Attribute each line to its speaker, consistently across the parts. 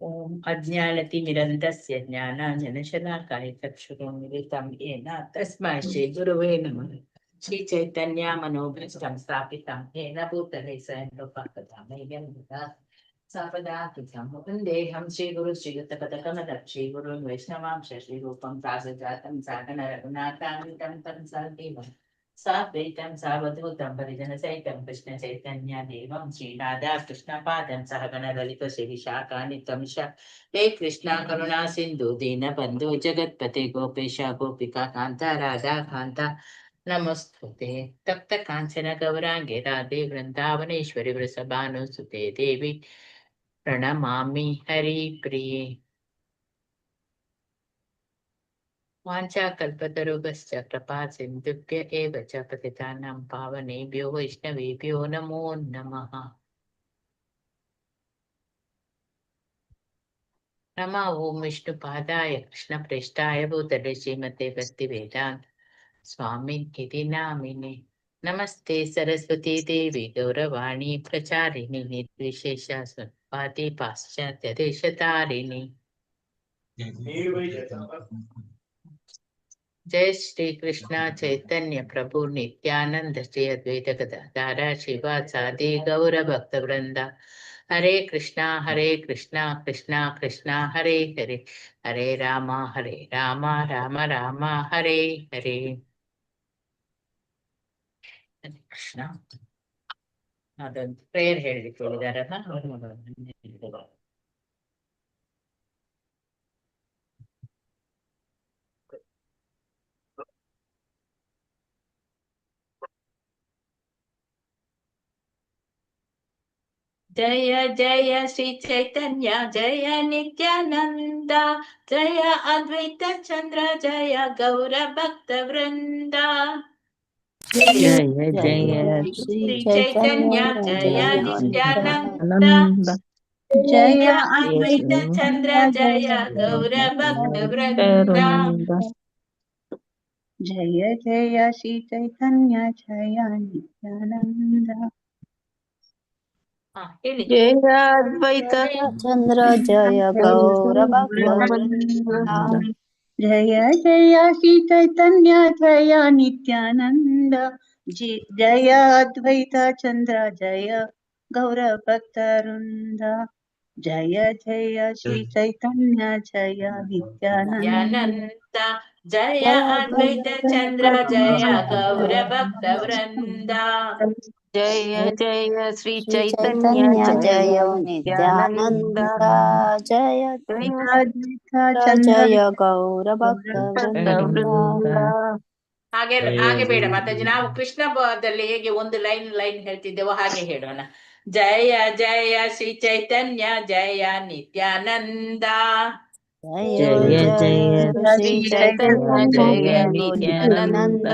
Speaker 1: ಓಂ ಅಜ್ಞಾನತಿಮಿರಂಧಸ್ಯ ಜ್ಞಾನಾಂಜನಶಲಾಕಾಯ ಚಕ್ಷುರುನ್ಮಿಲಿತಂ ಯೇನ ತಸ್ಮೈ ಶ್ರೀ ಗುರುವೇ ನಮಃ. ಶ್ರೀ ಚೈತನ್ಯ ಮನೋಭೀಷ್ಟಂ ಸ್ಥಾಪಿತಂ ಯೇನ ಭೂತಲೆ ಸ್ವಯಂ ರೂಪಕಥಾಮಯ್ಯಂ ಸಪದಾಕೃತಂ ವಂದೇಹಂ ಶ್ರೀ ಗುರು ಶ್ರೀಯುತಪದಕಮಲ ಶ್ರೀ ಗುರುನ್ ವೈಷ್ಣವಾಂಶ ಶ್ರೀ ರೂಪಂ ಸಾಗಜಾತಂ ಸಾಗರ ರಘುನಾಥಾನ್ವಿತಂ ತಂ ಸದೇವಂ ಸಾದ್ವೈತಂ ಸಾವಧೂತಂ ಪರಿಜನಸಹಿತಂ ಕೃಷ್ಣ ಚೈತನ್ಯ ದೇವಂ ಶ್ರೀ ರಾಧಾ ಕೃಷ್ಣ ಪಾದಂ ಸಹಗಣ ಲಲಿತ ಶ್ರೀ ವಿಶಾಖಾನ್ವಿತಂ ಹೇ ಕೃಷ್ಣ ಕರುಣಾ ಸಿಂಧು ದೀನ ಬಂಧು ಜಗತ್ಪತೆ ಗೋಪೇಶ ಗೋಪಿಕಾ ಕಾಂತ ರಾಧಾ ಕಾಂತ ನಮಸ್ತುತೆ. ತಪ್ತ ಕಾಂಚನ ಗೌರಾಂಗೆ ರಾಧೆ ವೃಂದಾವನೇಶ್ವರಿ ವೃಷಭಾನುಸುತೆ ದೇವಿ ಪ್ರಣಮಾಮಿ ಹರಿ ಪ್ರಿಯೆ. ವಾಂಛಾಕಲ್ಪತರುಭ್ಯಶ್ಚ ಕೃಪಾ ಸಿಂಧುಭ್ಯ ಏವ ಚ ಪತಿತಾನಾಂ ಪಾವನೇಭ್ಯೋ ವೈಷ್ಣವೇಭ್ಯೋ ನಮೋ ನಮಃ. ನಮಃ ಓಂ ವಿಷ್ಣುಪಾದಾಯ ಕೃಷ್ಣಪ್ರೇಷ್ಠಾಯ ಭೂತಲೆ ಶ್ರೀಮತೆ ಭಕ್ತಿವೇದಾಂತ ಸ್ವಾಮಿನ್ ಇತಿ ನಾಮಿನೆ. ನಮಸ್ತೆ ಸರಸ್ವತಿ ದೇವಿ ಗೌರವಾಣಿ ಪ್ರಚಾರಿಣಿ ನಿರ್ವಿಶೇಷ ಸುಪಾತಿ ಪಾಶ್ಚಾತ್ಯ ದೇಶತಾರಿಣಿ. जय श्री कृष्ण चैतन्य प्रभु नित्यानंद श्री अद्वैत गदाधर शिवासादि गौर भक्त वृंदा. हरे कृष्णा कृष्णा कृष्णा हरे हरे, हरे राम राम राम हरे हरे. हरे कृष्ण. ಅದೊಂದು ಪ್ರೇಯರ್ ಹೇಳಲಿಕ್ಕೆ ಹೇಳಿದಾರಲ್ಲ. जय जय श्री चैतन्य जय नित्यानंद जय अद्वैत चंद्र जय गौर भक्त वृंदा.
Speaker 2: जय जय
Speaker 1: श्री चैतन्य जय नित्यानंद
Speaker 2: जय
Speaker 1: जय अद्वैत चंद्र जय गौर भक्त वृंदा.
Speaker 2: जय जय श्री चैतन्य जय नित्यानंद जय अद्वैत
Speaker 3: चंद्र जय गौर भक्त वृंदा.
Speaker 2: जय जय श्री चैतन्य जय नित्यानंद जय अद्वैत चंद्र जय गौर भक्त वृंद. जय जय श्री चैतन्य जय नित्यानंद
Speaker 1: जय अद्वैत चंद्र जय गौर भक्त वृंदा.
Speaker 2: जय जय श्री
Speaker 3: चैतन्य जय नित्यानंद जय जय गौर भक्त वृंद.
Speaker 1: ಹಾಗೆ ಬೇಡ ಮಾತಾಜಿ, ನಾವು ಕೃಷ್ಣ ದಲ್ಲಿ ಹೇಗೆ ಒಂದು ಲೈನ್ ಹೇಳ್ತಿದ್ದೇವೋ ಹಾಗೆ ಹೇಳೋಣ. ಜಯ ಜಯ ಶ್ರೀ ಚೈತನ್ಯ ಜಯ ನಿತ್ಯಾನಂದ
Speaker 3: जय जय श्री चैतन्य जय नित्यानंद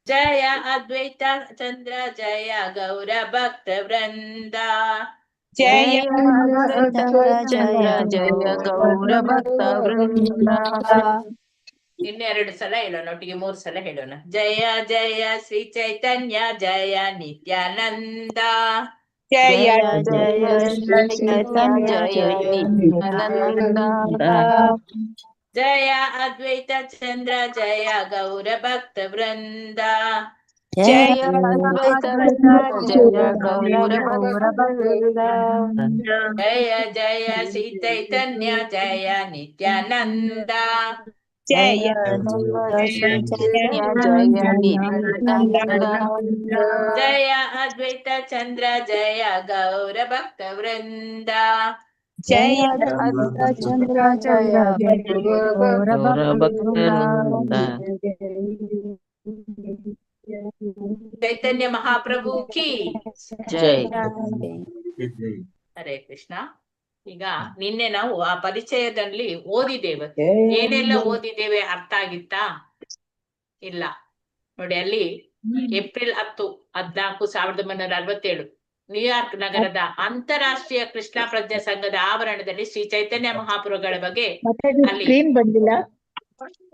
Speaker 1: जय अद्वैत चंद्र जय गौर भक्त वृंद.
Speaker 2: जय जय गौर भक्त वृंद.
Speaker 1: ಇನ್ನೆರಡು ಸಲ ಹೇಳೋಣ, ಒಟ್ಟಿಗೆ 3 ಸಲ ಹೇಳೋಣ. ಜಯ ಜಯ ಶ್ರೀ ಚೈತನ್ಯ ಜಯ ನಿತ್ಯಾನಂದ
Speaker 3: जय जय श्री चैतन्य जय नित्यानंद
Speaker 1: जय अद्वैत चंद्र जय गौर भक्त वृंद.
Speaker 3: जय
Speaker 2: अद्वैत
Speaker 3: जय गौर भक्त वृंद.
Speaker 1: जय जय श्री चैतन्य जय नित्यानंद
Speaker 3: जय श्री चैतन्य जय नित्यानंद
Speaker 1: जय अद्वैत चंद्र जय गौर भक्त वृंद.
Speaker 3: जय अद्वैत चंद्र जय गौर भक्त वृंद.
Speaker 1: ಚೈತನ್ಯ ಮಹಾಪ್ರಭು ಕಿ
Speaker 2: जय.
Speaker 1: ಹರೇ ಕೃಷ್ಣ. ಈಗ ನಿನ್ನೆ ನಾವು ಆ ಪರಿಚಯದಲ್ಲಿ ಓದಿದ್ದೇವೆ. ಏನೆಲ್ಲ ಓದಿದ್ದೇವೆ ಅರ್ಥ ಆಗಿತ್ತಾ? ಇಲ್ಲ ನೋಡಿ, ಅಲ್ಲಿ ಏಪ್ರಿಲ್ 10, 14, 1967 ನ್ಯೂಯಾರ್ಕ್ ನಗರದ ಅಂತಾರಾಷ್ಟ್ರೀಯ ಕೃಷ್ಣ ಪ್ರಜ್ಞಾ ಸಂಘದ ಆವರಣದಲ್ಲಿ ಶ್ರೀ ಚೈತನ್ಯ ಮಹಾಪ್ರಭುಗಳ ಬಗ್ಗೆ ಅಲ್ಲಿ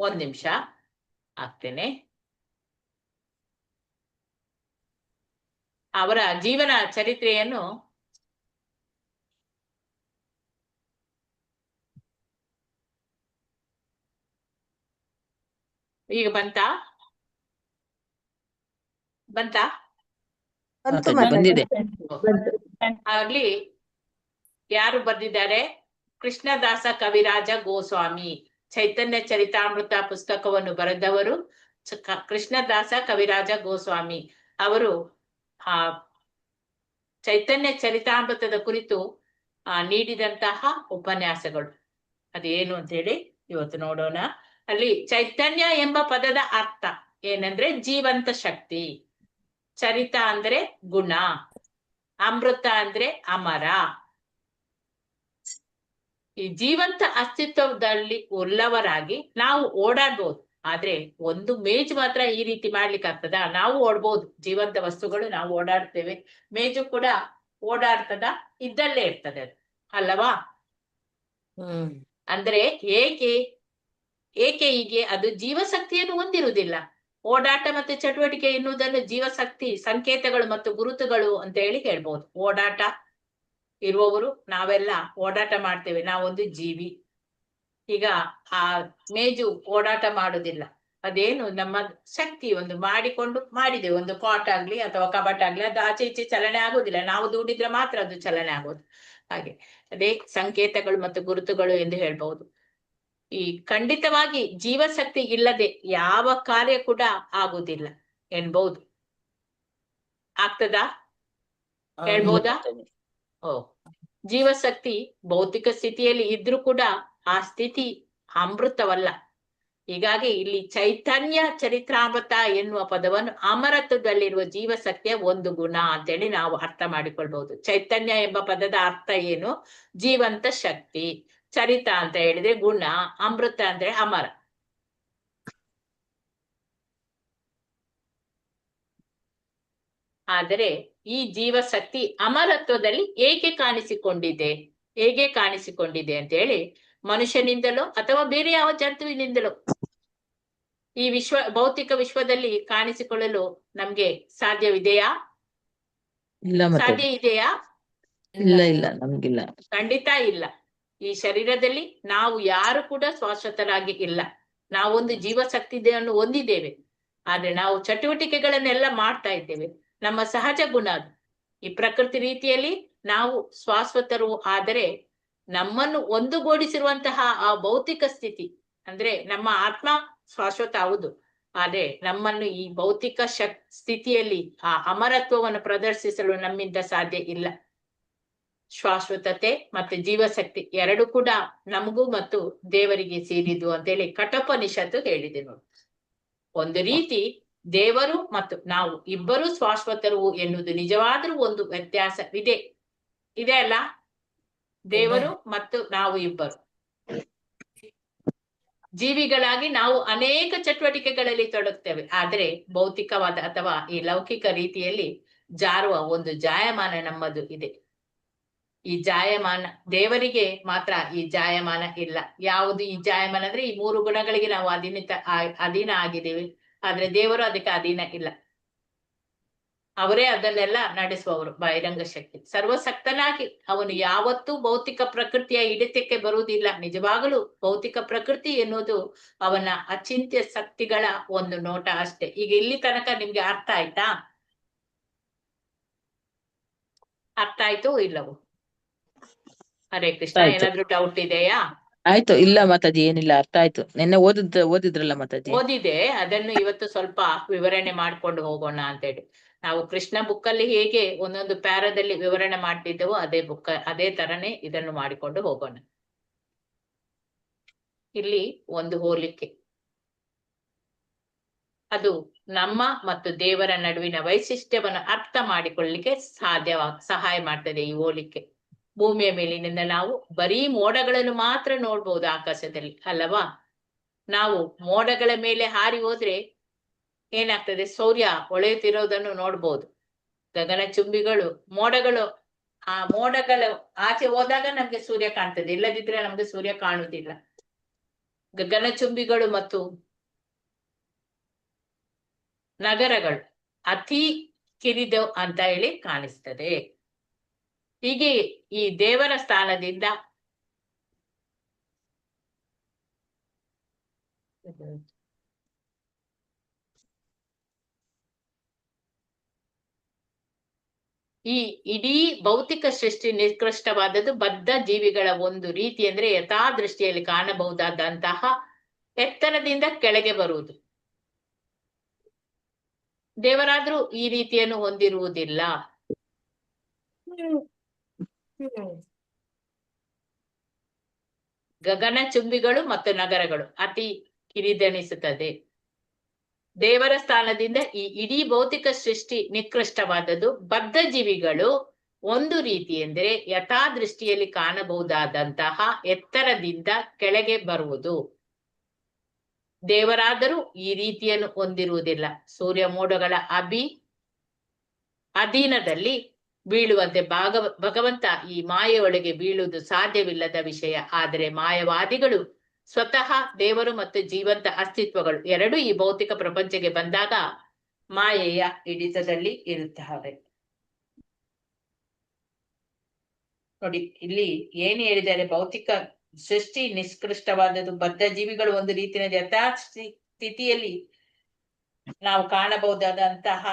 Speaker 1: ಒಂದ್ ನಿಮಿಷ ಆಗ್ತೇನೆ. ಅವರ ಜೀವನ ಚರಿತ್ರೆಯನ್ನು ಈಗ ಬಂತಾ
Speaker 3: ಬಂತು
Speaker 2: ಮಾತಾಜಿ ಬಂದಿದೆ.
Speaker 1: ಅಲ್ಲಿ ಯಾರು ಬರ್ದಿದ್ದಾರೆ? ಕೃಷ್ಣದಾಸ ಕವಿರಾಜ ಗೋಸ್ವಾಮಿ. ಚೈತನ್ಯ ಚರಿತಾಮೃತ ಪುಸ್ತಕವನ್ನು ಬರೆದವರು ಕೃಷ್ಣದಾಸ ಕವಿರಾಜ ಗೋಸ್ವಾಮಿ ಅವರು. ಆ ಚೈತನ್ಯ ಚರಿತಾಮೃತದ ಕುರಿತು ನೀಡಿದಂತಹ ಉಪನ್ಯಾಸಗಳು ಅದೇನು ಅಂತ ಹೇಳಿ ಇವತ್ತು ನೋಡೋಣ. ಅಲ್ಲಿ ಚೈತನ್ಯ ಎಂಬ ಪದದ ಅರ್ಥ ಏನಂದ್ರೆ ಜೀವಂತ ಶಕ್ತಿ, ಚರಿತ ಅಂದ್ರೆ ಗುಣ, ಅಮೃತ ಅಂದ್ರೆ ಅಮರ. ಈ ಜೀವಂತ ಅಸ್ತಿತ್ವದಲ್ಲಿ ಉಳ್ಳವರಾಗಿ ನಾವು ಓಡಾಡ್ಬೋದು. ಆದ್ರೆ ಒಂದು ಮೇಜು ಮಾತ್ರ ಈ ರೀತಿ ಮಾಡ್ಲಿಕ್ಕೆ ಆಗ್ತದ? ನಾವು ಓಡ್ಬೋದು, ಜೀವಂತ ವಸ್ತುಗಳು ನಾವು ಓಡಾಡ್ತೇವೆ, ಮೇಜು ಕೂಡ ಓಡಾಡ್ತದ, ಇದ್ದಲ್ಲೇ ಇರ್ತದೆ ಅದು, ಅಲ್ಲವಾ? ಅಂದ್ರೆ ಏಕೆ ಹೀಗೆ? ಅದು ಜೀವಶಕ್ತಿಯನ್ನು ಹೊಂದಿರುವುದಿಲ್ಲ. ಓಡಾಟ ಮತ್ತು ಚಟುವಟಿಕೆ ಎನ್ನುವುದನ್ನು ಜೀವಶಕ್ತಿ ಸಂಕೇತಗಳು ಮತ್ತು ಗುರುತುಗಳು ಅಂತ ಹೇಳಿ ಹೇಳ್ಬೋದು. ಓಡಾಟ ಇರುವವರು ನಾವೆಲ್ಲ ಓಡಾಟ ಮಾಡ್ತೇವೆ, ನಾವೊಂದು ಜೀವಿ. ಈಗ ಆ ಮೇಜು ಓಡಾಟ ಮಾಡುದಿಲ್ಲ, ಅದೇನು ನಮ್ಮ ಶಕ್ತಿ ಒಂದು ಮಾಡಿದೆ. ಒಂದು ಕಾಟ್ ಆಗ್ಲಿ ಅಥವಾ ಕಬಟ್ ಆಗ್ಲಿ, ಅದು ಆಚೆ ಈಚೆ ಚಲನೆ ಆಗುದಿಲ್ಲ, ನಾವು ದುಡಿದ್ರೆ ಮಾತ್ರ ಅದು ಚಲನೆ ಆಗೋದು. ಹಾಗೆ ಅದೇ ಸಂಕೇತಗಳು ಮತ್ತು ಗುರುತುಗಳು ಎಂದು ಹೇಳ್ಬಹುದು. ಈ ಖಂಡಿತವಾಗಿ ಜೀವಶಕ್ತಿ ಇಲ್ಲದೆ ಯಾವ ಕಾರ್ಯ ಕೂಡ ಆಗುದಿಲ್ಲ ಎನ್ಬಹುದು. ಆಗ್ತದಾ? ಹೇಳ್ಬೋದಾ? ಜೀವಶಕ್ತಿ ಭೌತಿಕ ಸ್ಥಿತಿಯಲ್ಲಿ ಇದ್ರೂ ಕೂಡ ಆ ಸ್ಥಿತಿ ಅಮೃತವಲ್ಲ. ಹೀಗಾಗಿ ಇಲ್ಲಿ ಚೈತನ್ಯ ಚರಿತ್ರಾಮೃತ ಎನ್ನುವ ಪದವನ್ನು ಅಮರತ್ವದಲ್ಲಿರುವ ಜೀವಶಕ್ತಿಯ ಒಂದು ಗುಣ ಅಂತೇಳಿ ನಾವು ಅರ್ಥ ಮಾಡಿಕೊಳ್ಬಹುದು. ಚೈತನ್ಯ ಎಂಬ ಪದದ ಅರ್ಥ ಏನು? ಜೀವಂತ ಶಕ್ತಿ. ಚರಿತ ಅಂತ ಹೇಳಿದ್ರೆ ಗುಣ, ಅಮೃತ ಅಂದ್ರೆ ಅಮರ. ಆದರೆ ಈ ಜೀವಶಕ್ತಿ ಅಮರತ್ವದಲ್ಲಿ ಹೇಗೆ ಕಾಣಿಸಿಕೊಂಡಿದೆ ಅಂತ ಹೇಳಿ ಮನುಷ್ಯನಿಂದಲೋ ಅಥವಾ ಬೇರೆ ಯಾವ ಜಂತುವಿನಿಂದಲೋ ಈ ಭೌತಿಕ ವಿಶ್ವದಲ್ಲಿ ಕಾಣಿಸಿಕೊಳ್ಳಲು ನಮ್ಗೆ ಸಾಧ್ಯವಿದೆಯಾ? ಸಾಧ್ಯ ಇದೆಯಾ?
Speaker 2: ಇಲ್ಲ, ನಮ್ಗಿಲ್ಲ,
Speaker 1: ಖಂಡಿತ ಇಲ್ಲ. ಈ ಶರೀರದಲ್ಲಿ ನಾವು ಯಾರು ಕೂಡ ಶಾಶ್ವತರಾಗಿ ಇಲ್ಲ. ನಾವೊಂದು ಜೀವಶಕ್ತಿಯನ್ನು ಹೊಂದಿದ್ದೇವೆ, ಆದ್ರೆ ನಾವು ಚಟುವಟಿಕೆಗಳನ್ನೆಲ್ಲ ಮಾಡ್ತಾ ಇದ್ದೇವೆ. ನಮ್ಮ ಸಹಜ ಗುಣ ಅದು. ಈ ಪ್ರಕೃತಿ ರೀತಿಯಲ್ಲಿ ನಾವು ಶಾಶ್ವತರು. ಆದರೆ ನಮ್ಮನ್ನು ಒಂದುಗೂಡಿಸಿರುವಂತಹ ಆ ಭೌತಿಕ ಸ್ಥಿತಿ ಅಂದ್ರೆ ನಮ್ಮ ಆತ್ಮ ಶಾಶ್ವತ ಹೌದು, ಆದ್ರೆ ನಮ್ಮನ್ನು ಈ ಭೌತಿಕ ಸ್ಥಿತಿಯಲ್ಲಿ ಆ ಅಮರತ್ವವನ್ನು ಪ್ರದರ್ಶಿಸಲು ನಮ್ಮಿಂದ ಸಾಧ್ಯ ಇಲ್ಲ. ಶಾಶ್ವತತೆ ಮತ್ತು ಜೀವಶಕ್ತಿ ಎರಡು ಕೂಡ ನಮಗೂ ಮತ್ತು ದೇವರಿಗೆ ಸೇರಿದ್ದು ಅಂತೇಳಿ ಕಠೋಪನಿಷತ್ತು ಹೇಳಿದೆ ನೋಡಿ. ಒಂದು ರೀತಿ ದೇವರು ಮತ್ತು ನಾವು ಇಬ್ಬರು ಶಾಶ್ವತರು ಎನ್ನುವುದು ನಿಜವಾದ್ರೂ ಒಂದು ವ್ಯತ್ಯಾಸವಿದೆ. ಇದೆ ಅಲ್ಲ? ದೇವರು ಮತ್ತು ನಾವು ಇಬ್ಬರು ಜೀವಿಗಳಾಗಿ ನಾವು ಅನೇಕ ಚಟುವಟಿಕೆಗಳಲ್ಲಿ ತೊಡಗ್ತೇವೆ. ಆದ್ರೆ ಭೌತಿಕವಾದ ಅಥವಾ ಈ ಲೌಕಿಕ ರೀತಿಯಲ್ಲಿ ಜಾರುವ ಒಂದು ಜಾಯಮಾನ ನಮ್ಮದು ಇದೆ. ಈ ಜಾಯಮಾನ ದೇವರಿಗೆ ಮಾತ್ರ ಈ ಜಾಯಮಾನ ಇಲ್ಲ. ಯಾವುದು ಈ ಜಾಯಮಾನ ಅಂದ್ರೆ ಈ ಮೂರು ಗುಣಗಳಿಗೆ ನಾವು ಅಧೀನ ಆಗಿದ್ದೇವೆ, ಆದ್ರೆ ದೇವರು ಅದಕ್ಕೆ ಅಧೀನ ಇಲ್ಲ. ಅವರೇ ಅದನ್ನೆಲ್ಲ ನಡೆಸುವವರು. ಬಹಿರಂಗ ಶಕ್ತಿ ಸರ್ವಶಕ್ತನಾಗಿ ಅವನು ಯಾವತ್ತೂ ಭೌತಿಕ ಪ್ರಕೃತಿಯ ಹಿಡಿತಕ್ಕೆ ಬರುವುದಿಲ್ಲ. ನಿಜವಾಗಲೂ ಭೌತಿಕ ಪ್ರಕೃತಿ ಎನ್ನುವುದು ಅವನ ಅಚಿಂತ್ಯ ಶಕ್ತಿಗಳ ಒಂದು ನೋಟ ಅಷ್ಟೇ. ಈಗ ಇಲ್ಲಿ ತನಕ ನಿಮ್ಗೆ ಅರ್ಥ ಆಯ್ತಾ? ಅರ್ಥ ಆಯ್ತು ಇಲ್ಲವೋ? ಹರೇ ಕೃಷ್ಣ. ಏನಾದ್ರೂ ಡೌಟ್ ಇದೆಯಾ?
Speaker 2: ಆಯ್ತು. ಇಲ್ಲ ಮಾತಾಜಿ, ಏನಿಲ್ಲ, ಅರ್ಥ ಆಯ್ತು. ನಿನ್ನೆ ಓದಿದ್ರಲ್ಲ ಮಾತಾಜಿ?
Speaker 1: ಓದಿದೆ. ಅದನ್ನು ಇವತ್ತು ಸ್ವಲ್ಪ ವಿವರಣೆ ಮಾಡ್ಕೊಂಡು ಹೋಗೋಣ ಅಂತೇಳಿ. ನಾವು ಕೃಷ್ಣ ಬುಕ್ ಅಲ್ಲಿ ಹೇಗೆ ಒಂದೊಂದು ಪ್ಯಾರದಲ್ಲಿ ವಿವರಣೆ ಮಾಡ್ತಿದ್ದೆವೋ ಅದೇ ತರನೇ ಇದನ್ನು ಮಾಡಿಕೊಂಡು ಹೋಗೋಣ. ಇಲ್ಲಿ ಒಂದು ಹೋಲಿಕೆ, ಅದು ನಮ್ಮ ಮತ್ತು ದೇವರ ನಡುವಿನ ವೈಶಿಷ್ಟ್ಯವನ್ನು ಅರ್ಥ ಮಾಡಿಕೊಳ್ಳಲಿಕ್ಕೆ ಸಹಾಯ ಮಾಡ್ತದೆ ಈ ಹೋಲಿಕೆ. ಭೂಮಿಯ ಮೇಲಿನಿಂದ ನಾವು ಬರೀ ಮೋಡಗಳನ್ನು ಮಾತ್ರ ನೋಡ್ಬೋದು ಆಕಾಶದಲ್ಲಿ, ಅಲ್ಲವಾ? ನಾವು ಮೋಡಗಳ ಮೇಲೆ ಹಾರಿ ಹೋದ್ರೆ ಏನಾಗ್ತದೆ? ಸೂರ್ಯ ಹೊಳೆಯುತ್ತಿರೋದನ್ನು ನೋಡ್ಬೋದು. ಗಗನಚುಂಬಿಗಳು ಆ ಮೋಡಗಳು ಆಚೆ ಹೋದಾಗ ನಮ್ಗೆ ಸೂರ್ಯ ಕಾಣ್ತದೆ, ಇಲ್ಲದಿದ್ರೆ ನಮ್ಗೆ ಸೂರ್ಯ ಕಾಣುವುದಿಲ್ಲ. ಗಗನಚುಂಬಿಗಳು ಮತ್ತು ನಗರಗಳು ಅತಿ ಕಿರಿದು ಅಂತ ಹೇಳಿ ಕಾಣಿಸ್ತದೆ. ಹೀಗೆ ಈ ದೇವರ ಸ್ಥಾನದಿಂದ ಈ ಇಡೀ ಭೌತಿಕ ಸೃಷ್ಟಿ ನಿಕೃಷ್ಟವಾದದ್ದು ಬದ್ಧ ಜೀವಿಗಳ ಒಂದು ರೀತಿ ಅಂದ್ರೆ ಯಥಾದೃಷ್ಟಿಯಲ್ಲಿ ಕಾಣಬಹುದಾದಂತಹ ಎತ್ತರದಿಂದ ಕೆಳಗೆ ಬರುವುದು. ದೇವರಾದ್ರೂ ಈ ರೀತಿಯನ್ನು ಹೊಂದಿರುವುದಿಲ್ಲ. ಗಗನ ಚುಂಬಿಗಳು ಮತ್ತು ನಗರಗಳು ಅತಿ ಕಿರಿದೆನಿಸುತ್ತದೆ. ದೇವರ ಸ್ಥಾನದಿಂದ ಈ ಇಡೀ ಭೌತಿಕ ಸೃಷ್ಟಿ ನಿಕೃಷ್ಟವಾದದ್ದು ಬದ್ಧ ಜೀವಿಗಳು ಒಂದು ರೀತಿ ಎಂದರೆ ಯಥಾದೃಷ್ಟಿಯಲ್ಲಿ ಕಾಣಬಹುದಾದಂತಹ ಎತ್ತರದಿಂದ ಕೆಳಗೆ ಬರುವುದು. ದೇವರಾದರೂ ಈ ರೀತಿಯನ್ನು ಹೊಂದಿರುವುದಿಲ್ಲ. ಸೂರ್ಯ ಮೋಡಗಳ ಅಧೀನದಲ್ಲಿ ಬೀಳುವಂತೆ ಭಗವಂತ ಈ ಮಾಯೆಯೊಳಗೆ ಬೀಳುವುದು ಸಾಧ್ಯವಿಲ್ಲದ ವಿಷಯ. ಆದರೆ ಮಾಯವಾದಿಗಳು ಸ್ವತಃ ದೇವರು ಮತ್ತು ಜೀವಂತ ಅಸ್ತಿತ್ವಗಳು ಎರಡೂ ಈ ಭೌತಿಕ ಪ್ರಪಂಚಕ್ಕೆ ಬಂದಾಗ ಮಾಯೆಯ ಹಿಡಿತದಲ್ಲಿ ಇರುತ್ತವೆ. ನೋಡಿ ಇಲ್ಲಿ ಏನು ಹೇಳಿದ್ದಾರೆ, ಭೌತಿಕ ಸೃಷ್ಟಿ ನಿಷ್ಕೃಷ್ಟವಾದದ್ದು ಬದ್ಧ ಜೀವಿಗಳು ಒಂದು ರೀತಿಯ ಯಥಾಸ್ಥಿತಿಯಲ್ಲಿ ನಾವು ಕಾಣಬಹುದಾದಂತಹ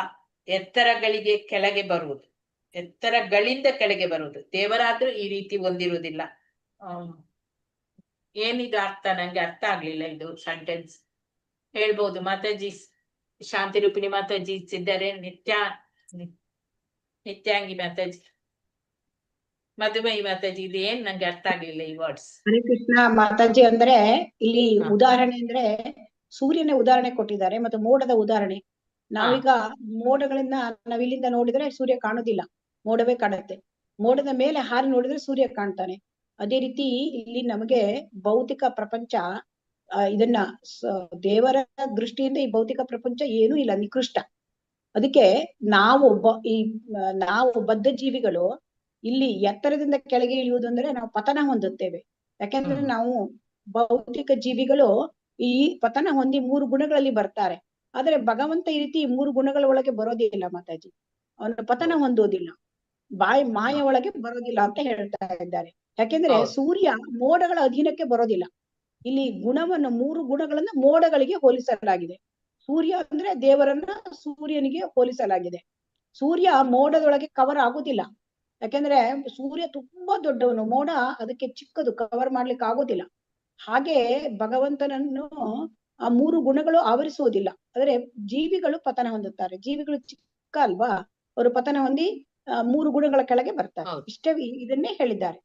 Speaker 1: ಎತ್ತರಗಳಿಗೆ ಕೆಳಗೆ ಬರುವುದು, ಎತ್ತರಗಳಿಂದ ಕೆಳಗೆ ಬರುವುದು. ದೇವರಾದ್ರೂ ಈ ರೀತಿ ಹೊಂದಿರುವುದಿಲ್ಲ. ಏನಿದು ಅರ್ಥ? ನಂಗೆ ಅರ್ಥ ಆಗ್ಲಿಲ್ಲ ಇದು ಸೆಂಟೆನ್ಸ್. ಹೇಳ್ಬೋದು ಮಾತಾಜಿ? ಶಾಂತಿ ರೂಪಿಣಿ ಮಾತಾಜಿ ಇದ್ದಾರೆ, ನಿತ್ಯಾಂಗಿ ಮಾತಾಜಿ, ಮಧುಮಯಿ ಮಾತಾಜಿ, ಇದು ಏನ್ ನಂಗೆ ಅರ್ಥ ಆಗ್ಲಿಲ್ಲ ಈ ವರ್ಡ್ಸ್.
Speaker 4: ಹರೇ ಕೃಷ್ಣ ಮಾತಾಜಿ. ಅಂದ್ರೆ ಇಲ್ಲಿ ಉದಾಹರಣೆ ಅಂದ್ರೆ ಸೂರ್ಯನ ಉದಾಹರಣೆ ಕೊಟ್ಟಿದ್ದಾರೆ ಮತ್ತು ಮೋಡದ ಉದಾಹರಣೆ. ನಾವೀಗ ಮೋಡಗಳಿಂದ ನಾವಿಲ್ಲಿಂದ ನೋಡಿದ್ರೆ ಸೂರ್ಯ ಕಾಣುದಿಲ್ಲ, ಮೋಡವೇ ಕಾಣುತ್ತೆ. ಮೋಡದ ಮೇಲೆ ಹಾರಿ ನೋಡಿದ್ರೆ ಸೂರ್ಯ ಕಾಣ್ತಾನೆ. ಅದೇ ರೀತಿ ಇಲ್ಲಿ ನಮಗೆ ಭೌತಿಕ ಪ್ರಪಂಚ ಇದನ್ನ ದೇವರ ದೃಷ್ಟಿಯಿಂದ ಈ ಭೌತಿಕ ಪ್ರಪಂಚ ಏನೂ ಇಲ್ಲ, ನಿಕೃಷ್ಟ. ಅದಕ್ಕೆ ನಾವು ಬದ್ಧ ಜೀವಿಗಳು ಇಲ್ಲಿ ಎತ್ತರದಿಂದ ಕೆಳಗೆ ಇಳಿಯುವುದು ಅಂದ್ರೆ ನಾವು ಪತನ ಹೊಂದುತ್ತೇವೆ. ಯಾಕೆಂದ್ರೆ ನಾವು ಭೌತಿಕ ಜೀವಿಗಳು ಈ ಪತನ ಹೊಂದಿ 3 ಗುಣಗಳಲ್ಲಿ ಬರ್ತಾರೆ. ಆದ್ರೆ ಭಗವಂತ ಈ ರೀತಿ 3 ಗುಣಗಳ ಒಳಗೆ ಬರೋದಿಲ್ಲ ಮಾತಾಜಿ. ಅವನ ಪತನ ಹೊಂದೋದಿಲ್ಲ, ಮಾಯ ಒಳಗೆ ಬರೋದಿಲ್ಲ ಅಂತ ಹೇಳ್ತಾ ಇದ್ದಾರೆ. ಯಾಕೆಂದ್ರೆ ಸೂರ್ಯ ಮೋಡಗಳ ಅಧೀನಕ್ಕೆ ಬರೋದಿಲ್ಲ. ಇಲ್ಲಿ ಗುಣವನ್ನು 3 ಗುಣಗಳನ್ನ ಮೋಡಗಳಿಗೆ ಹೋಲಿಸಲಾಗಿದೆ. ಸೂರ್ಯ ಅಂದ್ರೆ ದೇವರನ್ನ ಸೂರ್ಯನಿಗೆ ಹೋಲಿಸಲಾಗಿದೆ. ಸೂರ್ಯ ಮೋಡದೊಳಗೆ ಕವರ್ ಆಗುದಿಲ್ಲ. ಯಾಕೆಂದ್ರೆ ಸೂರ್ಯ ತುಂಬಾ ದೊಡ್ಡವನು, ಮೋಡ ಅದಕ್ಕೆ ಚಿಕ್ಕದು, ಕವರ್ ಮಾಡ್ಲಿಕ್ಕೆ ಆಗೋದಿಲ್ಲ. ಹಾಗೆ ಭಗವಂತನನ್ನು ಆ 3 ಗುಣಗಳು ಆವರಿಸುವುದಿಲ್ಲ. ಆದ್ರೆ ಜೀವಿಗಳು ಪತನ ಹೊಂದುತ್ತಾರೆ. ಜೀವಿಗಳು ಚಿಕ್ಕ ಅಲ್ವಾ, ಅವರು ಪತನ ಹೊಂದಿ 3 ಗುಣಗಳ ಕೆಳಗೆ ಬರ್ತಾರೆ. ಇಷ್ಟೇ ಇದನ್ನೇ ಹೇಳಿದ್ದಾರೆ.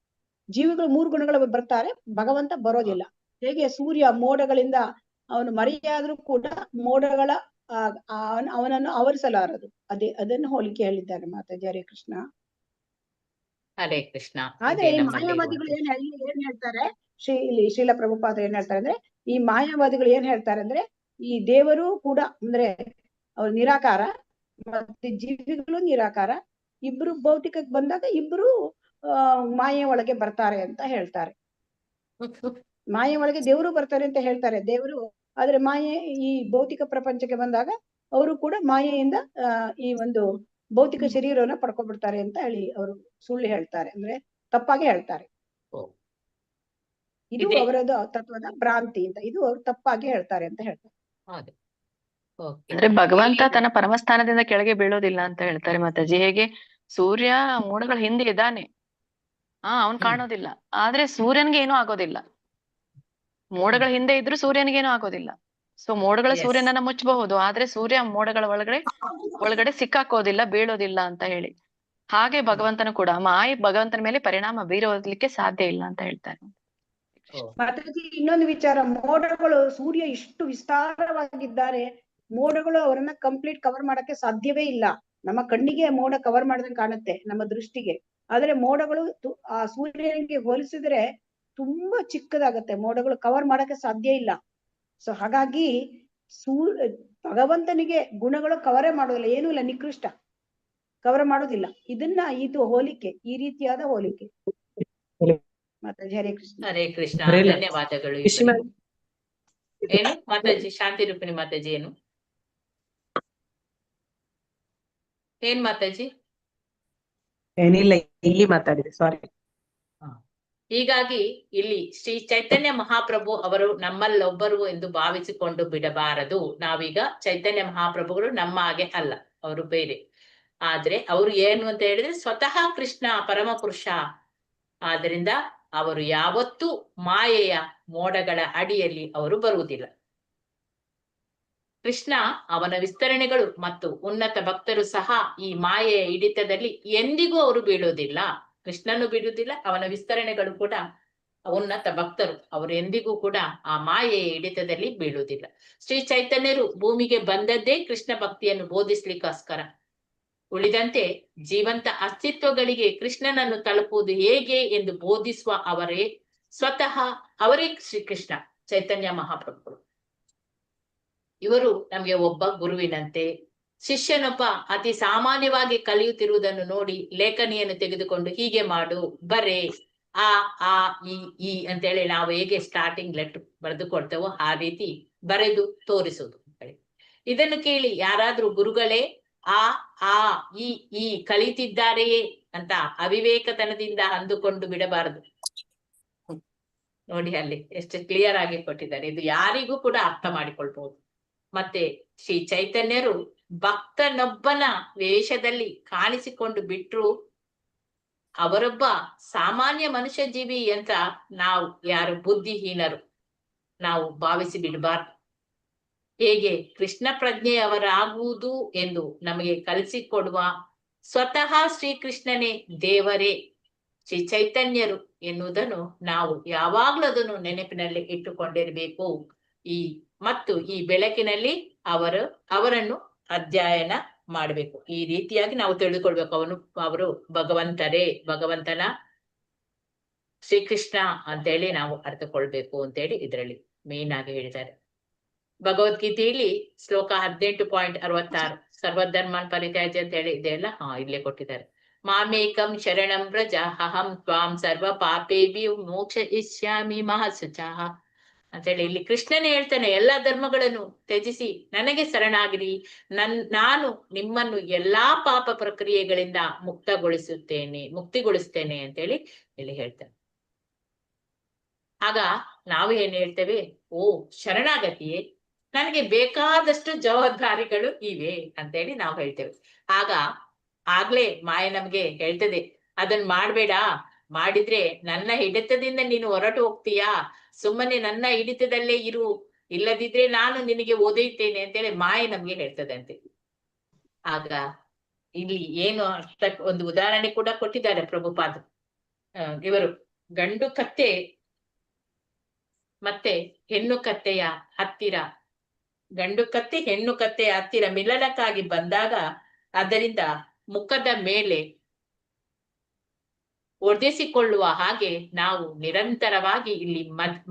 Speaker 4: ಜೀವಿಗಳು 3 ಗುಣಗಳು ಬರ್ತಾರೆ, ಭಗವಂತ ಬರೋದಿಲ್ಲ. ಹೇಗೆ ಸೂರ್ಯ ಮೋಡಗಳಿಂದ ಅವನು ಮರೆಯಾದ್ರೂ ಕೂಡ ಮೋಡಗಳ ಅವನನ್ನು ಆವರಿಸಲಾರದು. ಅದನ್ನು ಹೋಲಿಕೆ ಹೇಳಿದ್ದಾರೆ ಮಾತಾಜಿ. ಹರೇ ಕೃಷ್ಣ.
Speaker 1: ಹರೇ ಕೃಷ್ಣ.
Speaker 4: ಆದ್ರೆ ಈ ಮಾಯಾವಾದಿಗಳು ಏನ್ ಹೇಳ್ತಾರೆ, ಇಲ್ಲಿ ಶ್ರೀಲ ಪ್ರಭುಪಾದ ಏನ್ ಹೇಳ್ತಾರೆ ಅಂದ್ರೆ, ಈ ಮಾಯಾವಾದಿಗಳು ಏನ್ ಹೇಳ್ತಾರೆ ಅಂದ್ರೆ, ಈ ದೇವರು ಕೂಡ ಅಂದ್ರೆ ಅವ್ರು ನಿರಾಕಾರ ಮತ್ತೆ ಜೀವಿಗಳು ನಿರಾಕಾರ, ಇಬ್ರು ಭೌತಿಕಕ್ಕೆ ಬಂದಾಗ ಇಬ್ರು ಮಾಯೆ ಒಳಗೆ ಬರ್ತಾರೆ ಅಂತ ಹೇಳ್ತಾರೆ. ಮಾಯೆ ಒಳಗೆ ದೇವರು ಬರ್ತಾರೆ ಅಂತ ಹೇಳ್ತಾರೆ ದೇವರು. ಆದ್ರೆ ಮಾಯೆ ಈ ಭೌತಿಕ ಪ್ರಪಂಚಕ್ಕೆ ಬಂದಾಗ ಅವರು ಕೂಡ ಮಾಯೆಯಿಂದ ಈ ಒಂದು ಭೌತಿಕ ಶರೀರವನ್ನ ಪಡ್ಕೊಂಡ್ಬಿಡ್ತಾರೆ ಅಂತ ಹೇಳಿ ಅವರು ಸುಳ್ಳು ಹೇಳ್ತಾರೆ, ಅಂದ್ರೆ ತಪ್ಪಾಗಿ ಹೇಳ್ತಾರೆ. ಇದು ಅವರದ್ದು ತತ್ವದ ಭ್ರಾಂತಿ ಅಂತ, ಇದು ಅವ್ರು ತಪ್ಪಾಗಿ ಹೇಳ್ತಾರೆ ಅಂತ ಹೇಳ್ತಾರೆ.
Speaker 3: ಅಂದ್ರೆ ಭಗವಂತ ತನ್ನ ಪರಮಸ್ಥಾನದಿಂದ ಕೆಳಗೆ ಬೀಳೋದಿಲ್ಲ ಅಂತ ಹೇಳ್ತಾರೆ ಮಾತಾಜಿ. ಹೇಗೆ ಸೂರ್ಯ ಮೋಡಗಳ ಹಿಂದೆ ಇದ್ದಾನೆ, ಅವನ್ ಕಾಣೋದಿಲ್ಲ, ಆದ್ರೆ ಸೂರ್ಯನ್ಗೆ ಏನೂ ಆಗೋದಿಲ್ಲ. ಮೋಡಗಳ ಹಿಂದೆ ಇದ್ರು ಸೂರ್ಯನಿಗೇನು ಆಗೋದಿಲ್ಲ. ಸೊ ಮೋಡಗಳ ಸೂರ್ಯನನ್ನ ಮುಚ್ಚಬಹುದು, ಆದ್ರೆ ಸೂರ್ಯ ಮೋಡಗಳ ಒಳಗಡೆ ಸಿಕ್ಕಾಕೋದಿಲ್ಲ, ಬೀಳೋದಿಲ್ಲ ಅಂತ ಹೇಳಿ. ಹಾಗೆ ಭಗವಂತನು ಕೂಡ ಮಾಯೆ ಭಗವಂತನ ಮೇಲೆ ಪರಿಣಾಮ ಬೀರೋದಕ್ಕೆ ಸಾಧ್ಯ ಇಲ್ಲ ಅಂತ ಹೇಳ್ತಾರೆ.
Speaker 4: ಮಾತಾಜಿ ಇನ್ನೊಂದು ವಿಚಾರ, ಮೋಡಗಳು ಸೂರ್ಯ ಇಷ್ಟು ವಿಸ್ತಾರವಾಗಿದ್ದಾರೆ, ಮೋಡಗಳು ಅವರನ್ನ ಕಂಪ್ಲೀಟ್ ಕವರ್ ಮಾಡಕ್ಕೆ ಸಾಧ್ಯವೇ ಇಲ್ಲ. ನಮ್ಮ ಕಣ್ಣಿಗೆ ಮೋಡ ಕವರ್ ಮಾಡಿದಂಗೆ ಕಾಣುತ್ತೆ ನಮ್ಮ ದೃಷ್ಟಿಗೆ, ಆದ್ರೆ ಮೋಡಗಳು ಆ ಸೂರ್ಯನಿಗೆ ಹೋಲಿಸಿದ್ರೆ ತುಂಬಾ ಚಿಕ್ಕದಾಗತ್ತೆ, ಮೋಡಗಳು ಕವರ್ ಮಾಡಕ್ಕೆ ಸಾಧ್ಯ ಇಲ್ಲ. ಸೊ ಹಾಗಾಗಿ ಭಗವಂತನಿಗೆ ಗುಣಗಳು ಕವರೇ ಮಾಡೋದಿಲ್ಲ, ಏನೂ ಇಲ್ಲ, ನಿಕೃಷ್ಟ, ಕವರ್ ಮಾಡೋದಿಲ್ಲ. ಇದು ಹೋಲಿಕೆ, ಈ ರೀತಿಯಾದ ಹೋಲಿಕೆ. ಮಾತಾಜಿ ಹರೇ ಕೃಷ್ಣ.
Speaker 1: ಹರೇ ಕೃಷ್ಣ, ಧನ್ಯವಾದಗಳು. ಏನು ಮಾತಾಜಿ? ಶಾಂತಿ ರೂಪಿಣಿ ಮಾತಾಜಿ ಏನ್ ಮಾತಾಜಿ?
Speaker 5: ಏನಿಲ್ಲ, ಇಲ್ಲಿ ಮಾತಾಡಿದೆ, ಸಾರಿ.
Speaker 1: ಹೀಗಾಗಿ ಇಲ್ಲಿ ಶ್ರೀ ಚೈತನ್ಯ ಮಹಾಪ್ರಭು ಅವರು ನಮ್ಮಲ್ಲೊಬ್ಬರು ಎಂದು ಭಾವಿಸಿಕೊಂಡು ಬಿಡಬಾರದು. ನಾವೀಗ ಚೈತನ್ಯ ಮಹಾಪ್ರಭುಗಳು ನಮ್ಮ ಹಾಗೆ ಅಲ್ಲ, ಅವರು ಬೇರೆ. ಆದ್ರೆ ಅವರು ಏನು ಅಂತ ಹೇಳಿದ್ರೆ ಸ್ವತಃ ಕೃಷ್ಣ ಪರಮ ಪುರುಷ. ಆದ್ರಿಂದ ಅವರು ಯಾವತ್ತೂ ಮಾಯೆಯ ಮೋಡಗಳ ಅಡಿಯಲ್ಲಿ ಅವರು ಬರುವುದಿಲ್ಲ. ಕೃಷ್ಣ, ಅವನ ವಿಸ್ತರಣೆಗಳು ಮತ್ತು ಉನ್ನತ ಭಕ್ತರು ಸಹ ಈ ಮಾಯೆಯ ಹಿಡಿತದಲ್ಲಿ ಎಂದಿಗೂ ಅವರು ಬೀಳುವುದಿಲ್ಲ. ಕೃಷ್ಣನು ಬೀಳುವುದಿಲ್ಲ, ಅವನ ವಿಸ್ತರಣೆಗಳು ಕೂಡ ಉನ್ನತ ಭಕ್ತರು ಅವರು ಎಂದಿಗೂ ಕೂಡ ಆ ಮಾಯೆಯ ಹಿಡಿತದಲ್ಲಿ ಬೀಳುವುದಿಲ್ಲ. ಶ್ರೀ ಚೈತನ್ಯರು ಭೂಮಿಗೆ ಬಂದದ್ದೇ ಕೃಷ್ಣ ಭಕ್ತಿಯನ್ನು ಬೋಧಿಸ್ಲಿಕ್ಕೋಸ್ಕರ. ಉಳಿದಂತೆ ಜೀವಂತ ಅಸ್ತಿತ್ವಗಳಿಗೆ ಕೃಷ್ಣನನ್ನು ತಲುಪುವುದು ಹೇಗೆ ಎಂದು ಬೋಧಿಸುವ ಸ್ವತಃ ಅವರೇ ಶ್ರೀಕೃಷ್ಣ ಚೈತನ್ಯ ಮಹಾಪ್ರಭುಗಳು. ಇವರು ನಮ್ಗೆ ಒಬ್ಬ ಗುರುವಿನಂತೆ. ಶಿಷ್ಯನೊಬ್ಬ ಅತಿ ಸಾಮಾನ್ಯವಾಗಿ ಕಲಿಯುತ್ತಿರುವುದನ್ನು ನೋಡಿ ಲೇಖನಿಯನ್ನು ತೆಗೆದುಕೊಂಡು ಹೀಗೆ ಮಾಡು, ಬರೆ, ಆ ಈ ಅಂತೇಳಿ ನಾವು ಹೇಗೆ ಸ್ಟಾರ್ಟಿಂಗ್ ಲೆಟರ್ ಬರೆದು ಕೊಡ್ತೇವೋ ಆ ರೀತಿ ಬರೆದು ತೋರಿಸುವುದು. ಇದನ್ನು ಕೇಳಿ ಯಾರಾದ್ರೂ ಗುರುಗಳೇ ಆ ಈ ಕಲಿತಿದ್ದಾರೆಯೇ ಅಂತ ಅವಿವೇಕತನದಿಂದ ಅಂದುಕೊಂಡು ಬಿಡಬಾರದು. ನೋಡಿ ಅಲ್ಲಿ ಎಷ್ಟು ಕ್ಲಿಯರ್ ಆಗಿ ಕೊಟ್ಟಿದ್ದಾರೆ. ಇದು ಯಾರಿಗೂ ಕೂಡ ಅರ್ಥ ಮಾಡಿಕೊಳ್ಬಹುದು. ಮತ್ತೆ ಶ್ರೀ ಚೈತನ್ಯರು ಭಕ್ತನೊಬ್ಬನ ವೇಷದಲ್ಲಿ ಕಾಣಿಸಿಕೊಂಡು ಬಿಟ್ರು ಅವರೊಬ್ಬ ಸಾಮಾನ್ಯ ಮನುಷ್ಯ ಜೀವಿ ಅಂತ ನಾವು ಯಾರು ಬುದ್ಧಿಹೀನರು ನಾವು ಭಾವಿಸಿ ಬಿಡಬಾರ್ದು. ಹೇಗೆ ಕೃಷ್ಣ ಪ್ರಜ್ಞೆಯವರಾಗುವುದು ಎಂದು ನಮಗೆ ಕಲಿಸಿಕೊಡುವ ಸ್ವತಃ ಶ್ರೀಕೃಷ್ಣನೇ ದೇವರೇ ಶ್ರೀ ಚೈತನ್ಯರು ಎನ್ನುವುದನ್ನು ನಾವು ಯಾವಾಗ್ಲೂ ಅದನ್ನು ನೆನಪಿನಲ್ಲಿ ಇಟ್ಟುಕೊಂಡಿರಬೇಕು. ಮತ್ತು ಈ ಬೆಳಕಿನಲ್ಲಿ ಅವರನ್ನು ಅಧ್ಯಯನ ಮಾಡಬೇಕು. ಈ ರೀತಿಯಾಗಿ ನಾವು ತಿಳಿದುಕೊಳ್ಬೇಕು. ಅವರು ಭಗವಂತನ ಶ್ರೀಕೃಷ್ಣ ಅಂತೇಳಿ ನಾವು ಅರ್ಥಕೊಳ್ಬೇಕು ಅಂತೇಳಿ ಇದರಲ್ಲಿ ಮೇನ್ ಆಗಿ ಹೇಳಿದ್ದಾರೆ. ಭಗವದ್ಗೀತೆಯಲ್ಲಿ ಶ್ಲೋಕ 18.66 ಸರ್ವಧರ್ಮನ್ ಪರಿತ್ಯಾಜ್ಯ ಅಂತ ಹೇಳಿ ಇದೆಲ್ಲ ಇಲ್ಲೇ ಕೊಟ್ಟಿದ್ದಾರೆ. ಮಾಮೇಕಂ ಶರಣಂ ವ್ರಜ ಅಹಂ ತ್ವಾಂ ಸರ್ವ ಪಾಪೇಭ್ಯೋ ಮೋಕ್ಷಯಿಷ್ಯಾಮಿ ಮಹಾಶುಚಃ ಅಂತೇಳಿ ಇಲ್ಲಿ ಕೃಷ್ಣನೇ ಹೇಳ್ತಾನೆ, ಎಲ್ಲಾ ಧರ್ಮಗಳನ್ನು ತ್ಯಜಿಸಿ ನನಗೆ ಶರಣಾಗಿರಿ, ನಾನು ನಿಮ್ಮನ್ನು ಎಲ್ಲಾ ಪಾಪ ಪ್ರಕ್ರಿಯೆಗಳಿಂದ ಮುಕ್ತಿಗೊಳಿಸ್ತೇನೆ ಅಂತೇಳಿ ಇಲ್ಲಿ ಹೇಳ್ತಾನೆ. ಆಗ ನಾವು ಏನ್ ಹೇಳ್ತೇವೆ, ಶರಣಾಗತಿಯೇ, ನನಗೆ ಬೇಕಾದಷ್ಟು ಜವಾಬ್ದಾರಿಗಳು ಇವೆ ಅಂತೇಳಿ ನಾವು ಹೇಳ್ತೇವೆ. ಆಗ್ಲೇ ಮಾಯ ನಮ್ಗೆ ಹೇಳ್ತದೆ, ಅದನ್ ಮಾಡ್ಬೇಡ, ಮಾಡಿದ್ರೆ ನನ್ನ ಹಿಡಿತದಿಂದ ನೀನು ಹೊರಟು ಹೋಗ್ತೀಯಾ, ಸುಮ್ಮನೆ ನನ್ನ ಹಿಡಿತದಲ್ಲೇ ಇರು, ಇಲ್ಲದಿದ್ರೆ ನಾನು ನಿನಗೆ ಒದೆಯುತ್ತೇನೆ ಅಂತೇಳಿ ಮಾಯ ನಮ್ಗೆ ಹೇಳ್ತದೆ ಅಂತೆ. ಆಗ ಇಲ್ಲಿ ಏನು ಅರ್ಥ, ಒಂದು ಉದಾಹರಣೆ ಕೂಡ ಕೊಟ್ಟಿದ್ದಾರೆ ಪ್ರಭುಪಾದ. ಇವರು ಗಂಡು ಕತ್ತೆ ಮತ್ತೆ ಹೆಣ್ಣು ಕತ್ತೆಯ ಹತ್ತಿರ ಮಿಲನಕ್ಕಾಗಿ ಬಂದಾಗ ಅದರಿಂದ ಮುಖದ ಮೇಲೆ ಒಡೆಸಿಕೊಳ್ಳುವ ಹಾಗೆ ನಾವು ನಿರಂತರವಾಗಿ ಇಲ್ಲಿ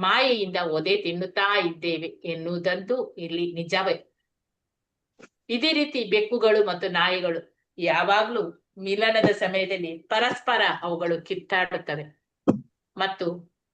Speaker 1: ಮಾಯೆಯಿಂದ ಒದೆ ತಿನ್ನುತ್ತಾ ಇದ್ದೇವೆ ಎನ್ನುವುದಂತೂ ಇಲ್ಲಿ ನಿಜವೇ. ಇದೇ ರೀತಿ ಬೆಕ್ಕುಗಳು ಮತ್ತು ನಾಯಿಗಳು ಯಾವಾಗ್ಲೂ ಮಿಲನದ ಸಮಯದಲ್ಲಿ ಪರಸ್ಪರ ಅವುಗಳು ಕಿತ್ತಾಡುತ್ತವೆ ಮತ್ತು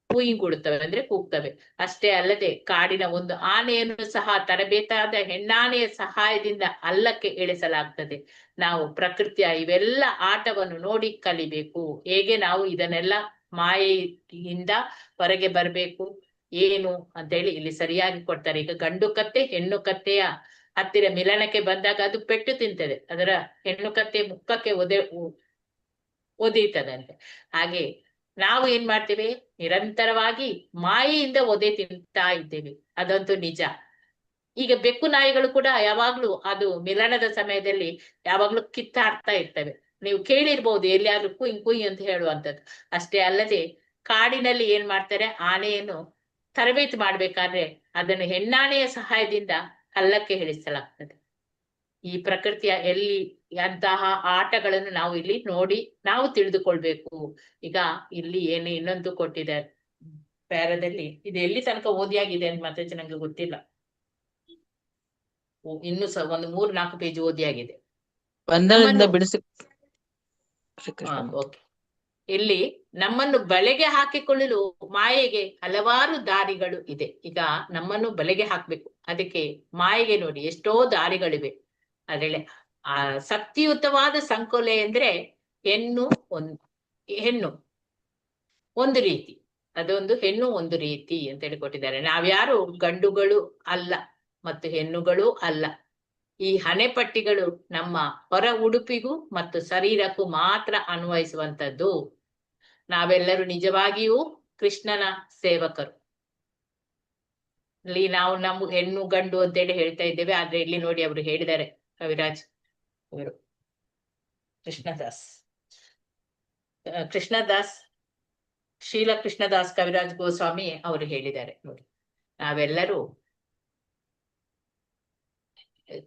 Speaker 1: ಕೂಗುತ್ತವೆ, ಅಂದ್ರೆ ಕೂಗ್ತವೆ. ಅಷ್ಟೇ ಅಲ್ಲದೆ ಕಾಡಿನ ಒಂದು ಆನೆಯನ್ನು ಸಹ ತರಬೇತಾದ ಹೆಣ್ಣಾನೆಯ ಸಹಾಯದಿಂದ ಹಳ್ಳಕ್ಕೆ ಇಳಿಸಲಾಗ್ತದೆ. ನಾವು ಪ್ರಕೃತಿಯ ಇವೆಲ್ಲ ಆಟವನ್ನು ನೋಡಿ ಕಲಿಬೇಕು. ಹೇಗೆ ನಾವು ಇದನ್ನೆಲ್ಲ ಮಾಯೆಯಿಂದ ಹೊರಗೆ ಬರ್ಬೇಕು ಏನು ಅಂತೇಳಿ ಇಲ್ಲಿ ಸರಿಯಾಗಿ ಕೊಡ್ತಾರೆ. ಈಗ ಗಂಡು ಕತ್ತೆ ಹೆಣ್ಣು ಕತ್ತೆಯ ಹತ್ತಿರ ಮಿಲನಕ್ಕೆ ಬಂದಾಗ ಅದು ಪೆಟ್ಟು ತಿಂತದೆ, ಅದರ ಹೆಣ್ಣು ಕತ್ತೆ ಮುಖಕ್ಕೆ ಒದೀತದಂತೆ. ಹಾಗೆ ನಾವು ಏನ್ ಮಾಡ್ತೇವೆ, ನಿರಂತರವಾಗಿ ಮಾಯೆಯಿಂದ ಒದೆ ತಿಂತಾ ಇದ್ದೇವೆ, ಅದಂತೂ ನಿಜ. ಈಗ ಬೆಕ್ಕು ನಾಯಿಗಳು ಕೂಡ ಯಾವಾಗ್ಲೂ ಅದು ಮಿಲನದ ಸಮಯದಲ್ಲಿ ಯಾವಾಗ್ಲೂ ಕಿತ್ತಾಡ್ತಾ ಇರ್ತವೆ. ನೀವು ಕೇಳಿರ್ಬಹುದು ಎಲ್ಲಿಯಾದ್ರೂ ಕುಯ್ ಅಂತ ಹೇಳುವಂಥದ್ದು. ಅಷ್ಟೇ ಅಲ್ಲದೆ ಕಾಡಿನಲ್ಲಿ ಏನ್ ಮಾಡ್ತಾರೆ, ಆನೆಯನ್ನು ತರಬೇತಿ ಮಾಡ್ಬೇಕಾದ್ರೆ ಅದನ್ನು ಹೆಣ್ಣಾನೆಯ ಸಹಾಯದಿಂದ ಹಳ್ಳಕ್ಕೆ ಇಳಿಸಲಾಗ್ತದೆ. ಈ ಪ್ರಕೃತಿಯ ಅಂತಹ ಆಟಗಳನ್ನು ನಾವು ಇಲ್ಲಿ ನೋಡಿ ನಾವು ತಿಳಿದುಕೊಳ್ಬೇಕು. ಈಗ ಇಲ್ಲಿ ಇನ್ನೊಂದು ಕೊಟ್ಟಿದ್ದಾರೆ ಪ್ಯಾರದಲ್ಲಿ, ಇದು ಎಲ್ಲಿ ತನಕ ಓದಿಯಾಗಿದೆ ಅಂತ ಮತ್ತೆ ನಂಗೆ ಗೊತ್ತಿಲ್ಲ. ಇನ್ನು ಒಂದು 3-4 ಪೇಜ್ ಓದಿಯಾಗಿದೆ. ಇಲ್ಲಿ ನಮ್ಮನ್ನು ಬಲೆಗೆ ಹಾಕಿಕೊಳ್ಳಲು ಮಾಯೆಗೆ ಹಲವಾರು ದಾರಿಗಳು ಇದೆ. ಈಗ ನಮ್ಮನ್ನು ಬಲೆಗೆ ಹಾಕ್ಬೇಕು, ಅದಕ್ಕೆ ಮಾಯೆಗೆ ನೋಡಿ ಎಷ್ಟೋ ದಾರಿಗಳಿವೆ. ಅದ್ರಲ್ಲಿ ಶಕ್ತಿಯುತವಾದ ಸಂಕೋಲೆ ಅಂದ್ರೆ ಹೆಣ್ಣು ಒಂದು ರೀತಿ, ಅದೊಂದು ಹೆಣ್ಣು ಒಂದು ರೀತಿ ಅಂತ ಹೇಳಿ ಕೊಟ್ಟಿದ್ದಾರೆ. ನಾವ್ಯಾರು ಗಂಡುಗಳು ಅಲ್ಲ ಮತ್ತು ಹೆಣ್ಣುಗಳು ಅಲ್ಲ. ಈ ಹಣೆಪಟ್ಟಿಗಳು ನಮ್ಮ ಹೊರ ಉಡುಪಿಗೂ ಮತ್ತು ಶರೀರಕ್ಕೂ ಮಾತ್ರ ಅನ್ವಯಿಸುವಂತದ್ದು. ನಾವೆಲ್ಲರೂ ನಿಜವಾಗಿಯೂ ಕೃಷ್ಣನ ಸೇವಕರು. ಇಲ್ಲಿ ನಾವು ನಮ್ಮ ಹೆಣ್ಣು ಗಂಡು ಅಂತೇಳಿ ಹೇಳ್ತಾ ಇದ್ದೇವೆ, ಆದ್ರೆ ಇಲ್ಲಿ ನೋಡಿ ಅವರು ಹೇಳಿದ್ದಾರೆ, ಕವಿರಾಜ್ ಅವರು ಕೃಷ್ಣದಾಸ್ ಶೀಲ ಕೃಷ್ಣದಾಸ್ ಕವಿರಾಜ್ ಗೋಸ್ವಾಮಿ ಅವರು ಹೇಳಿದ್ದಾರೆ ನೋಡಿ, ನಾವೆಲ್ಲರೂ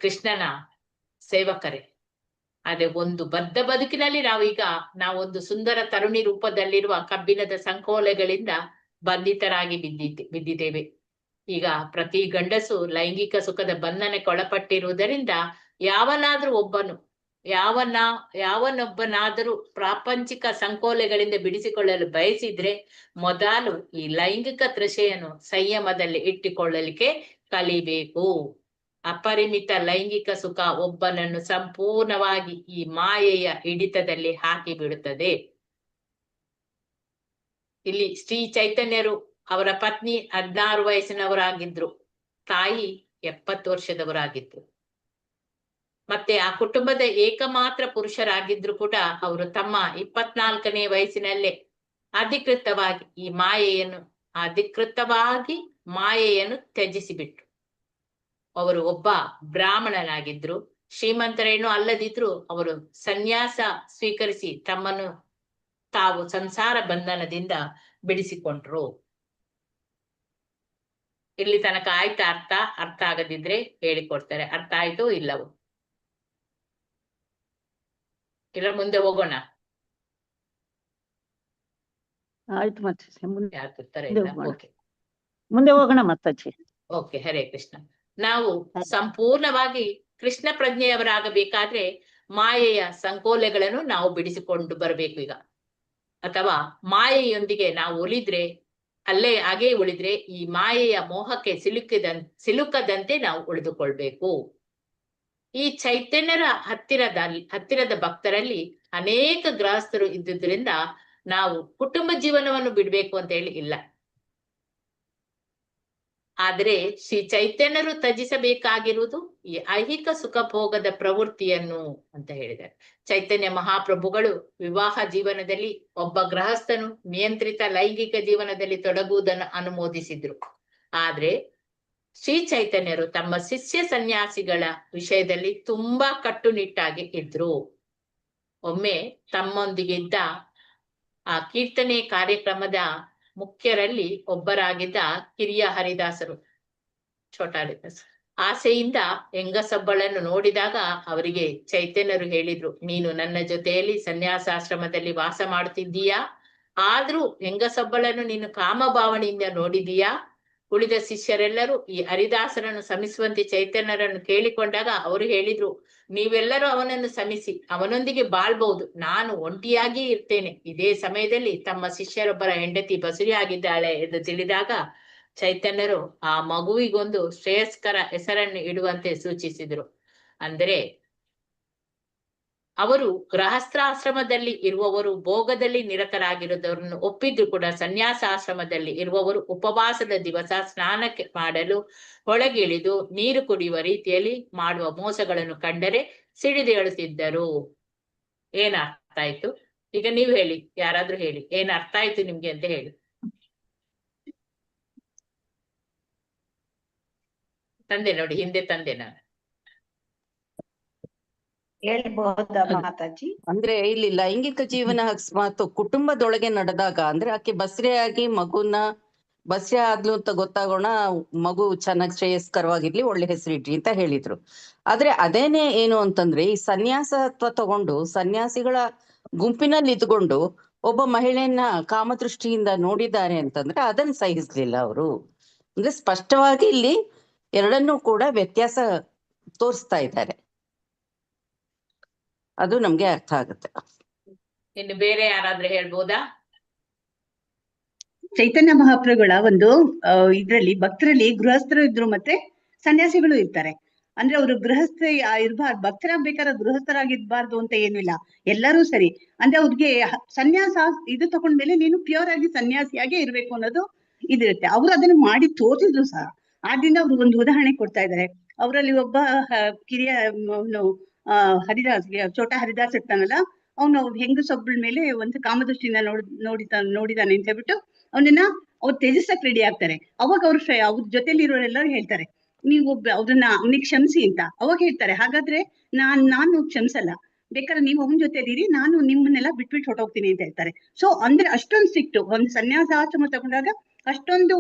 Speaker 1: ಕೃಷ್ಣನ ಸೇವಕರೇ. ಆದ್ರೆ ಒಂದು ಬದ್ಧ ಬದುಕಿನಲ್ಲಿ ನಾವೊಂದು ಸುಂದರ ತರುಣಿ ರೂಪದಲ್ಲಿರುವ ಕಬ್ಬಿಣದ ಸಂಕೋಲೆಗಳಿಂದ ಬಂಧಿತರಾಗಿ ಬಿದ್ದಿದ್ದೇವೆ. ಈಗ ಪ್ರತಿ ಗಂಡಸು ಲೈಂಗಿಕ ಸುಖದ ಬಂಧನಕ್ಕೊಳಪಟ್ಟಿರುವುದರಿಂದ ಯಾವನೊಬ್ಬನಾದರೂ ಪ್ರಾಪಂಚಿಕ ಸಂಕೋಲೆಗಳಿಂದ ಬಿಡಿಸಿಕೊಳ್ಳಲು ಬಯಸಿದ್ರೆ ಮೊದಲು ಈ ಲೈಂಗಿಕ ತೃಷೆಯನ್ನು ಸಂಯಮದಲ್ಲಿ ಇಟ್ಟುಕೊಳ್ಳಲಿಕ್ಕೆ ಕಲಿಬೇಕು. ಅಪರಿಮಿತ ಲೈಂಗಿಕ ಸುಖ ಒಬ್ಬನನ್ನು ಸಂಪೂರ್ಣವಾಗಿ ಈ ಮಾಯೆಯ ಹಿಡಿತದಲ್ಲಿ ಹಾಕಿ ಬಿಡುತ್ತದೆ. ಇಲ್ಲಿ ಶ್ರೀ ಚೈತನ್ಯರು ಅವರ ಪತ್ನಿ 16 ವಯಸ್ಸಿನವರಾಗಿದ್ರು, ತಾಯಿ 70 ವರ್ಷದವರಾಗಿದ್ರು. ಮತ್ತೆ ಆ ಕುಟುಂಬದ ಏಕಮಾತ್ರ ಪುರುಷರಾಗಿದ್ರು ಕೂಡ ಅವರು ತಮ್ಮ 24ನೇ ವಯಸ್ಸಿನಲ್ಲೇ ಅಧಿಕೃತವಾಗಿ ಮಾಯೆಯನ್ನು ತ್ಯಜಿಸಿಬಿಟ್ರು. ಅವರು ಒಬ್ಬ ಬ್ರಾಹ್ಮಣನಾಗಿದ್ರು, ಶ್ರೀಮಂತರೇನು ಅಲ್ಲದಿದ್ರು ಅವರು ಸನ್ಯಾಸ ಸ್ವೀಕರಿಸಿ ತಮ್ಮನ್ನು ತಾವು ಸಂಸಾರ ಬಂಧನದಿಂದ ಬಿಡಿಸಿಕೊಂಡ್ರು. ಇಲ್ಲಿ ತನಕ ಆಯ್ತಾ? ಅರ್ಥ ಆಗದಿದ್ರೆ ಹೇಳಿಕೊಡ್ತಾರೆ. ಅರ್ಥ ಆಯ್ತು ಇಲ್ಲವೋ? ಇಲ್ಲ ಮುಂದೆ ಹೋಗೋಣ?
Speaker 6: ಆಯ್ತು ಮತ್ತೆ
Speaker 1: ಯಾರು ಉತ್ತರ ಇಲ್ಲ? ಓಕೆ,
Speaker 6: ಮುಂದೆ ಹೋಗೋಣ ಮತ್ತಜ್ಜಿ.
Speaker 1: ಓಕೆ, ಹರೇ ಕೃಷ್ಣ. ನಾವು ಸಂಪೂರ್ಣವಾಗಿ ಕೃಷ್ಣ ಪ್ರಜ್ಞೆಯವರಾಗಬೇಕಾದ್ರೆ ಮಾಯೆಯ ಸಂಕೋಲೆಗಳನ್ನು ನಾವು ಬಿಡಿಸಿಕೊಂಡು ಬರಬೇಕು ಈಗ. ಅಥವಾ ಮಾಯೆಯೊಂದಿಗೆ ನಾವು ಹಾಗೆ ಉಳಿದ್ರೆ ಈ ಮಾಯೆಯ ಮೋಹಕ್ಕೆ ಸಿಲುಕದಂತೆ ನಾವು ಉಳಿದುಕೊಳ್ಬೇಕು. ಈ ಚೈತನ್ಯರ ಹತ್ತಿರದ ಭಕ್ತರಲ್ಲಿ ಅನೇಕ ಗೃಹಸ್ಥರು ಇದ್ದುದರಿಂದ ನಾವು ಕುಟುಂಬ ಜೀವನವನ್ನು ಬಿಡ್ಬೇಕು ಅಂತ ಹೇಳಿ ಇಲ್ಲ. ಆದ್ರೆ ಶ್ರೀ ಚೈತನ್ಯರು ತ್ಯಜಿಸಬೇಕಾಗಿರುವುದು ಈ ಐಹಿಕ ಸುಖ ಭೋಗದ ಪ್ರವೃತ್ತಿಯನ್ನು ಅಂತ ಹೇಳಿದ್ದಾರೆ. ಚೈತನ್ಯ ಮಹಾಪ್ರಭುಗಳು ವಿವಾಹ ಜೀವನದಲ್ಲಿ ಒಬ್ಬ ಗೃಹಸ್ಥನು ನಿಯಂತ್ರಿತ ಲೈಂಗಿಕ ಜೀವನದಲ್ಲಿ ತೊಡಗುವುದನ್ನು ಅನುಮೋದಿಸಿದ್ರು. ಆದ್ರೆ ಶ್ರೀ ಚೈತನ್ಯರು ತಮ್ಮ ಶಿಷ್ಯ ಸನ್ಯಾಸಿಗಳ ವಿಷಯದಲ್ಲಿ ತುಂಬಾ ಕಟ್ಟುನಿಟ್ಟಾಗಿ ಇದ್ರು. ಒಮ್ಮೆ ತಮ್ಮೊಂದಿಗಿದ್ದ ಆ ಕೀರ್ತನೆ ಕಾರ್ಯಕ್ರಮದ ಮುಖ್ಯರಲ್ಲಿ ಒಬ್ಬರಾಗಿದ್ದ ಕಿರಿಯ ಹರಿದಾಸರು, ಛೋಟಾಹರಿದಾಸ್, ಆಸೆಯಿಂದ ಹೆಂಗಸೊಬ್ಬಳನ್ನು ನೋಡಿದಾಗ ಅವರಿಗೆ ಚೈತನ್ಯರು ಹೇಳಿದ್ರು, ನೀನು ನನ್ನ ಜೊತೆಯಲ್ಲಿ ಸನ್ಯಾಸಾಶ್ರಮದಲ್ಲಿ ವಾಸ ಮಾಡುತ್ತಿದ್ದೀಯಾ, ಆದ್ರೂ ಹೆಂಗಸೊಬ್ಬಳನ್ನು ನೀನು ಕಾಮಭಾವನೆಯಿಂದ ನೋಡಿದೀಯಾ? ಉಳಿದ ಶಿಷ್ಯರೆಲ್ಲರೂ ಈ ಹರಿದಾಸರನ್ನು ಶಮಿಸುವಂತೆ ಚೈತನ್ಯರನ್ನು ಕೇಳಿಕೊಂಡಾಗ ಅವರು ಹೇಳಿದ್ರು, ನೀವೆಲ್ಲರೂ ಅವನನ್ನು ಶಮಿಸಿ, ಅವನೊಂದಿಗೆ ಬಾಳ್ಬಹುದು, ನಾನು ಒಂಟಿಯಾಗಿ ಇರ್ತೇನೆ. ಇದೇ ಸಮಯದಲ್ಲಿ ತಮ್ಮ ಶಿಷ್ಯರೊಬ್ಬರ ಹೆಂಡತಿ ಬಸುರಿಯಾಗಿದ್ದಾಳೆ ಎಂದು ತಿಳಿದಾಗ ಚೈತನ್ಯರು ಆ ಮಗುವಿಗೊಂದು ಶ್ರೇಯಸ್ಕರ ಹೆಸರನ್ನು ಇಡುವಂತೆ ಸೂಚಿಸಿದ್ರು. ಅಂದರೆ ಅವರು ಗೃಹಸ್ಥಾಶ್ರಮದಲ್ಲಿ ಇರುವವರು ಭೋಗದಲ್ಲಿ ನಿರತರಾಗಿರುವುದನ್ನು ಒಪ್ಪಿದ್ರು ಕೂಡ ಸನ್ಯಾಸಾಶ್ರಮದಲ್ಲಿ ಇರುವವರು ಉಪವಾಸದ ದಿವಸ ಸ್ನಾನಕ್ಕೆ ಮಾಡಲು ಒಳಗಿಳಿದು ನೀರು ಕುಡಿಯುವ ರೀತಿಯಲ್ಲಿ ಮಾಡುವ ಮೋಸಗಳನ್ನು ಕಂಡರೆ ಸಿಡಿದೇಳುತ್ತಿದ್ದರು. ಏನ್ ಅರ್ಥ ಆಯ್ತು? ಈಗ ನೀವು ಹೇಳಿ, ಯಾರಾದ್ರೂ ಹೇಳಿ, ಏನ್ ಅರ್ಥ ಆಯ್ತು ನಿಮ್ಗೆ ಅಂತ ಹೇಳಿ. ತಂದೆ ನೋಡಿ, ಹಿಂದೆ ತಂದೆ ನಾನು
Speaker 4: ಹೇಳ್ಬಹುದಾ ಮಾತಾಜಿ?
Speaker 6: ಅಂದ್ರೆ ಇಲ್ಲಿ ಲೈಂಗಿಕ ಜೀವನ ಅಕಸ್ಮಾತ್ ಕುಟುಂಬದೊಳಗೆ ನಡೆದಾಗ ಅಂದ್ರೆ ಆಕೆ ಬಸ್ರೆಯಾಗಿ ಬಸ್ರೆ ಆದ್ಲು ಅಂತ ಗೊತ್ತಾಗೋಣ, ಮಗು ಚೆನ್ನಾಗಿ ಶ್ರೇಯಸ್ಕರವಾಗಿರ್ಲಿ, ಒಳ್ಳೆ ಹೆಸರಿಡ್ರಿ ಅಂತ ಹೇಳಿದ್ರು. ಆದ್ರೆ ಅದೇನೆ ಏನು ಅಂತಂದ್ರೆ ಈ ಸನ್ಯಾಸತ್ವ ತಗೊಂಡು ಸನ್ಯಾಸಿಗಳ ಗುಂಪಿನಲ್ಲಿ ಇದ್ಕೊಂಡು ಒಬ್ಬ ಮಹಿಳೆಯನ್ನ ಕಾಮದೃಷ್ಟಿಯಿಂದ ನೋಡಿದ್ದಾರೆ ಅಂತಂದ್ರೆ ಅದನ್ನ ಸಹಿಸ್ಲಿಲ್ಲ ಅವರು. ಅಂದ್ರೆ ಸ್ಪಷ್ಟವಾಗಿ ಇಲ್ಲಿ ಎರಡನ್ನೂ ಕೂಡ ವ್ಯತ್ಯಾಸ ತೋರಿಸ್ತಾ ಇದ್ದಾರೆ. ಅದು ನಮ್ಗೆ ಅರ್ಥ ಆಗುತ್ತೆ.
Speaker 1: ಇನ್ನು ಬೇರೆ ಯಾರಾದ್ರೂ ಹೇಳ್ಬೋದಾ?
Speaker 7: ಚೈತನ್ಯ ಮಹಾಪ್ರಭುಗಳ ಒಂದು ಇದ್ರಲ್ಲಿ ಭಕ್ತರಲ್ಲಿ ಗೃಹಸ್ಥರು ಇದ್ರು ಮತ್ತೆ ಸನ್ಯಾಸಿಗಳು ಇರ್ತಾರೆ. ಅಂದ್ರೆ ಅವರು ಗೃಹಸ್ಥ ಇರ್ಬಾರ್ದು, ಭಕ್ತರಾಗ್ಬೇಕಾದ್ರೆ ಗೃಹಸ್ಥರಾಗಿರ್ಬಾರ್ದು ಅಂತ ಏನಿಲ್ಲ, ಎಲ್ಲರೂ ಸರಿ. ಅಂದ್ರೆ ಅವ್ರಿಗೆ ಸನ್ಯಾಸ ಇದು ತಗೊಂಡ್ಮೇಲೆ ನೀನು ಪ್ಯೂರ್ ಆಗಿ ಸನ್ಯಾಸಿಯಾಗೆ ಇರ್ಬೇಕು ಅನ್ನೋದು ಇದಿರುತ್ತೆ. ಅವ್ರು ಅದನ್ನ ಮಾಡಿ ತೋರಿಸಿದ್ರು ಸಹ. ಆದ್ರಿಂದ ಅವ್ರು ಒಂದು ಉದಾಹರಣೆ ಕೊಡ್ತಾ ಇದ್ದಾರೆ. ಅವರಲ್ಲಿ ಒಬ್ಬ ಕಿರಿಯ ಅವನು ಹರಿದಾಸ್, ಚೋಟ ಹರಿದಾಸ್ ಇರ್ತಾನಲ್ಲ, ಅವನು ಹೆಂಗಸೊಬ್ಬಳ ಮೇಲೆ ಒಂದು ಕಾಮದೃಷ್ಟಿಯಿಂದ ನೋಡಿದಾನೆ ಅಂತ ಹೇಳ್ಬಿಟ್ಟು ಅವನನ್ನ ಅವ್ರು ತ್ಯಜಿಸಕ್ ರೆಡಿ ಆಗ್ತಾರೆ. ಅವಾಗ ಅವ್ರ ಜೊತೆಲಿ ಇರೋರೆಲ್ಲರೂ ಹೇಳ್ತಾರೆ, ನೀವು ಅವನಿಗೆ ಕ್ಷಮಿಸಿ ಅಂತ. ಅವಾಗ ಹೇಳ್ತಾರೆ, ಹಾಗಾದ್ರೆ ನಾನು ಕ್ಷಮಿಸಲ್ಲ, ಬೇಕಾದ್ರೆ ನೀವು ಅವನ ಜೊತೆಲಿರಿ, ನಾನು ನಿಮ್ಮನ್ನೆಲ್ಲ ಬಿಟ್ಬಿಟ್ಟು ಹೊರಟೋಗ್ತೀನಿ ಅಂತ ಹೇಳ್ತಾರೆ. ಸೊ ಅಂದ್ರೆ ಅಷ್ಟೊಂದು ಸಿಟ್ಟು, ಒಂದು ಸನ್ಯಾಸಾಶ್ರಮ ತಗೊಂಡಾಗ ಅಷ್ಟೊಂದು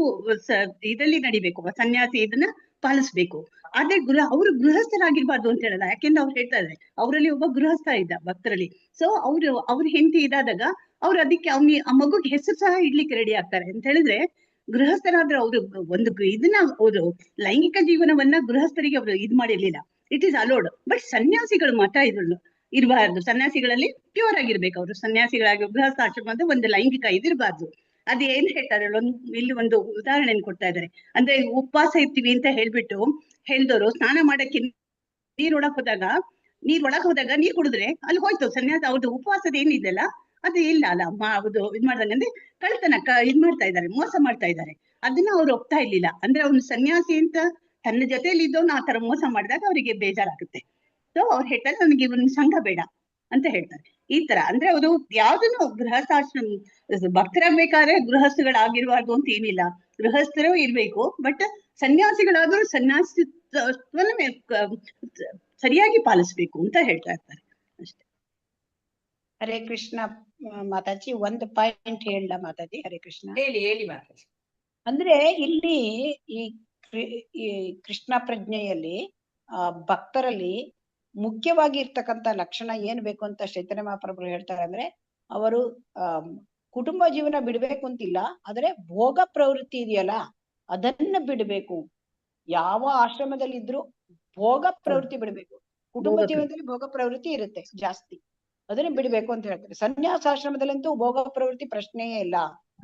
Speaker 7: ಇದರಲ್ಲಿ ನಡಿಬೇಕು, ಸನ್ಯಾಸಿ ಇದನ್ನ ಪಾಲಿಸ್ಬೇಕು. ಆದ್ರೆ ಅವರು ಗೃಹಸ್ಥರಾಗಿರ್ಬಾರ್ದು ಅಂತ ಹೇಳಲ್ಲ, ಯಾಕೆಂದ್ರೆ ಅವ್ರು ಹೇಳ್ತಾ ಇದ್ದಾರೆ ಅವರಲ್ಲಿ ಒಬ್ಬ ಗೃಹಸ್ಥ ಇದ್ದ ಭಕ್ತರಲ್ಲಿ. ಸೊ ಅವ್ರ ಹೆಂಡತಿ ಇದಾದಾಗ ಅವ್ರು ಅದಕ್ಕೆ ಆ ಮಗುಗೆ ಹೆಸರು ಸಹ ಇಡ್ಲಿಕ್ಕೆ ರೆಡಿ ಆಗ್ತಾರೆ. ಅಂತ ಹೇಳಿದ್ರೆ ಗೃಹಸ್ಥರಾದ್ರೆ ಅವರು ಒಂದು ಇದನ್ನ ಅವರು ಲೈಂಗಿಕ ಜೀವನವನ್ನ ಗೃಹಸ್ಥರಿಗೆ ಅವರು ಇದ್ ಮಾಡಿರ್ಲಿಲ್ಲ, ಇಟ್ ಈಸ್ ಅಲೋಡ್. ಬಟ್ ಸನ್ಯಾಸಿಗಳು ಮಾತ್ರ ಇರಬಾರ್ದು, ಸನ್ಯಾಸಿಗಳಲ್ಲಿ ಪ್ಯೂರ್ ಆಗಿರ್ಬೇಕು ಅವರು. ಸನ್ಯಾಸಿಗಳಾಗಿ ಗೃಹಸ್ಥಾಶ್ರಮ ಅಂದ್ರೆ ಒಂದು ಲೈಂಗಿಕ ಇದಿರಬಾರ್ದು. ಅದ್ ಏನ್ ಹೇಳ್ತಾರೆ ಇಲ್ಲಿ ಒಂದು ಉದಾಹರಣೆ ಕೊಡ್ತಾ ಇದ್ದಾರೆ. ಅಂದ್ರೆ ಉಪವಾಸ ಇರ್ತೀವಿ ಅಂತ ಹೇಳ್ಬಿಟ್ಟು ಹೇಳ್ದವರು ಸ್ನಾನ ಮಾಡಕ್ಕೆ ನೀರ್ ಒಳಗ್ ಹೋದಾಗ ನೀರ್ ಕುಡಿದ್ರೆ ಅಲ್ಲಿ ಹೋಯ್ತು ಸನ್ಯಾಸ. ಅವ್ರದ್ದು ಉಪವಾಸದ ಏನಿದೆಯಲ್ಲ ಅದು ಇಲ್ಲ ಅಲ್ಲ, ಅದು ಇದ್ ಮಾಡ್ದಂಗೆ ಅಂದ್ರೆ ಕಳ್ತನ ಇದ್ ಮಾಡ್ತಾ ಇದ್ದಾರೆ, ಮೋಸ ಮಾಡ್ತಾ ಇದ್ದಾರೆ. ಅದನ್ನ ಅವ್ರು ಒಪ್ತಾ ಇರ್ಲಿಲ್ಲ. ಅಂದ್ರೆ ಅವ್ನು ಸನ್ಯಾಸಿ ಅಂತ ತನ್ನ ಜೊತೆಯಲ್ಲಿ ಇದ್ದವನು ಆ ತರ ಮೋಸ ಮಾಡಿದಾಗ ಅವರಿಗೆ ಬೇಜಾರಾಗುತ್ತೆ. ಸೊ ಅವ್ರು ಹೇಳ್ತಾರೆ, ನನಗೆ ಇವನ್ ಸಂಘ ಬೇಡ ಅಂತ ಹೇಳ್ತಾರೆ. ಈ ತರ ಅಂದ್ರೆ ಅವರು ಯಾವ್ದನ್ನು ಗೃಹಸ್ಥಾಶ್ರಮ ಭಕ್ತರಾಗ್ಬೇಕಾದ್ರೆ ಗೃಹಸ್ಥಗಳಾಗಿರ್ಬಾರ್ದು ಅಂತ ಏನಿಲ್ಲ, ಗೃಹಸ್ಥರು ಇರ್ಬೇಕು. ಬಟ್ ಸನ್ಯಾಸಿಗಳಾದ್ರೂ ಸನ್ಯಾಸಿತ್ವನ ಸರಿಯಾಗಿ ಪಾಲಿಸ್ಬೇಕು ಅಂತ ಹೇಳ್ತಾ ಇರ್ತಾರೆ ಅಷ್ಟೇ.
Speaker 4: ಹರೇ ಕೃಷ್ಣ ಮಾತಾಜಿ, ಒಂದು ಪಾಯಿಂಟ್ ಹೇಳ ಮಾತಾಜಿ. ಹರೇ ಕೃಷ್ಣ.
Speaker 1: ಹೇಳಿ ಮಾತಾಜಿ.
Speaker 4: ಅಂದ್ರೆ ಇಲ್ಲಿ ಈ ಕೃಷ್ಣ ಪ್ರಜ್ಞೆಯಲ್ಲಿ ಭಕ್ತರಲ್ಲಿ ಮುಖ್ಯವಾಗಿ ಇರ್ತಕ್ಕಂಥ ಲಕ್ಷಣ ಏನ್ ಬೇಕು ಅಂತ ಚೈತನ್ಯ ಮಹಾಪ್ರಭುಗಳು ಹೇಳ್ತಾರೆ. ಅಂದ್ರೆ ಅವರು ಕುಟುಂಬ ಜೀವನ ಬಿಡ್ಬೇಕು ಅಂತಿಲ್ಲ, ಆದ್ರೆ ಭೋಗ ಪ್ರವೃತ್ತಿ ಇದೆಯಲ್ಲ ಅದನ್ನ ಬಿಡ್ಬೇಕು. ಯಾವ ಆಶ್ರಮದಲ್ಲಿ ಇದ್ರು ಭೋಗ ಪ್ರವೃತ್ತಿ ಬಿಡ್ಬೇಕು. ಕುಟುಂಬ ಜೀವನದಲ್ಲಿ ಭೋಗ ಪ್ರವೃತ್ತಿ ಇರುತ್ತೆ ಜಾಸ್ತಿ, ಅದನ್ನ ಬಿಡ್ಬೇಕು ಅಂತ ಹೇಳ್ತಾರೆ. ಸನ್ಯಾಸಾಶ್ರಮದಲ್ಲಂತೂ ಭೋಗ ಪ್ರವೃತ್ತಿ ಪ್ರಶ್ನೆಯೇ ಇಲ್ಲ.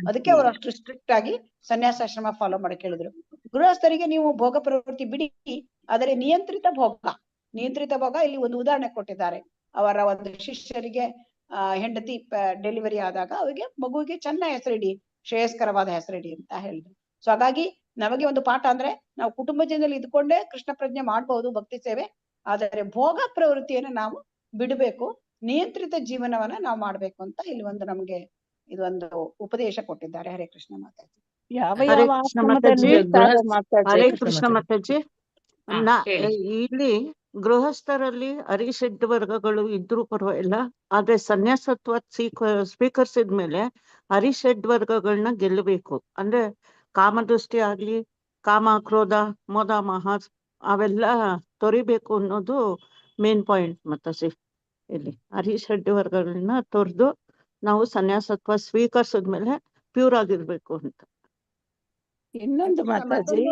Speaker 4: ಅದಕ್ಕೆ ಅವ್ರು ಅಷ್ಟು ಸ್ಟ್ರಿಕ್ಟ್ ಆಗಿ ಸನ್ಯಾಸಾಶ್ರಮ ಫಾಲೋ ಮಾಡಕ್ ಹೇಳಿದ್ರು. ಗೃಹಸ್ಥರಿಗೆ ನೀವು ಭೋಗ ಪ್ರವೃತ್ತಿ ಬಿಡಿ, ಆದರೆ ನಿಯಂತ್ರಿತ ಭೋಗ ಇಲ್ಲಿ ಒಂದು ಉದಾಹರಣೆ ಕೊಟ್ಟಿದ್ದಾರೆ. ಅವರ ಒಂದು ಶಿಷ್ಯರಿಗೆ ಹೆಂಡತಿ ಡೆಲಿವರಿ ಆದಾಗ ಅವರಿಗೆ ಮಗುವಿಗೆ ಚೆನ್ನ ಹೆಸರಿಡಿ, ಶ್ರೇಯಸ್ಕರವಾದ ಹೆಸರಿಡಿ ಅಂತ ಹೇಳಿದ್ರು. ಸೊ ಹಾಗಾಗಿ ನಮಗೆ ಒಂದು ಪಾಠ ಅಂದ್ರೆ ನಾವು ಕುಟುಂಬ ಜೀವನದಲ್ಲಿ ಇದ್ಕೊಂಡೇ ಕೃಷ್ಣ ಪ್ರಜ್ಞೆ ಮಾಡ್ಬಹುದು, ಭಕ್ತಿ ಸೇವೆ. ಆದರೆ ಭೋಗ ಪ್ರವೃತ್ತಿಯನ್ನು ನಾವು ಬಿಡಬೇಕು, ನಿಯಂತ್ರಿತ ಜೀವನವನ್ನ ನಾವು ಮಾಡ್ಬೇಕು ಅಂತ ಇಲ್ಲಿ ಒಂದು ನಮ್ಗೆ ಇದೊಂದು ಉಪದೇಶ ಕೊಟ್ಟಿದ್ದಾರೆ. ಹರೇ ಕೃಷ್ಣ ಮಾತಾಜಿ.
Speaker 8: ಹರೇ ಕೃಷ್ಣ ಮಾತಾಜಿ. ಹರೇ ಕೃಷ್ಣ ಮಾತಾಜಿ. ಇಲ್ಲಿ ಗೃಹಸ್ಥರಲ್ಲಿ ಅರಿಷಡ್ ವರ್ಗಗಳು ಇದ್ರೂ ಪರವಾಗಿಲ್ಲ, ಆದ್ರೆ ಸನ್ಯಾಸತ್ವ ಸ್ವೀಕರಿಸಿದ್ಮೇಲೆ ಅರಿಷಡ್ ವರ್ಗಗಳನ್ನ ಗೆಲ್ಲಬೇಕು. ಅಂದ್ರೆ ಕಾಮದೃಷ್ಟಿ ಆಗ್ಲಿ, ಕಾಮ, ಕ್ರೋಧ, ಮೋದ, ಮಹ ಅವೆಲ್ಲ ತೊರಿಬೇಕು ಅನ್ನೋದು ಮೇನ್ ಪಾಯಿಂಟ್. ಮಾತಾಜಿ ಇಲ್ಲಿ ಅರಿಷಡ್ ವರ್ಗಗಳನ್ನ ತೊರೆದು ನಾವು ಸನ್ಯಾಸತ್ವ ಸ್ವೀಕರಿಸಿದ್ಮೇಲೆ ಪ್ಯೂರ್ ಆಗಿರ್ಬೇಕು ಅಂತ.
Speaker 5: ಇನ್ನೊಂದು ಮಾತಾಜಿ,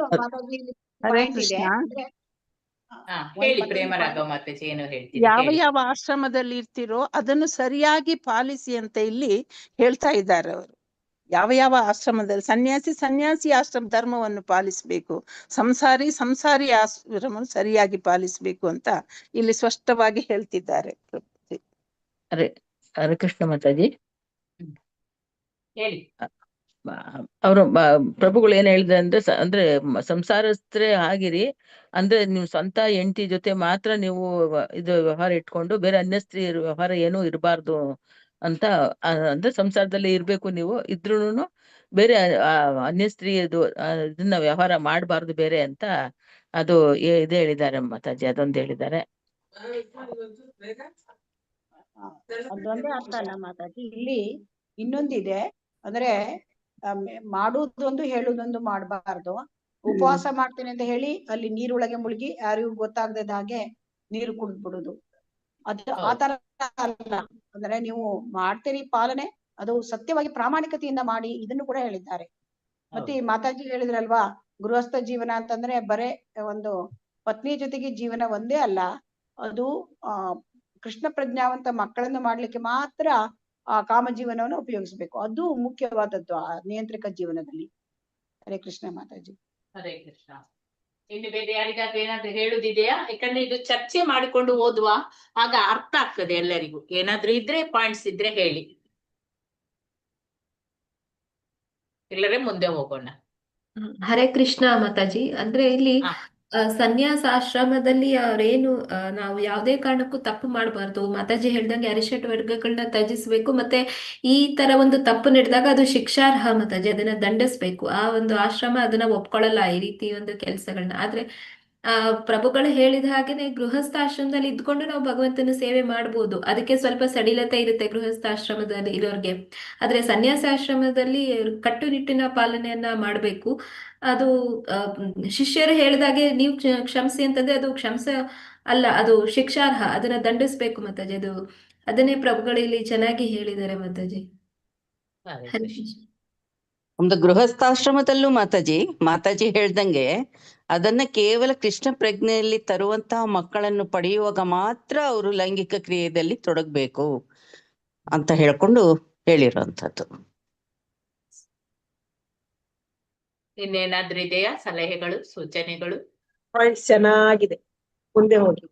Speaker 5: ಹರೇ ಕೃಷ್ಣ.
Speaker 1: ಹೇಳಿ ಪ್ರೇಮರಾಘವ ಮಾತಾಜಿ ಏನು ಹೇಳ್ತೀರಿ?
Speaker 5: ಯಾವ ಆಶ್ರಮದಲ್ಲಿ ಇರ್ತೀರೋ ಅದನ್ನು ಸರಿಯಾಗಿ ಪಾಲಿಸಿ ಅಂತ ಇಲ್ಲಿ ಹೇಳ್ತಾ ಇದ್ದಾರೆ ಅವರು. ಯಾವ ಆಶ್ರಮದಲ್ಲಿ ಸನ್ಯಾಸಿ ಆಶ್ರಮ ಧರ್ಮವನ್ನು ಪಾಲಿಸ್ಬೇಕು, ಸಂಸಾರಿ ಆಶ್ರಮವನ್ನು ಸರಿಯಾಗಿ ಪಾಲಿಸ್ಬೇಕು ಅಂತ ಇಲ್ಲಿ ಸ್ಪಷ್ಟವಾಗಿ ಹೇಳ್ತಿದ್ದಾರೆ.
Speaker 2: ಹರೇ ಕೃಷ್ಣ ಮಾತಾಜಿ.
Speaker 1: ಹೇಳಿ.
Speaker 2: ಅವರು ಪ್ರಭುಗಳು ಏನ್ ಹೇಳಿದ್ರೆ ಅಂದ್ರೆ ಸಂಸಾರಸ್ಥರೇ ಆಗಿರಿ, ಅಂದ್ರೆ ನೀವು ಸ್ವಂತ ಹೆಂಡತಿ ಜೊತೆ ಮಾತ್ರ ನೀವು ಇದು ವ್ಯವಹಾರ ಇಟ್ಕೊಂಡು ಬೇರೆ ಅನ್ಯ ಸ್ತ್ರೀ ವ್ಯವಹಾರ ಏನೂ ಇರಬಾರ್ದು ಅಂತ. ಅಂದ್ರೆ ಸಂಸಾರದಲ್ಲಿ ಇರ್ಬೇಕು, ನೀವು ಇದ್ರೂನು ಬೇರೆ ಅನ್ಯ ಸ್ತ್ರೀ ಇದನ್ನ ವ್ಯವಹಾರ ಮಾಡಬಾರ್ದು ಬೇರೆ ಅಂತ ಅದು ಇದು ಹೇಳಿದ್ದಾರೆ ಮಾತಾಜಿ. ಅದೊಂದು ಹೇಳಿದ್ದಾರೆ.
Speaker 4: ಅದೊಂದೇ ಅರ್ಥ ಅಲ್ಲ ಮಾತಾಜಿ, ಇಲ್ಲಿ ಇನ್ನೊಂದಿದೆ. ಅಂದ್ರೆ ಮಾಡುವುದೊಂದು ಹೇಳುವುದೊಂದು ಮಾಡಬಾರ್ದು. ಉಪವಾಸ ಮಾಡ್ತೇನೆ ಅಂತ ಹೇಳಿ ಅಲ್ಲಿ ನೀರೊಳಗೆ ಮುಳುಗಿ ಯಾರಿಗೂ ಗೊತ್ತಾಗದ ಹಾಗೆ ನೀರು ಕುಡಿದ್ಬಿಡುದು, ಅದು ಆತರ ಅಲ್ಲ. ಅಂದ್ರೆ ನೀವು ಮಾಡ್ತೀರಿ ಪಾಲನೆ, ಅದು ಸತ್ಯವಾಗಿ ಪ್ರಾಮಾಣಿಕತೆಯಿಂದ ಮಾಡಿ, ಇದನ್ನು ಕೂಡ ಹೇಳಿದ್ದಾರೆ. ಮತ್ತೆ ಈ ಮಾತಾಜಿ ಹೇಳಿದ್ರಲ್ವಾ, ಗೃಹಸ್ಥ ಜೀವನ ಅಂತಂದ್ರೆ ಬರೇ ಒಂದು ಪತ್ನಿ ಜೊತೆಗೆ ಜೀವನ ಒಂದೇ ಅಲ್ಲ, ಅದು ಕೃಷ್ಣ ಪ್ರಜ್ಞಾವಂತ ಮಕ್ಕಳನ್ನು ಮಾಡ್ಲಿಕ್ಕೆ ಮಾತ್ರ ಆ ಕಾಮ ಜೀವನವನ್ನು ಉಪಯೋಗಿಸ್ಬೇಕು. ಅದು ಮುಖ್ಯವಾದದ್ದು ಆ ನಿಯಂತ್ರಿತ ಜೀವನದಲ್ಲಿ. ಹರೇ ಕೃಷ್ಣ ಮಾತಾಜಿ.
Speaker 1: ಹರೇ ಕೃಷ್ಣ. ಇನ್ನು ಬೇರೆ ಯಾರಿಗಾದ್ರೂ ಏನಾದ್ರೂ ಹೇಳುದಿದೆಯಾ? ಯಾಕಂದ್ರೆ ಇದು ಚರ್ಚೆ ಮಾಡಿಕೊಂಡು ಓದುವ, ಆಗ ಅರ್ಥ ಆಗ್ತದೆ ಎಲ್ಲರಿಗೂ. ಏನಾದ್ರೂ ಇದ್ರೆ ಪಾಯಿಂಟ್ಸ್ ಇದ್ರೆ ಹೇಳಿ, ಇಲ್ಲರೆ ಮುಂದೆ ಹೋಗೋಣ.
Speaker 9: ಹರೇ ಕೃಷ್ಣ ಮಾತಾಜಿ. ಅಂದ್ರೆ ಇಲ್ಲಿ ಸನ್ಯಾಸಾಶ್ರಮದಲ್ಲಿ ಅವ್ರೇನು ನಾವು ಯಾವುದೇ ಕಾರಣಕ್ಕೂ ತಪ್ಪು ಮಾಡಬಾರ್ದು. ಮಾತಾಜಿ ಹೇಳ್ದಂಗೆ ಅರಿಷಟ್ ವರ್ಗಗಳನ್ನ ತ್ಯಜಿಸ್ಬೇಕು. ಮತ್ತೆ ಈ ತರ ಒಂದು ತಪ್ಪು ನಡೆದಾಗ ಅದು ಶಿಕ್ಷಾರ್ಹ ಮಾತಾಜಿ, ಅದನ್ನ ದಂಡಿಸ್ಬೇಕು. ಆ ಒಂದು ಆಶ್ರಮ ಅದನ್ನ ಒಪ್ಕೊಳ್ಳಲ್ಲ ಈ ರೀತಿ ಒಂದು ಕೆಲಸಗಳನ್ನ. ಆದ್ರೆ ಪ್ರಭುಗಳು ಹೇಳಿದ ಹಾಗೇನೆ ಗೃಹಸ್ಥಾಶ್ರಮದಲ್ಲಿ ಇದ್ಕೊಂಡು ನಾವು ಭಗವಂತನ ಸೇವೆ ಮಾಡ್ಬೋದು. ಅದಕ್ಕೆ ಸ್ವಲ್ಪ ಸಡಿಲತೆ ಇರುತ್ತೆ ಗೃಹಸ್ಥಾಶ್ರಮದಲ್ಲಿ ಇರೋರ್ಗೆ. ಆದ್ರೆ ಸನ್ಯಾಸಾಶ್ರಮದಲ್ಲಿ ಕಟ್ಟುನಿಟ್ಟಿನ ಪಾಲನೆಯನ್ನ ಮಾಡ್ಬೇಕು. ಅದು ಶಿಷ್ಯರು ಹೇಳಿದಾಗೆ ನೀವು ಕ್ಷಮಿಸಿ ಅಂತಂದ್ರೆ ಅದು ಅಲ್ಲ, ಅದು ಶಿಕ್ಷಾರ್ಹ, ಅದನ್ನ ದಂಡಿಸ್ಬೇಕು ಮಾತಾಜಿ. ಅದು ಅದನ್ನೇ ಪ್ರಭುಗಳು ಇಲ್ಲಿ ಚೆನ್ನಾಗಿ ಹೇಳಿದ್ದಾರೆ ಮಾತಾಜಿ.
Speaker 1: ಹರೇ
Speaker 9: ಹರೇ
Speaker 1: ಕೃಷ್ಣ.
Speaker 9: ಕೃಷ್ಣ.
Speaker 6: ಒಂದು ಗೃಹಸ್ಥಾಶ್ರಮದಲ್ಲೂ ಮಾತಾಜಿ ಹೇಳ್ದಂಗೆ ಅದನ್ನ ಕೇವಲ ಕೃಷ್ಣ ಪ್ರಜ್ಞೆಯಲ್ಲಿ ತರುವಂತಹ ಮಕ್ಕಳನ್ನು ಪಡೆಯುವಾಗ ಮಾತ್ರ ಅವರು ಲೈಂಗಿಕ ಕ್ರಿಯೆಯಲ್ಲಿ ತೊಡಗಬೇಕು ಅಂತ ಹೇಳ್ಕೊಂಡು ಹೇಳಿರುವಂತದ್ದು.
Speaker 1: ಇನ್ನೇನಾದ್ರೂ ಇದೆಯಾ ಸಲಹೆಗಳು, ಸೂಚನೆಗಳು?
Speaker 4: ಚೆನ್ನಾಗಿದೆ, ಮುಂದೆ ಹೋಗಿ.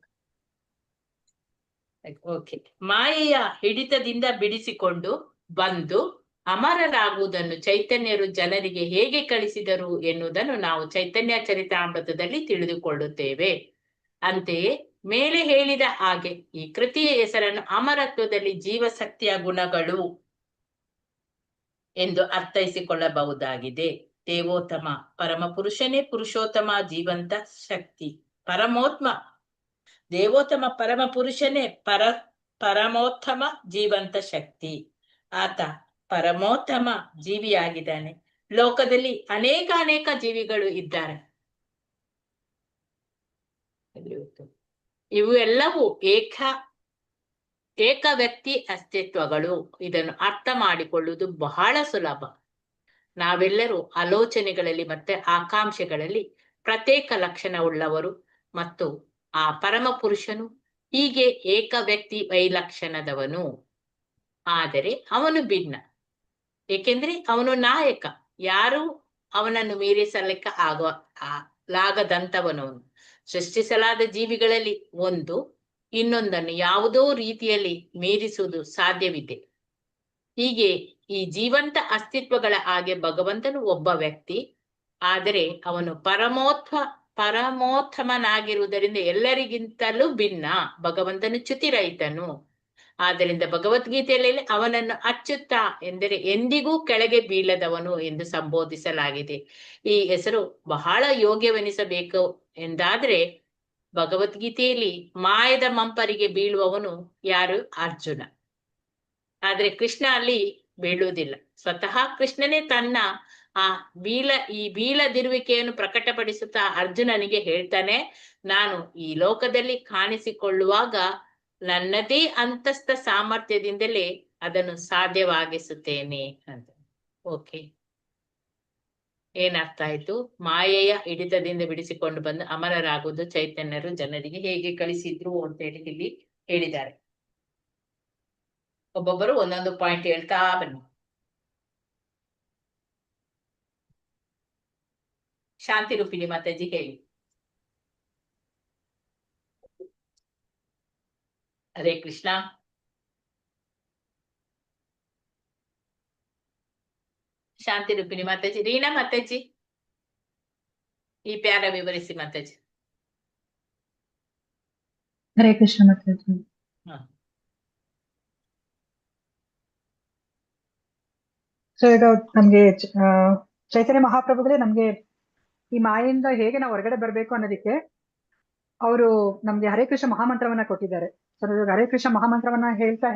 Speaker 1: ಓಕೆ. ಮಾಯೆಯ ಹಿಡಿತದಿಂದ ಬಿಡಿಸಿಕೊಂಡು ಬಂದು ಅಮರರಾಗುವುದನ್ನು ಚೈತನ್ಯರು ಜನರಿಗೆ ಹೇಗೆ ಕಳಿಸಿದರು ಎನ್ನುವುದನ್ನು ನಾವು ಚೈತನ್ಯ ಚರಿತಾಮೃತದಲ್ಲಿ ತಿಳಿದುಕೊಳ್ಳುತ್ತೇವೆ. ಅಂತೆಯೇ ಮೇಲೆ ಹೇಳಿದ ಹಾಗೆ ಈ ಕೃತಿಯ ಹೆಸರನ್ನು ಅಮರತ್ವದಲ್ಲಿ ಜೀವಶಕ್ತಿಯ ಗುಣಗಳು ಎಂದು ಅರ್ಥೈಸಿಕೊಳ್ಳಬಹುದಾಗಿದೆ. ದೇವೋತ್ತಮ ಪರಮ ಪುರುಷನೇ ಪುರುಷೋತ್ತಮ ಜೀವಂತ ಶಕ್ತಿ. ದೇವೋತ್ತಮ ಪರಮ ಪುರುಷನೇ ಪರಮೋತ್ತಮ ಜೀವಂತ ಶಕ್ತಿ. ಆತ ಪರಮೋತ್ತಮ ಜೀವಿಯಾಗಿದ್ದಾನೆ. ಲೋಕದಲ್ಲಿ ಅನೇಕ ಜೀವಿಗಳು ಇದ್ದಾರೆ. ಇವು ಎಲ್ಲವೂ ಏಕ ವ್ಯಕ್ತಿ ಅಸ್ತಿತ್ವಗಳು. ಇದನ್ನು ಅರ್ಥ ಮಾಡಿಕೊಳ್ಳುವುದು ಬಹಳ ಸುಲಭ. ನಾವೆಲ್ಲರೂ ಆಲೋಚನೆಗಳಲ್ಲಿ ಮತ್ತೆ ಆಕಾಂಕ್ಷೆಗಳಲ್ಲಿ ಪ್ರತ್ಯೇಕ ಲಕ್ಷಣವುಳ್ಳವರು ಮತ್ತು ಆ ಪರಮ ಪುರುಷನು ಹೀಗೆ ಏಕ ವ್ಯಕ್ತಿ ವೈಲಕ್ಷಣದವನು. ಆದರೆ ಅವನು ಭಿನ್ನ, ಏಕೆಂದ್ರೆ ಅವನು ನಾಯಕ. ಯಾರು ಅವನನ್ನು ಮೀರಿಸಲಿಕ್ಕೆ ಲಾಗದಂತವನು. ಸೃಷ್ಟಿಸಲಾದ ಜೀವಿಗಳಲ್ಲಿ ಒಂದು ಇನ್ನೊಂದನ್ನು ಯಾವುದೋ ರೀತಿಯಲ್ಲಿ ಮೀರಿಸುವುದು ಸಾಧ್ಯವಿದೆ. ಹೀಗೆ ಈ ಜೀವಂತ ಅಸ್ತಿತ್ವಗಳ ಹಾಗೆ ಭಗವಂತನು ಒಬ್ಬ ವ್ಯಕ್ತಿ. ಆದರೆ ಅವನು ಪರಮೋತ್ತಮನಾಗಿರುವುದರಿಂದ ಎಲ್ಲರಿಗಿಂತಲೂ ಭಿನ್ನ. ಭಗವಂತನು ಚ್ಯುತಿರಹಿತನು. ಆದ್ದರಿಂದ ಭಗವದ್ಗೀತೆಯಲ್ಲಿ ಅವನನ್ನು ಅಚ್ಯುತ ಎಂದರೆ ಎಂದಿಗೂ ಕೆಳಗೆ ಬೀಳದವನು ಎಂದು ಸಂಬೋಧಿಸಲಾಗಿದೆ. ಈ ಹೆಸರು ಬಹಳ ಯೋಗ್ಯವೆನಿಸಬೇಕು ಎಂದಾದ್ರೆ ಭಗವದ್ಗೀತೆಯಲ್ಲಿ ಮಾಯದ ಮಂಪರಿಗೆ ಬೀಳುವವನು ಯಾರು? ಅರ್ಜುನ. ಆದ್ರೆ ಕೃಷ್ಣ ಅಲ್ಲಿ ಬೀಳುವುದಿಲ್ಲ. ಸ್ವತಃ ಕೃಷ್ಣನೇ ತನ್ನ ಈ ಬೀಳದಿರುವಿಕೆಯನ್ನು ಪ್ರಕಟಪಡಿಸುತ್ತಾ ಅರ್ಜುನನಿಗೆ ಹೇಳ್ತಾನೆ, ನಾನು ಈ ಲೋಕದಲ್ಲಿ ಕಾಣಿಸಿಕೊಳ್ಳುವಾಗ ನನ್ನದೇ ಅಂತಸ್ಥ ಸಾಮರ್ಥ್ಯದಿಂದಲೇ ಅದನ್ನು ಸಾಧ್ಯವಾಗಿಸುತ್ತೇನೆ ಅಂತ. ಓಕೆ, ಏನರ್ಥ ಆಯ್ತು? ಮಾಯೆಯ ಹಿಡಿತದಿಂದ ಬಿಡಿಸಿಕೊಂಡು ಬಂದು ಅಮರರಾಗುವುದು ಚೈತನ್ಯರು ಜನರಿಗೆ ಹೇಗೆ ಕಳಿಸಿದ್ರು ಅಂತ ಹೇಳಿ ಇಲ್ಲಿ ಹೇಳಿದ್ದಾರೆ. ಒಬ್ಬೊಬ್ಬರು ಒಂದೊಂದು ಪಾಯಿಂಟ್ ಹೇಳ್ತಾ ಬನ್ನಿ. ಶಾಂತಿ ರೂಪಿಣಿ ಮಾತಾಜಿ ಹೇಳಿ. ಹರೇ ಕೃಷ್ಣ. ಶಾಂತಿ ರೂಪಿಣಿ ಮಾತಾಜಿ. ರೀನಾ ಮಾತಾಜಿ ಈ ಪ್ಯಾರ ವಿವರಿಸಿ ಮಾತಾಜಿ.
Speaker 10: ಹರೇ ಕೃಷ್ಣ ಮಾತಾಜಿ. ಸೊ ಈಗ ನಮ್ಗೆ ಚೈತನ್ಯ ಮಹಾಪ್ರಭುಗಳೇ ನಮ್ಗೆ ಈ ಮಾಯೆಯಿಂದ ಹೇಗೆ ನಾವು ಹೊರಗಡೆ ಬರ್ಬೇಕು ಅನ್ನೋದಕ್ಕೆ ಅವರು ನಮ್ಗೆ ಹರೇ ಕೃಷ್ಣ ಮಹಾಮಂತ್ರವನ್ನ ಕೊಟ್ಟಿದ್ದಾರೆ. ಸೊ ಹರೇ ಕೃಷ್ಣ ಮಹಾಮಂತ್ರವನ್ನ ಹೇಳ್ತಾ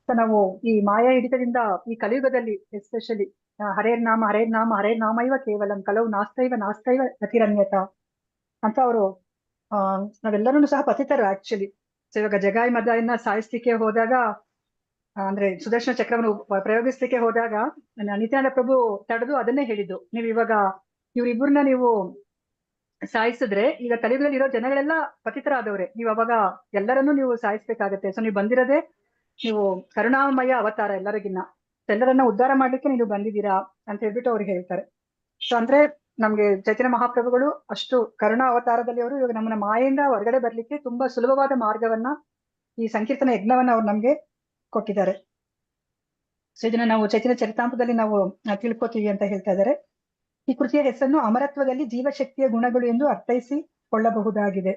Speaker 10: ನಾವು ಈ ಮಾಯಾ ಹಿಡಿತದಿಂದ ಈ ಕಲಿಯುಗದಲ್ಲಿ ಎಸ್ಪೆಷಲಿ ಹರೇರ್ ನಾಮ ಇವ ಕೇವಲಂ ಕಲವು ನಾಸ್ತೈವ ಅತಿರನ್ಯತ ಅಂತ ಅವರು ನಾವೆಲ್ಲರೂ ಸಹ ಪತಿತರು ಆಕ್ಚುಲಿ. ಸೊ ಇವಾಗ ಜಗಾಯಿ ಮದಾಯನ್ನ ಸಾಯಿಸ್ಲಿಕ್ಕೆ ಹೋದಾಗ, ಅಂದ್ರೆ ಸುದರ್ಶನ ಚಕ್ರವನ್ನು ಪ್ರಯೋಗಿಸ್ಲಿಕ್ಕೆ ಹೋದಾಗ ನಿತ್ಯಾನಂದ ಪ್ರಭು ತಡೆದು ಅದನ್ನೇ ಹೇಳಿದ್ದು, ನೀವು ಇವಾಗ ಇವ್ರಿಬ್ಬರನ್ನ ನೀವು ಸಾಯಿಸಿದ್ರೆ ಈಗ ಕಲಿಯುಗದಲ್ಲಿ ಇರೋ ಜನಗಳೆಲ್ಲ ಪತಿತರಾದವ್ರೆ, ನೀವು ಅವಾಗ ಎಲ್ಲರನ್ನೂ ನೀವು ಸಾಯಿಸ್ಬೇಕಾಗತ್ತೆ. ಸೊ ನೀವು ಬಂದಿರೋದೇ ನೀವು ಕರುಣಾಮಯ ಅವತಾರ, ಎಲ್ಲರನ್ನ ಉದ್ಧಾರ ಮಾಡ್ಲಿಕ್ಕೆ ನೀವು ಬಂದಿದ್ದೀರಾ ಅಂತ ಹೇಳ್ಬಿಟ್ಟು ಅವ್ರು ಹೇಳ್ತಾರೆ. ಸೊ ಅಂದ್ರೆ ನಮ್ಗೆ ಚೈತನ್ಯ ಮಹಾಪ್ರಭುಗಳು ಅಷ್ಟು ಕರುಣಾ ಅವತಾರದಲ್ಲಿ ಅವರು ಇವಾಗ ನಮ್ಮನ್ನ ಮಾಯೆಯಿಂದ ಹೊರಗಡೆ ಬರ್ಲಿಕ್ಕೆ ತುಂಬಾ ಸುಲಭವಾದ ಮಾರ್ಗವನ್ನ, ಈ ಸಂಕೀರ್ತನ ಯಜ್ಞವನ್ನ ಅವ್ರು ನಮ್ಗೆ ಕೊಟ್ಟಿದ್ದಾರೆ. ಸೊ ಇದನ್ನ ನಾವು ಚೈತನ್ಯ ಚರಿತಾಮೃತದಲ್ಲಿ ನಾವು ತಿಳ್ಕೊತೀವಿ ಅಂತ ಹೇಳ್ತಾ ಇದ್ದಾರೆ. ಈ ಕೃತಿಯ ಹೆಸರನ್ನು ಅಮರತ್ವದಲ್ಲಿ ಜೀವಶಕ್ತಿಯ ಗುಣಗಳು ಎಂದು ಅರ್ಥೈಸಿಕೊಳ್ಳಬಹುದಾಗಿದೆ.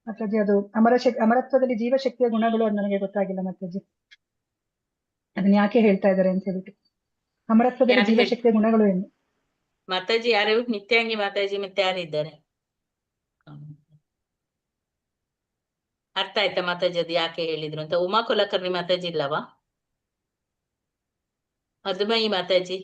Speaker 10: ಮಾತಾಜಿ ಅದು ಅಮರತ್ವದಲ್ಲಿ ಜೀವಶಕ್ತಿಯ ಗುಣಗಳು ಅದು ನನಗೆ ಗೊತ್ತಾಗಿಲ್ಲ ಮಾತಾಜಿ, ಅದನ್ನ ಯಾಕೆ ಹೇಳ್ತಾ ಇದ್ದಾರೆ ಅಂತ ಹೇಳ್ಬಿಟ್ಟು. ಅಮರತ್ವದಲ್ಲಿ ಜೀವಶಕ್ತಿಯ ಗುಣಗಳು ಎಂದು
Speaker 1: ಮಾತಾಜಿ ಯಾರು? ನಿತ್ಯಾಂಗಿ ಮಾತಾಜಿ ಮತ್ತೆ ಯಾರಿದ್ದಾರೆ? ಅರ್ಥ ಆಯ್ತಾ ಮಾತಾಜಿ ಅದು ಯಾಕೆ ಹೇಳಿದ್ರು ಅಂತ? ಉಮಾ ಕುಲಕರ್ಣಿ ಮಾತಾಜಿ ಇಲ್ಲವಾ? ಮಧುಮಯಿ ಮಾತಾಜಿ?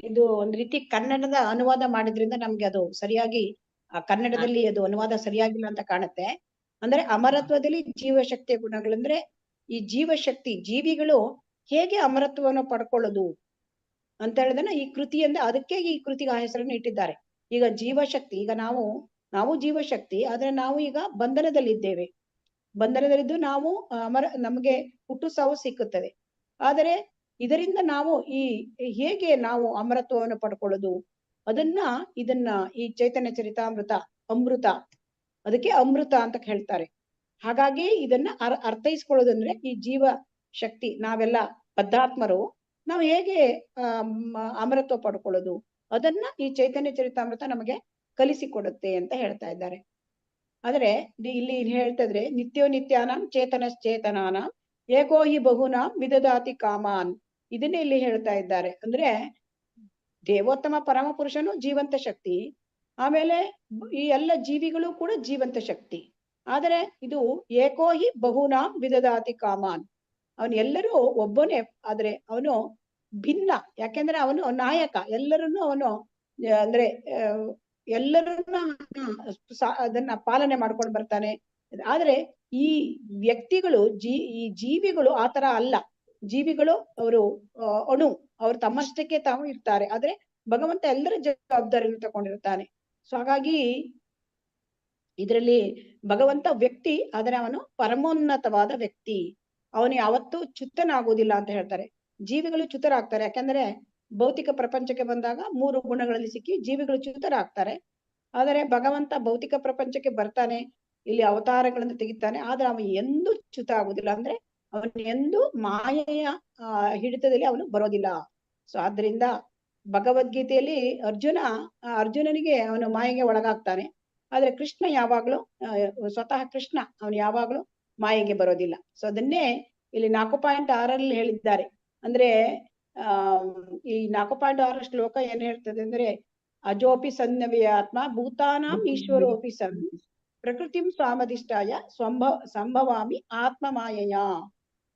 Speaker 4: ಇದು ಒಂದ್ ರೀತಿ ಕನ್ನಡದ ಅನುವಾದ ಮಾಡಿದ್ರಿಂದ ನಮ್ಗೆ ಅದು ಸರಿಯಾಗಿ ಕನ್ನಡದಲ್ಲಿ ಅದು ಅನುವಾದ ಸರಿಯಾಗಿಲ್ಲ ಅಂತ ಕಾಣುತ್ತೆ. ಅಂದ್ರೆ ಅಮರತ್ವದಲ್ಲಿ ಜೀವಶಕ್ತಿಯ ಗುಣಗಳಂದ್ರೆ ಈ ಜೀವಶಕ್ತಿ ಜೀವಿಗಳು ಹೇಗೆ ಅಮರತ್ವವನ್ನು ಪಡ್ಕೊಳ್ಳೋದು ಅಂತ ಹೇಳಿದ್ರೆ ಈ ಕೃತಿಯಿಂದ ಅದಕ್ಕೆ ಈ ಕೃತಿಗೆ ಆ ಹೆಸರನ್ನು ಇಟ್ಟಿದ್ದಾರೆ. ಈಗ ಜೀವಶಕ್ತಿ, ಈಗ ನಾವು ಜೀವಶಕ್ತಿ, ಆದ್ರೆ ನಾವು ಈಗ ಬಂಧನದಲ್ಲಿದ್ದೇವೆ. ಬಂಧನದಲ್ಲಿದ್ದು ನಾವು ನಮಗೆ ಹುಟ್ಟು ಸಾವು ಸಿಕ್ಕುತ್ತದೆ. ಆದರೆ ಇದರಿಂದ ನಾವು ಹೇಗೆ ನಾವು ಅಮರತ್ವವನ್ನು ಪಡ್ಕೊಳ್ಳೋದು ಇದನ್ನ ಈ ಚೈತನ್ಯ ಚರಿತಾಮೃತ ಅಮೃತ, ಅದಕ್ಕೆ ಅಮೃತ ಅಂತ ಹೇಳ್ತಾರೆ. ಹಾಗಾಗಿ ಇದನ್ನ ಅರ್ಥೈಸ್ಕೊಳ್ಳೋದಂದ್ರೆ ಈ ಜೀವ ಶಕ್ತಿ, ನಾವೆಲ್ಲ ಬದ್ಧಾತ್ಮರು, ನಾವು ಹೇಗೆ ಅಮರತ್ವ ಪಡ್ಕೊಳ್ಳೋದು ಅದನ್ನ ಈ ಚೈತನ್ಯ ಚರಿತಾಮೃತ ನಮಗೆ ಕಲಿಸಿಕೊಡುತ್ತೆ ಅಂತ ಹೇಳ್ತಾ ಇದ್ದಾರೆ. ಆದ್ರೆ ಇಲ್ಲಿ ಹೇಳ್ತಾ ಇದ್ರೆ ನಿತ್ಯೋ ನಿತ್ಯಾನಾಂ ಚೇತನಶ್ಚೇತನಾನಾಂ ಏಕೋ ಹಿ ಬಹುನಾಂ ವಿದದಾತಿ ಕಾಮಾನ್, ಇದನ್ನೇ ಇಲ್ಲಿ ಹೇಳ್ತಾ ಇದ್ದಾರೆ. ಅಂದ್ರೆ ದೇವೋತ್ತಮ ಪರಮ ಪುರುಷನು ಜೀವಂತ ಶಕ್ತಿ, ಆಮೇಲೆ ಈ ಎಲ್ಲ ಜೀವಿಗಳು ಕೂಡ ಜೀವಂತ ಶಕ್ತಿ. ಆದರೆ ಇದು ಏಕೋ ಹಿ ಬಹುನಾಂ ವಿದದಾತಿ ಕಾಮಾನ್, ಅವನು ಎಲ್ಲರೂ ಒಬ್ಬನೇ, ಆದ್ರೆ ಅವನು ಭಿನ್ನ. ಯಾಕೆಂದ್ರೆ ಅವನು ನಾಯಕ, ಎಲ್ಲರನ್ನು ಅವನು ಅಂದ್ರೆ ಎಲ್ಲರನ್ನ ಅದನ್ನ ಪಾಲನೆ ಮಾಡ್ಕೊಂಡು ಬರ್ತಾನೆ. ಆದ್ರೆ ಈ ವ್ಯಕ್ತಿಗಳು ಈ ಜೀವಿಗಳು ಆತರ ಅಲ್ಲ. ಜೀವಿಗಳು ಅವರು ಅವರು ತಮ್ಮಷ್ಟಕ್ಕೆ ತಾವು ಇರ್ತಾರೆ, ಆದ್ರೆ ಭಗವಂತ ಎಲ್ಲರ ಜವಾಬ್ದಾರಿಯನ್ನು ತಗೊಂಡಿರ್ತಾನೆ. ಸೊ ಹಾಗಾಗಿ ಇದರಲ್ಲಿ ಭಗವಂತ ವ್ಯಕ್ತಿ, ಆದರೆ ಅವನು ಪರಮೋನ್ನತವಾದ ವ್ಯಕ್ತಿ, ಅವನು ಯಾವತ್ತೂ ಚ್ಯುತನಾಗುವುದಿಲ್ಲ ಅಂತ ಹೇಳ್ತಾರೆ. ಜೀವಿಗಳು ಚ್ಯುತರಾಗ್ತಾರೆ, ಯಾಕಂದ್ರೆ ಭೌತಿಕ ಪ್ರಪಂಚಕ್ಕೆ ಬಂದಾಗ 3 ಗುಣಗಳಲ್ಲಿ ಸಿಕ್ಕಿ ಜೀವಿಗಳು ಚ್ಯುತರಾಗ್ತಾರೆ. ಆದರೆ ಭಗವಂತ ಭೌತಿಕ ಪ್ರಪಂಚಕ್ಕೆ ಬರ್ತಾನೆ, ಇಲ್ಲಿ ಅವತಾರಗಳನ್ನು ತೆಗಿತಾನೆ, ಆದ್ರೆ ಅವನು ಎಂದೂ ಚ್ಯುತ ಆಗುದಿಲ್ಲ. ಅಂದ್ರೆ ಅವನು ಎಂದೂ ಮಾಯೆಯ ಹಿಡಿತದಲ್ಲಿ ಅವನು ಬರೋದಿಲ್ಲ. ಸೊ ಆದ್ರಿಂದ ಭಗವದ್ಗೀತೆಯಲ್ಲಿ ಅರ್ಜುನನಿಗೆ ಅವನು ಮಾಯೆಗೆ ಒಳಗಾಗ್ತಾನೆ, ಆದ್ರೆ ಕೃಷ್ಣ ಯಾವಾಗ್ಲೂ ಸ್ವತಃ ಕೃಷ್ಣ ಅವನು ಯಾವಾಗ್ಲೂ ಮಾಯೆಗೆ ಬರೋದಿಲ್ಲ. ಸೊ ಅದನ್ನೇ ಇಲ್ಲಿ 4.6 ಹೇಳಿದ್ದಾರೆ. ಅಂದ್ರೆ ಈ 4.6 ಶ್ಲೋಕ ಏನ್ ಹೇಳ್ತದೆ ಅಂದ್ರೆ ಅಜೋಪಿ ಸನ್ನವೇ ಆತ್ಮ ಭೂತಾನಾಂ ಈಶ್ವರೋಪಿ ಸನ್ ಪ್ರಕೃತಿಂ ಸ್ವಾಮಧಿಷ್ಠಾಯ ಸಂಭವಾಮಿ ಆತ್ಮ ಮಾಯೆಯ.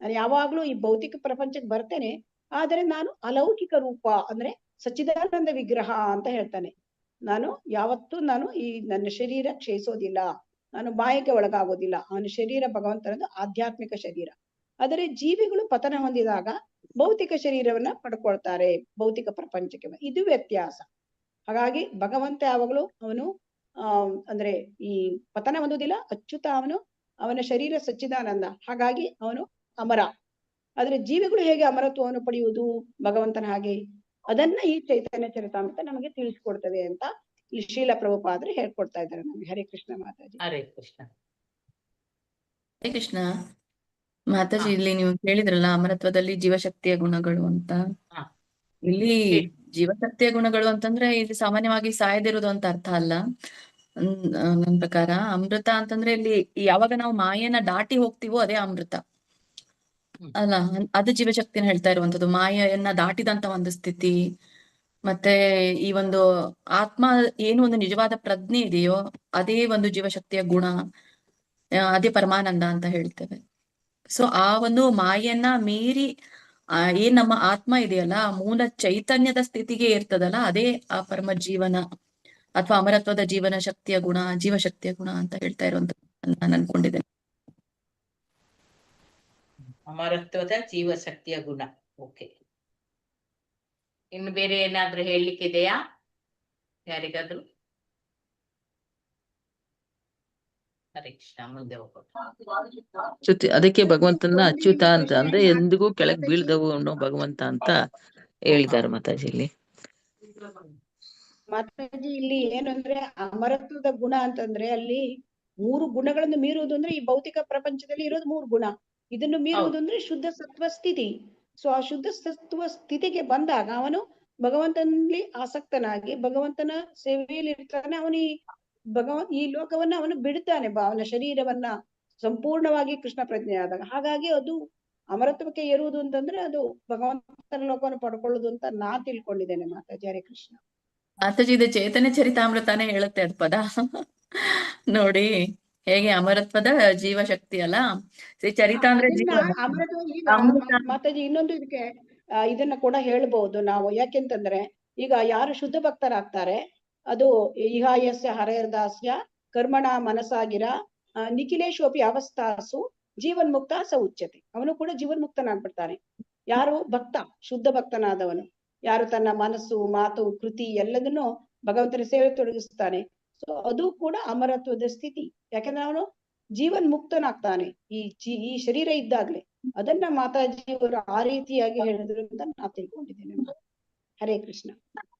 Speaker 4: ನಾನು ಯಾವಾಗ್ಲೂ ಈ ಭೌತಿಕ ಪ್ರಪಂಚಕ್ಕೆ ಬರ್ತೇನೆ, ಆದರೆ ನಾನು ಅಲೌಕಿಕ ರೂಪ ಅಂದ್ರೆ ಸಚ್ಚಿದಾನಂದ ವಿಗ್ರಹ ಅಂತ ಹೇಳ್ತಾನೆ. ಯಾವತ್ತೂ ಈ ನನ್ನ ಶರೀರ ಕ್ಷಯಿಸೋದಿಲ್ಲ, ನಾನು ಮಾಯೆಗೆ ಒಳಗಾಗೋದಿಲ್ಲ. ಅವನ ಶರೀರ ಭಗವಂತನದು ಆಧ್ಯಾತ್ಮಿಕ ಶರೀರ. ಆದರೆ ಜೀವಿಗಳು ಪತನ ಹೊಂದಿದಾಗ ಭೌತಿಕ ಶರೀರವನ್ನ ಪಡ್ಕೊಳ್ತಾರೆ ಭೌತಿಕ ಪ್ರಪಂಚಕ್ಕೆ. ಇದು ವ್ಯತ್ಯಾಸ. ಹಾಗಾಗಿ ಭಗವಂತ ಯಾವಾಗಲೂ ಅವನು ಅಂದ್ರೆ ಈ ಪತನ ಹೊಂದುವುದಿಲ್ಲ, ಅಚ್ಯುತ, ಅವನ ಶರೀರ ಸಚ್ಚಿದಾನಂದ, ಹಾಗಾಗಿ ಅವನು ಅಮರ. ಆದ್ರೆ ಜೀವಿಗಳು ಹೇಗೆ ಅಮರತ್ವವನ್ನು ಪಡೆಯುವುದು ಭಗವಂತನ ಹಾಗೆ, ಅದನ್ನ ಈ ಚೈತನ್ಯ ಚರಿತಾಮೃತ ನಮಗೆ ತಿಳಿಸ್ಕೊಡ್ತದೆ ಅಂತ ಈ ಶ್ರೀಲ ಪ್ರಭುಪಾದರು ಹೇಳ್ಕೊಡ್ತಾ ಇದ್ದಾರೆ ನಮಗೆ. ಹರೇ ಕೃಷ್ಣ ಮಾತಾಜಿ.
Speaker 1: ಹರೇ ಕೃಷ್ಣ.
Speaker 3: ಹರೇ ಕೃಷ್ಣ ಮಾತಾಜಿ, ಇಲ್ಲಿ ನೀವು ಹೇಳಿದ್ರಲ್ಲ ಅಮರತ್ವದಲ್ಲಿ ಜೀವಶಕ್ತಿಯ ಗುಣಗಳು ಅಂತ. ಇಲ್ಲಿ ಜೀವಶಕ್ತಿಯ ಗುಣಗಳು ಅಂತಂದ್ರೆ ಇಲ್ಲಿ ಸಾಮಾನ್ಯವಾಗಿ ಸಾಯದಿರೋದು ಅಂತ ಅರ್ಥ ಅಲ್ಲ. ನನ್ನ ಪ್ರಕಾರ ಅಮೃತ ಅಂತಂದ್ರೆ ಇಲ್ಲಿ ಯಾವಾಗ ನಾವು ಮಾಯೆನ ದಾಟಿ ಹೋಗ್ತೀವೋ ಅದೇ ಅಮೃತ ಅಲ್ಲ, ಅದು ಜೀವಶಕ್ತಿನ ಹೇಳ್ತಾ ಇರುವಂತದ್ದು. ಮಾಯೆಯನ್ನ ದಾಟಿದಂತ ಒಂದು ಸ್ಥಿತಿ, ಮತ್ತೆ ಈ ಒಂದು ಆತ್ಮ ಏನು ಒಂದು ನಿಜವಾದ ಪ್ರಜ್ಞೆ ಇದೆಯೋ ಅದೇ ಒಂದು ಜೀವಶಕ್ತಿಯ ಗುಣ, ಅದೇ ಪರಮಾನಂದ ಅಂತ ಹೇಳ್ತೇವೆ. ಸೊ ಆ ಒಂದು ಮಾಯೆಯನ್ನ ಮೀರಿ ಏನ್ ನಮ್ಮ ಆತ್ಮ ಇದೆಯಲ್ಲ, ಮೂಲ ಚೈತನ್ಯದ ಸ್ಥಿತಿಗೆ ಇರ್ತದಲ್ಲ, ಅದೇ ಆ ಪರಮ ಜೀವನ ಅಥವಾ ಅಮರತ್ವದ ಜೀವನ ಶಕ್ತಿಯ ಗುಣ, ಜೀವಶಕ್ತಿಯ ಗುಣ ಅಂತ ಹೇಳ್ತಾ ಇರುವಂತದ್ದು ನಾನು ಅನ್ಕೊಂಡಿದ್ದೇನೆ.
Speaker 1: ಅಮರತ್ವದ ಜೀವಶಕ್ತಿಯ ಗುಣ. ಓಕೆ, ಇನ್ನು ಬೇರೆ ಏನಾದ್ರೂ ಹೇಳಲಿಕ್ಕಿದೆಯಾ ಯಾರಿಗಾದ್ರು? ಹರೇ ಕೃಷ್ಣ. ಮುಂದೆ ಹೋಗೋಣ.
Speaker 2: ಅದಕ್ಕೆ ಭಗವಂತನ ಅಚ್ಯುತ ಅಂತ ಅಂದ್ರೆ ಎಂದಿಗೂ ಕೆಳಗ್ ಬೀಳ್ದವು ಅನ್ನೋ ಭಗವಂತ ಅಂತ ಹೇಳಿದ್ದಾರೆ ಮಾತಾಜಿ ಇಲ್ಲಿ.
Speaker 4: ಮಾತಾಜಿ ಇಲ್ಲಿ ಏನಂದ್ರೆ ಅಮರತ್ವದ ಗುಣ ಅಂತಂದ್ರೆ ಅಲ್ಲಿ 3 ಗುಣಗಳನ್ನು ಮೀರುವುದು ಅಂದ್ರೆ ಈ ಭೌತಿಕ ಪ್ರಪಂಚದಲ್ಲಿ ಇರೋದು 3 ಗುಣ. ಇದನ್ನು ಮೀರುವುದು ಅಂದ್ರೆ ಶುದ್ಧ ಸತ್ವ ಸ್ಥಿತಿ. ಸೊ ಆ ಶುದ್ಧ ಸತ್ವ ಸ್ಥಿತಿಗೆ ಬಂದಾಗ ಅವನು ಭಗವಂತನಲ್ಲಿ ಆಸಕ್ತನಾಗಿ ಭಗವಂತನ ಸೇವೆಯಲ್ಲಿ ಇರ್ತಾನೆ. ಅವನು ಈ ಲೋಕವನ್ನ ಅವನು ಬಿಡುತ್ತಾನೆ, ಅವನ ಶರೀರವನ್ನ ಸಂಪೂರ್ಣವಾಗಿ ಕೃಷ್ಣ ಪ್ರಜ್ಞೆ ಆದಾಗ. ಹಾಗಾಗಿ ಅದು ಅಮರತ್ವಕ್ಕೆ ಏರುವುದು ಅಂತಂದ್ರೆ ಅದು ಭಗವಂತನ ಲೋಕವನ್ನು ಪಡ್ಕೊಳ್ಳುದು ಅಂತ ನಾ ತಿಳ್ಕೊಂಡಿದ್ದೇನೆ. ಮಾತಾಜಿ, ಹರೇ ಕೃಷ್ಣ.
Speaker 11: ಮಾತಾಜಿ, ಇದು ಚೈತನ್ಯ ಚರಿತಾಮೃತನೇ ಹೇಳುತ್ತೆ ಅದು ಪದ. ನೋಡಿ ಹೇಗೆ ಅಮರತ್ವದ ಜೀವಶಕ್ತಿ ಅಲ್ಲ. ಚರಿತ ಅಂದ್ರೆ ಜೀವ.
Speaker 4: ಅಮರತ್ವ. ಈಗ ಮಾತಾಜಿ ಇನ್ನೊಂದು ಇದಕ್ಕೆ ಇದನ್ನ ಕೂಡ ಹೇಳ್ಬಹುದು ನಾವು. ಯಾಕೆಂತಂದ್ರೆ ಈಗ ಯಾರು ಶುದ್ಧ ಭಕ್ತರಾಗ್ತಾರೆ, ಅದು ಇಹಾಯಸ್ಯ ಹರೇರ್ದಾಸ್ಯ ಕರ್ಮಣ ಮನಸಾಗಿರ ನಿಖಿಲೇಶೋಪಿ ಅವಸ್ಥಾಸು ಜೀವನ್ಮುಕ್ತ ಸ ಉಚ್ಯತೆ. ಅವನು ಕೂಡ ಜೀವನ್ಮುಕ್ತನಾಗ್ಬಿಡ್ತಾನೆ. ಯಾರು ಭಕ್ತ, ಶುದ್ಧ ಭಕ್ತನಾದವನು, ಯಾರು ತನ್ನ ಮನಸ್ಸು, ಮಾತು, ಕೃತಿ ಎಲ್ಲದನ್ನು ಭಗವಂತನ ಸೇವೆ ತೊಡಗಿಸ್ತಾನೆ. ಸೊ ಅದು ಕೂಡ ಅಮರತ್ವದ ಸ್ಥಿತಿ. ಯಾಕಂದ್ರೆ ಅವನು ಜೀವನ್ ಮುಕ್ತನಾಗ್ತಾನೆ ಈ ಶರೀರ ಇದ್ದಾಗ್ಲೆ. ಅದನ್ನ ಮಾತಾಜಿಯವರು ಆ ರೀತಿಯಾಗಿ ಹೇಳಿದ್ರು ಅಂತ ನಾ ತಿಳ್ಕೊಂಡಿದ್ದೇನೆ. ಹರೇ ಕೃಷ್ಣ.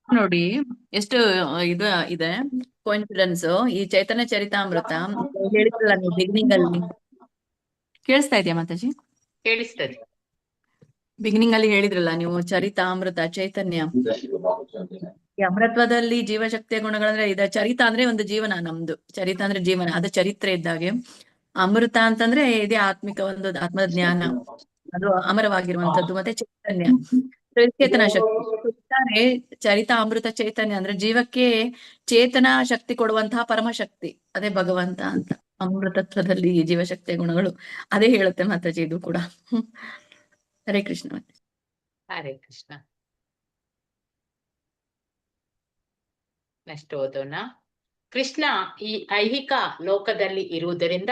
Speaker 11: ನೋಡಿ ಎಷ್ಟು ಇದು ಇದೆ ಕೋಇನ್ಸಿಡೆನ್ಸ್. ಈ ಚೈತನ್ಯ ಚರಿತಾಮೃತ ಹೇಳಿದ್ರಲ್ಲ ನೀವು ಬಿಗಿನಿಂಗ್ ಅಲ್ಲಿ, ಕೇಳಿಸ್ತಾ ಇದೆಯಾ ಮಾತಾಜಿ?
Speaker 1: ಕೇಳಿಸ್ತದೆ.
Speaker 11: ಬಿಗಿನಿಂಗ್ ಅಲ್ಲಿ ಹೇಳಿದ್ರಲ್ಲ ನೀವು ಚರಿತಾಮೃತ, ಚೈತನ್ಯ, ಈ ಅಮರತ್ವದಲ್ಲಿ ಜೀವಶಕ್ತಿಯ ಗುಣಗಳಂದ್ರೆ ಇದ. ಚರಿತ ಅಂದ್ರೆ ಒಂದು ಜೀವನ, ನಮ್ದು ಚರಿತ ಅಂದ್ರೆ ಜೀವನ, ಅದು ಚರಿತ್ರೆ ಇದ್ದಾಗೆ. ಅಮೃತ ಅಂತಂದ್ರೆ ಇದೇ ಆತ್ಮಿಕ ಒಂದು ಆತ್ಮದ ಜ್ಞಾನ, ಅದು ಅಮರವಾಗಿರುವಂತದ್ದು. ಮತ್ತೆ ಚೈತನ್ಯ, ಚೇತನ ಶಕ್ತಿ. ಚರಿತ ಅಮೃತ ಚೈತನ್ಯ ಅಂದ್ರೆ ಜೀವಕ್ಕೆ ಚೇತನ ಶಕ್ತಿ ಕೊಡುವಂತಹ ಪರಮಶಕ್ತಿ, ಅದೇ ಭಗವಂತ ಅಂತ. ಅಮೃತತ್ವದಲ್ಲಿ ಜೀವಶಕ್ತಿಯ ಗುಣಗಳು ಅದೇ ಹೇಳುತ್ತೆ ಮಾತಾಜಿ ಇದು ಕೂಡ. ಹರೇ ಕೃಷ್ಣ.
Speaker 1: ಹರೇ ಕೃಷ್ಣ. ನೆಕ್ಸ್ಟ್ ಓದೋಣ. ಕೃಷ್ಣ ಈ ಐಹಿಕ ಲೋಕದಲ್ಲಿ ಇರುವುದರಿಂದ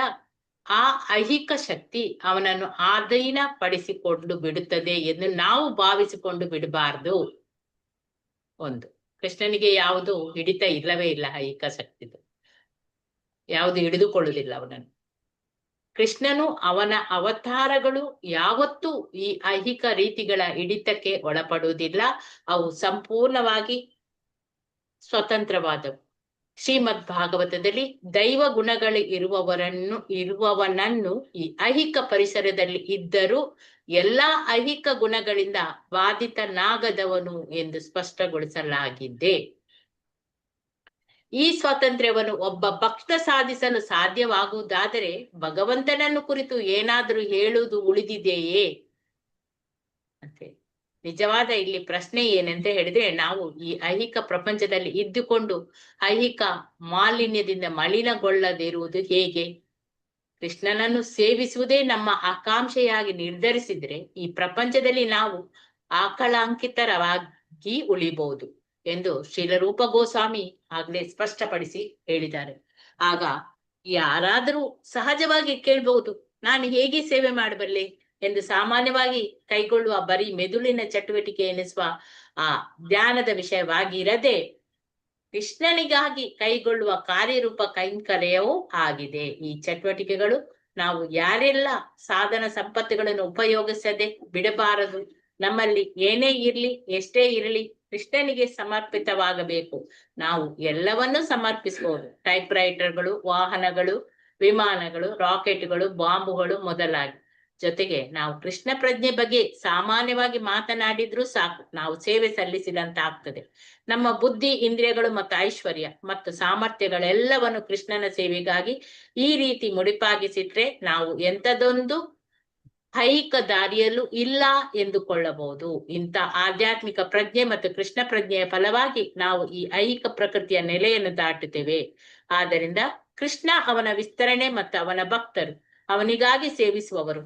Speaker 1: ಆ ಐಹಿಕ ಶಕ್ತಿ ಅವನನ್ನು ಆಧೀನ ಪಡಿಸಿಕೊಂಡು ಬಿಡುತ್ತದೆ ಎಂದು ನಾವು ಭಾವಿಸಿಕೊಂಡು ಬಿಡಬಾರದು. ಒಂದು, ಕೃಷ್ಣನಿಗೆ ಯಾವುದು ಹಿಡಿತ ಇಲ್ಲವೇ ಇಲ್ಲ, ಐಹಿಕ ಶಕ್ತಿದು ಯಾವುದು ಹಿಡಿದುಕೊಳ್ಳುವುದಿಲ್ಲ ಅವನನ್ನು. ಕೃಷ್ಣನು ಅವನ ಅವತಾರಗಳು ಯಾವತ್ತೂ ಈ ಐಹಿಕ ರೀತಿಗಳ ಹಿಡಿತಕ್ಕೆ ಒಳಪಡುವುದಿಲ್ಲ. ಅವು ಸಂಪೂರ್ಣವಾಗಿ ಸ್ವತಂತ್ರವಾದವು. ಶ್ರೀಮದ್ ಭಾಗವತದಲ್ಲಿ ದೈವ ಗುಣಗಳು ಇರುವವನನ್ನು ಈ ಐಹಿಕ ಪರಿಸರದಲ್ಲಿ ಇದ್ದರೂ ಎಲ್ಲಾ ಐಹಿಕ ಗುಣಗಳಿಂದ ಬಾಧಿತನಾಗದವನು ಎಂದು ಸ್ಪಷ್ಟಗೊಳಿಸಲಾಗಿದೆ. ಈ ಸ್ವಾತಂತ್ರ್ಯವನ್ನು ಒಬ್ಬ ಭಕ್ತ ಸಾಧಿಸಲು ಸಾಧ್ಯವಾಗುವುದಾದರೆ ಭಗವಂತನನ್ನು ಕುರಿತು ಏನಾದರೂ ಹೇಳುವುದು ಉಳಿದಿದೆಯೇ ಅಂತೆ. ನಿಜವಾದ ಇಲ್ಲಿ ಪ್ರಶ್ನೆ ಏನಂತ ಹೇಳಿದ್ರೆ, ನಾವು ಈ ಐಹಿಕ ಪ್ರಪಂಚದಲ್ಲಿ ಇದ್ದುಕೊಂಡು ಐಹಿಕ ಮಾಲಿನ್ಯದಿಂದ ಮಲಿನಗೊಳ್ಳದಿರುವುದು ಹೇಗೆ? ಕೃಷ್ಣನನ್ನು ಸೇವಿಸುವುದೇ ನಮ್ಮ ಆಕಾಂಕ್ಷೆಯಾಗಿ ನಿರ್ಧರಿಸಿದ್ರೆ ಈ ಪ್ರಪಂಚದಲ್ಲಿ ನಾವು ಆಕಳಾಂಕಿತರಾಗಿ ಉಳಿಬಹುದು ಎಂದು ಶ್ರೀಲ ರೂಪ ಗೋಸ್ವಾಮಿ ಆಗ್ಲೇ ಸ್ಪಷ್ಟಪಡಿಸಿ ಹೇಳಿದ್ದಾರೆ. ಆಗ ಯಾರಾದರೂ ಸಹಜವಾಗಿ ಕೇಳ್ಬಹುದು, ನಾನು ಹೇಗೆ ಸೇವೆ ಮಾಡಬಲ್ಲೆ ಎಂದು ಸಾಮಾನ್ಯವಾಗಿ ಕೈಗೊಳ್ಳುವ ಬರೀ ಮೆದುಳಿನ ಚಟುವಟಿಕೆ ಎನಿಸುವ ಆ ಧ್ಯಾನದ ವಿಷಯವಾಗಿರದೆ ಕೃಷ್ಣನಿಗಾಗಿ ಕೈಗೊಳ್ಳುವ ಕಾರ್ಯರೂಪ ಕೈಂಕರ್ಯವೂ ಆಗಿದೆ. ಈ ಚಟುವಟಿಕೆಗಳು ನಾವು ಯಾರೆಲ್ಲ ಸಾಧನ ಸಂಪತ್ತುಗಳನ್ನು ಉಪಯೋಗಿಸದೆ ಬಿಡಬಾರದು. ನಮ್ಮಲ್ಲಿ ಏನೇ ಇರ್ಲಿ, ಎಷ್ಟೇ ಇರಲಿ, ಕೃಷ್ಣನಿಗೆ ಸಮರ್ಪಿತವಾಗಬೇಕು. ನಾವು ಎಲ್ಲವನ್ನೂ ಸಮರ್ಪಿಸಬಹುದು. ಟೈಪ್ ರೈಟರ್ಗಳು, ವಾಹನಗಳು, ವಿಮಾನಗಳು, ರಾಕೆಟ್ಗಳು, ಬಾಂಬುಗಳು ಮೊದಲಾಗಿ. ಜೊತೆಗೆ ನಾವು ಕೃಷ್ಣ ಪ್ರಜ್ಞೆ ಬಗ್ಗೆ ಸಾಮಾನ್ಯವಾಗಿ ಮಾತನಾಡಿದ್ರೂ ಸಾಕು, ನಾವು ಸೇವೆ ಸಲ್ಲಿಸಿದಂತ ಆಗ್ತದೆ. ನಮ್ಮ ಬುದ್ಧಿ, ಇಂದ್ರಿಯಗಳು ಮತ್ತು ಐಶ್ವರ್ಯ ಮತ್ತು ಸಾಮರ್ಥ್ಯಗಳೆಲ್ಲವನ್ನು ಕೃಷ್ಣನ ಸೇವೆಗಾಗಿ ಈ ರೀತಿ ಮುಡಿಪಾಗಿಸಿಟ್ರೆ ನಾವು ಎಂಥದೊಂದು ಐಹಿಕ ದಾರಿಯಲ್ಲೂ ಇಲ್ಲ ಎಂದುಕೊಳ್ಳಬಹುದು. ಇಂಥ ಆಧ್ಯಾತ್ಮಿಕ ಪ್ರಜ್ಞೆ ಮತ್ತು ಕೃಷ್ಣ ಪ್ರಜ್ಞೆಯ ಫಲವಾಗಿ ನಾವು ಈ ಐಹಿಕ ಪ್ರಕೃತಿಯ ನೆಲೆಯನ್ನು ದಾಟುತ್ತೇವೆ. ಆದ್ದರಿಂದ ಕೃಷ್ಣ ಅವನ ವಿಸ್ತರಣೆ ಮತ್ತು ಅವನ ಭಕ್ತರು ಅವನಿಗಾಗಿ ಸೇವಿಸುವವರು.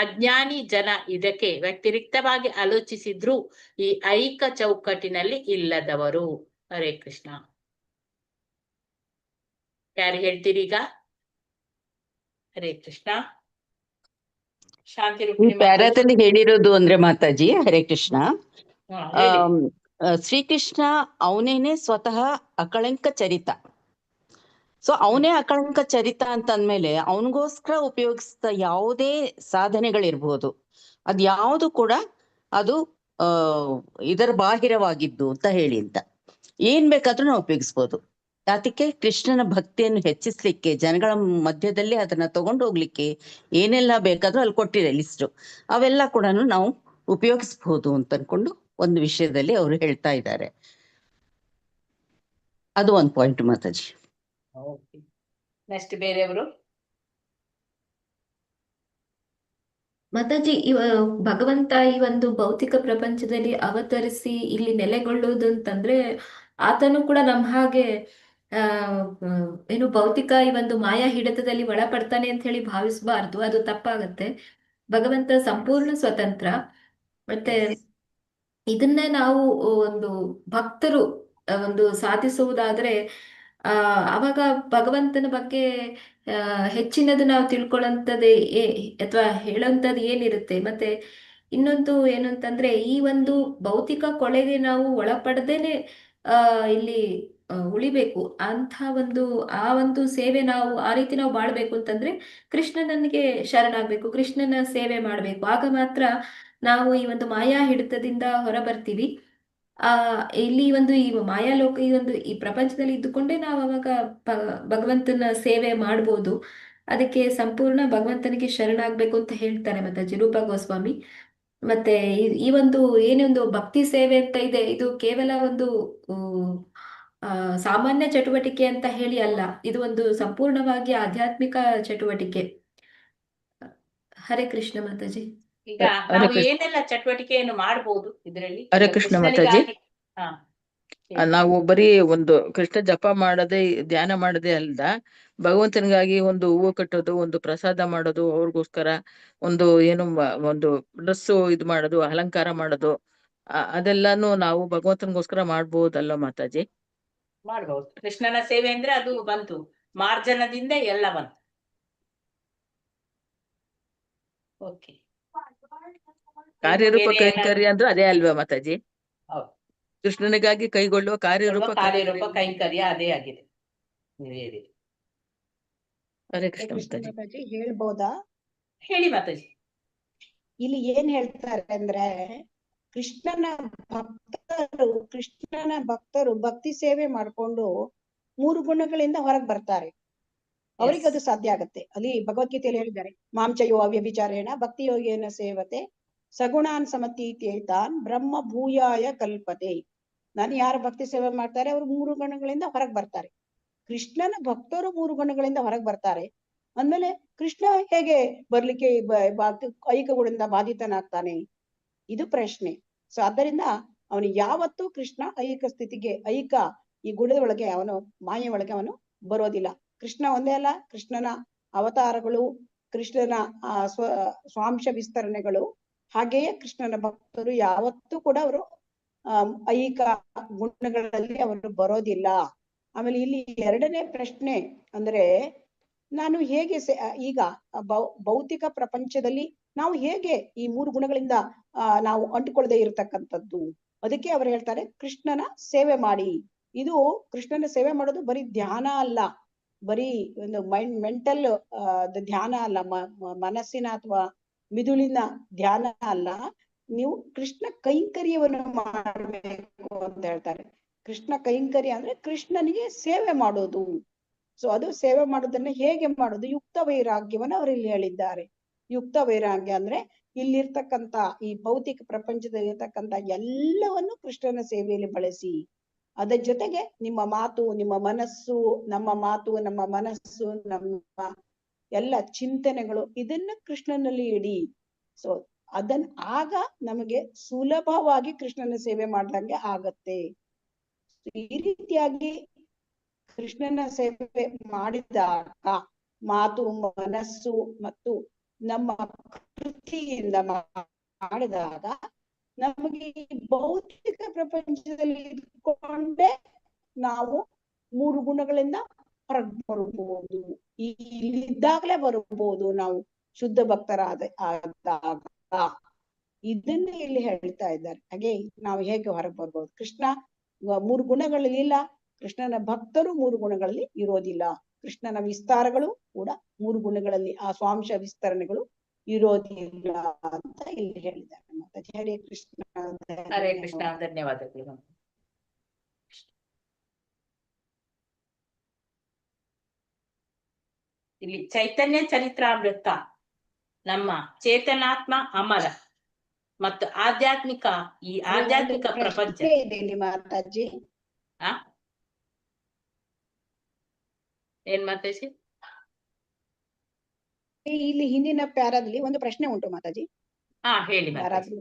Speaker 1: ಅಜ್ಞಾನಿ ಜನ ಇದಕ್ಕೆ ವ್ಯತಿರಿಕ್ತವಾಗಿ ಆಲೋಚಿಸಿದ್ರು ಈ ಐಹಿಕ ಚೌಕಟ್ಟಿನಲ್ಲಿ ಇಲ್ಲದವರು. ಹರೇ ಕೃಷ್ಣ. ಯಾರು ಹೇಳ್ತೀರಿ ಈಗ? ಹರೇ ಕೃಷ್ಣ. ಶಾಂತಿ
Speaker 6: ಈ ಪ್ಯಾರಾದಲ್ಲಿ ಹೇಳಿರೋದು ಅಂದ್ರೆ ಮಾತಾಜಿ, ಹರೇ ಕೃಷ್ಣ, ಶ್ರೀಕೃಷ್ಣ ಅವನೇನೆ ಸ್ವತಃ ಅಕಳಂಕ ಚರಿತ. ಸೊ ಅವನೇ ಅಕಳಂಕ ಚರಿತ ಅಂತ ಅಂದ್ಮೇಲೆ ಅವನಿಗೋಸ್ಕರ ಉಪಯೋಗಿಸಿದ ಯಾವುದೇ ಸಾಧನೆಗಳಿರ್ಬೋದು, ಅದ್ ಯಾವುದು ಕೂಡ ಅದು ಇದರ ಬಾಹಿರವಾಗಿದ್ದು ಅಂತ ಹೇಳಿ ಅಂತ ಏನ್ ಬೇಕಾದ್ರೂ ನಾವು ಉಪಯೋಗಿಸ್ಬೋದು. ಅದಕ್ಕೆ ಕೃಷ್ಣನ ಭಕ್ತಿಯನ್ನು ಹೆಚ್ಚಿಸ್ಲಿಕ್ಕೆ, ಜನಗಳ ಮಧ್ಯದಲ್ಲಿ ಅದನ್ನ ತಗೊಂಡು ಹೋಗ್ಲಿಕ್ಕೆ ಏನೆಲ್ಲ ಬೇಕಾದ್ರೂ ಅಲ್ಲಿ ಕೊಟ್ಟಿದೆ ಲಿಸ್ಟು, ಅವೆಲ್ಲ ಕೂಡ ನಾವು ಉಪಯೋಗಿಸ್ಬೋದು ಅಂತ ಅನ್ಕೊಂಡು ಒಂದು ವಿಷಯದಲ್ಲಿ ಅವರು ಹೇಳ್ತಾ ಇದ್ದಾರೆ. ಅದು ಒಂದು ಪಾಯಿಂಟ್ ಮಾತಾಜಿ.
Speaker 1: ಓಕೆ, ನೆಕ್ಸ್ಟ್ ಬೇರೆಯವರು.
Speaker 9: ಮಾತಾಜಿ, ಭಗವಂತ ಈ ಒಂದು ಭೌತಿಕ ಪ್ರಪಂಚದಲ್ಲಿ ಅವತರಿಸಿ ಇಲ್ಲಿ ನೆಲೆಗೊಳ್ಳುವುದು ಅಂತಂದ್ರೆ ಆತನು ಕೂಡ ನಮ್ಮ ಹಾಗೆ ಆ ಏನು ಭೌತಿಕ ಈ ಒಂದು ಮಾಯಾ ಹಿಡಿತದಲ್ಲಿ ಒಳಪಡ್ತಾನೆ ಅಂತ ಹೇಳಿ ಭಾವಿಸಬಾರ್ದು, ಅದು ತಪ್ಪಾಗತ್ತೆ. ಭಗವಂತ ಸಂಪೂರ್ಣ ಸ್ವತಂತ್ರ. ಮತ್ತೆ ಇದನ್ನೇ ನಾವು ಒಂದು ಭಕ್ತರು ಒಂದು ಸಾಧಿಸುವುದಾದ್ರೆ ಅವಾಗ ಭಗವಂತನ ಬಗ್ಗೆ ಹೆಚ್ಚಿನದು ನಾವು ತಿಳ್ಕೊಳ್ಳೋಂಥದ್ದೇ ಅಥವಾ ಹೇಳೋಂಥದ್ದು ಏನಿರುತ್ತೆ. ಮತ್ತೆ ಇನ್ನೊಂದು ಏನು ಅಂತಂದ್ರೆ, ಈ ಒಂದು ಭೌತಿಕ ಕೊಳೆಗೆ ನಾವು ಒಳಪಡದೇನೆ ಇಲ್ಲಿ ಉಳಿಬೇಕು ಅಂತ ಆ ಒಂದು ಸೇವೆ ನಾವು ಆ ರೀತಿ ನಾವು ಬಾಳ್ಬೇಕು ಅಂತಂದ್ರೆ ಕೃಷ್ಣನಿಗೆ ಶರಣಾಗ್ಬೇಕು, ಕೃಷ್ಣನ ಸೇವೆ ಮಾಡ್ಬೇಕು. ಆಗ ಮಾತ್ರ ನಾವು ಈ ಒಂದು ಮಾಯಾ ಹಿಡಿತದಿಂದ ಹೊರ ಬರ್ತೀವಿ. ಇಲ್ಲಿ ಈ ಮಾಯಾಲೋಕ ಈ ಪ್ರಪಂಚದಲ್ಲಿ ಇದ್ದುಕೊಂಡೇ ನಾವು ಅವಾಗ ಭಗವಂತನ ಸೇವೆ ಮಾಡ್ಬೋದು. ಅದಕ್ಕೆ ಸಂಪೂರ್ಣ ಭಗವಂತನಿಗೆ ಶರಣಾಗ್ಬೇಕು ಅಂತ ಹೇಳ್ತಾರೆ ಮಾತಾಜಿ ರೂಪಾ ಗೋಸ್ವಾಮಿ. ಮತ್ತೆ ಈ ಒಂದು ಏನೊಂದು ಭಕ್ತಿ ಸೇವೆ ಅಂತ ಇದೆ, ಇದು ಕೇವಲ ಒಂದು ಸಾಮಾನ್ಯ ಚಟುವಟಿಕೆ ಅಂತ ಹೇಳಿ ಅಲ್ಲ, ಇದು ಒಂದು ಸಂಪೂರ್ಣವಾಗಿ ಆಧ್ಯಾತ್ಮಿಕ ಚಟುವಟಿಕೆ. ಹರೇ ಕೃಷ್ಣ ಮಾತಾಜಿ.
Speaker 1: ಈಗ ನಾವು ಏನೆಲ್ಲ ಚಟುವಟಿಕೆಯನ್ನು ಮಾಡಬಹುದು ಇದರಲ್ಲಿ?
Speaker 2: ಹರೇ ಕೃಷ್ಣ ಮಾತಾಜಿ. ನಾವು ಬರೀ ಒಂದು ಕೃಷ್ಣ ಜಪ ಮಾಡದೆ ಧ್ಯಾನ ಮಾಡದೆ ಅಲ್ದ, ಭಗವಂತನಿಗಾಗಿ ಒಂದು ಹೂವು ಕಟ್ಟೋದು, ಒಂದು ಪ್ರಸಾದ ಮಾಡೋದು, ಅವ್ರಿಗೋಸ್ಕರ ಒಂದು ಒಂದು ಡ್ರೆಸ್ಸು ಇದು ಮಾಡೋದು, ಅಲಂಕಾರ ಮಾಡೋದು, ಅದೆಲ್ಲಾನು ನಾವು ಭಗವಂತನಿಗೋಸ್ಕರ ಮಾಡ್ಬೋದಲ್ಲ ಮಾತಾಜಿ?
Speaker 1: ಮಾಡಬಹುದು. ಕೃಷ್ಣನ ಸೇವೆ ಅಂದ್ರೆ ಅದು ಬಂತು, ಮಾರ್ಜನದಿಂದ ಎಲ್ಲ ಬಂತು. ಓಕೆ,
Speaker 2: ಕಾರ್ಯರೂಪ ಕೈಂಕರ್ಯ ಅಂದ್ರೆ ಅದೇ ಅಲ್ವಾ ಮಾತಾಜಿ?
Speaker 1: ಹೌದು,
Speaker 2: ಕೃಷ್ಣನಿಗಾಗಿ ಕೈಗೊಳ್ಳುವ ಕಾರ್ಯರೂಪ
Speaker 1: ಕೈಂಕರ್ಯ ಅದೇ ಆಗಿದೆ.
Speaker 2: ಹರೇ ಕೃಷ್ಣ
Speaker 4: ಮಾತಾಜಿ. ಹೇಳ್ಬೋದಾ?
Speaker 1: ಹೇಳಿ ಮಾತಾಜಿ.
Speaker 4: ಇಲ್ಲಿ ಏನ್ ಹೇಳ್ತಾರೆ ಅಂದ್ರೆ, ಕೃಷ್ಣನ ಭಕ್ತರು ಭಕ್ತಿ ಸೇವೆ ಮಾಡ್ಕೊಂಡು 3 ಗುಣಗಳಿಂದ ಹೊರಗೆ ಬರ್ತಾರೆ. ಅವ್ರಿಗೆ ಅದು ಸಾಧ್ಯ ಆಗತ್ತೆ. ಅಲ್ಲಿ ಭಗವದ್ಗೀತೆಯಲ್ಲಿ ಹೇಳಿದ್ದಾರೆ, ಮಾಂಚಯೋ ಅವ್ಯಭಿಚಾರೇಣ ಭಕ್ತಿ ಯೋಗೇನ ಸೇವತೆ ಸಗುಣಾನ್ ಸಮತೀತೇತಾನ್ ಬ್ರಹ್ಮ ಭೂಯಾಯ ಕಲ್ಪತೆ. ನಾನು ಯಾರು ಭಕ್ತಿ ಸೇವೆ ಮಾಡ್ತಾರೆ ಅವರು 3 ಗುಣಗಳಿಂದ ಹೊರಗೆ ಬರ್ತಾರೆ. ಕೃಷ್ಣನ ಭಕ್ತರು 3 ಗುಣಗಳಿಂದ ಹೊರಗೆ ಬರ್ತಾರೆ ಅಂದ್ಮೇಲೆ ಕೃಷ್ಣ ಹೇಗೆ ಬರ್ಲಿಕ್ಕೆ ಐಕ ಗುಣದಿಂದ ಬಾಧಿತನಾಗ್ತಾನೆ? ಇದು ಪ್ರಶ್ನೆ. ಸೊ ಆದ್ದರಿಂದ ಅವನು ಯಾವತ್ತೂ ಕೃಷ್ಣ ಐಕ ಸ್ಥಿತಿಗೆ, ಈ ಗುಣದ ಒಳಗೆ ಅವನು ಮಾಯೆ ಒಳಗೆ ಅವನು ಬರೋದಿಲ್ಲ. ಕೃಷ್ಣ ಒಂದೇ ಅಲ್ಲ, ಕೃಷ್ಣನ ಅವತಾರಗಳು, ಕೃಷ್ಣನ ಸ್ವಾಂಶ ವಿಸ್ತರಣೆಗಳು, ಹಾಗೆಯೇ ಕೃಷ್ಣನ ಭಕ್ತರು ಯಾವತ್ತೂ ಕೂಡ ಅವರು ಐಕ ಗುಣಗಳಲ್ಲಿ ಅವರು ಬರೋದಿಲ್ಲ. ಆಮೇಲೆ ಇಲ್ಲಿ 2ನೇ ಪ್ರಶ್ನೆ ಅಂದ್ರೆ, ನಾನು ಹೇಗೆ ಈಗ ಭೌತಿಕ ಪ್ರಪಂಚದಲ್ಲಿ ನಾವು ಹೇಗೆ ಈ 3 ಗುಣಗಳಿಂದ ನಾವು ಅಂಟಿಕೊಳ್ಳದೆ ಇರತಕ್ಕಂಥದ್ದು? ಅದಕ್ಕೆ ಅವರು ಹೇಳ್ತಾರೆ, ಕೃಷ್ಣನ ಸೇವೆ ಮಾಡಿ. ಇದು ಕೃಷ್ಣನ ಸೇವೆ ಮಾಡೋದು ಬರೀ ಧ್ಯಾನ ಅಲ್ಲ, ಬರೀ ಒಂದು ಮೆಂಟಲ್ ಧ್ಯಾನ ಅಲ್ಲ, ಮನಸ್ಸಿನ ಅಥವಾ ಮಿದುಳಿನ ಧ್ಯಾನ ಅಲ್ಲ. ನೀವು ಕೃಷ್ಣ ಕೈಂಕರ್ಯವನ್ನು ಮಾಡಬೇಕು ಅಂತ ಹೇಳ್ತಾರೆ. ಕೃಷ್ಣ ಕೈಂಕರ್ಯ ಅಂದ್ರೆ ಕೃಷ್ಣನಿಗೆ ಸೇವೆ ಮಾಡೋದು. ಸೊ ಅದು ಸೇವೆ ಮಾಡೋದನ್ನ ಹೇಗೆ ಮಾಡೋದು? ಯುಕ್ತ ವೈರಾಗ್ಯವನ್ನ ಅವರು ಇಲ್ಲಿ ಹೇಳಿದ್ದಾರೆ. ಯುಕ್ತ ವೈರಾಗ್ಯ ಅಂದ್ರೆ ಇಲ್ಲಿರ್ತಕ್ಕಂಥ ಈ ಭೌತಿಕ ಪ್ರಪಂಚದಲ್ಲಿ ಇರ್ತಕ್ಕಂಥ ಎಲ್ಲವನ್ನು ಕೃಷ್ಣನ ಸೇವೆಯಲ್ಲಿ ಬಳಸಿ, ಅದರ ಜೊತೆಗೆ ನಿಮ್ಮ ಮಾತು, ನಿಮ್ಮ ಮನಸ್ಸು, ನಮ್ಮ ಮಾತು, ನಮ್ಮ ಮನಸ್ಸು, ನಮ್ಮ ಎಲ್ಲ ಚಿಂತನೆಗಳು, ಇದನ್ನ ಕೃಷ್ಣನಲ್ಲಿ ಇಡಿ. ಸೊ ಆಗ ನಮಗೆ ಸುಲಭವಾಗಿ ಕೃಷ್ಣನ ಸೇವೆ ಮಾಡ್ದಂಗೆ ಆಗತ್ತೆ. ಈ ರೀತಿಯಾಗಿ ಕೃಷ್ಣನ ಸೇವೆ ಮಾಡಿದಾಗ ಮಾತು, ಮನಸ್ಸು ಮತ್ತು ನಮ್ಮ ಕೃತಿಯಿಂದ ಮಾಡಿದಾಗ ನಮಗೆ ಈ ಭೌತಿಕ ಪ್ರಪಂಚದಲ್ಲಿ ಇದ್ಕೊಂಡೇ ನಾವು 3 ಗುಣಗಳಿಂದ ಹೊರಗೆ ಬರಬಹುದು. ಇಲ್ಲಿದ್ದಾಗಲೇ ಬರಬಹುದು ನಾವು ಶುದ್ಧ ಭಕ್ತರಾದಾಗ. ಇದನ್ನ ಇಲ್ಲಿ ಹೇಳ್ತಾ ಇದ್ದಾರೆ. ಹಾಗೆ ನಾವು ಹೇಗೆ ಹೊರಗೆ ಬರ್ಬೋದು? ಕೃಷ್ಣ 3 ಗುಣಗಳಲ್ಲಿ ಇಲ್ಲ, ಕೃಷ್ಣನ ಭಕ್ತರು 3 ಗುಣಗಳಲ್ಲಿ ಇರೋದಿಲ್ಲ. ಕೃಷ್ಣನ ವಿಸ್ತಾರಗಳು ಕೂಡ 3 ಗುಣಗಳಲ್ಲಿ, ಆ ಸ್ವಾಂಶ ವಿಸ್ತರಣೆಗಳು ಇರೋದಿಲ್ಲ ಅಂತ ಇಲ್ಲಿ ಹೇಳಿದ್ದಾರೆ. ಮತ್ತೆ ಹರೇ ಕೃಷ್ಣ.
Speaker 1: ಹರೇ ಕೃಷ್ಣ, ಧನ್ಯವಾದಗಳು. ಇಲ್ಲಿ ಚೈತನ್ಯ ಚರಿತ್ರಾಮೃತ, ನಮ್ಮ ಚೇತನಾತ್ಮ ಅಮರ, ಮತ್ತು ಆಧ್ಯಾತ್ಮಿಕ ಈ ಆಧ್ಯಾತ್ಮಿಕ ಪ್ರಪಂಚ
Speaker 4: ಇದೆ ಇಲ್ಲಿ ಮಾತಾಜಿ.
Speaker 1: ಆ ಏನ್ ಮಾತಾಜಿ?
Speaker 4: ಇಲ್ಲಿ ಹಿಂದಿನ ಪ್ಯಾರಾದಲ್ಲಿ ಒಂದು ಪ್ರಶ್ನೆ ಉಂಟು ಮಾತಾಜಿ.
Speaker 1: ಹೇಳಿ ಮಾತಾಜಿ.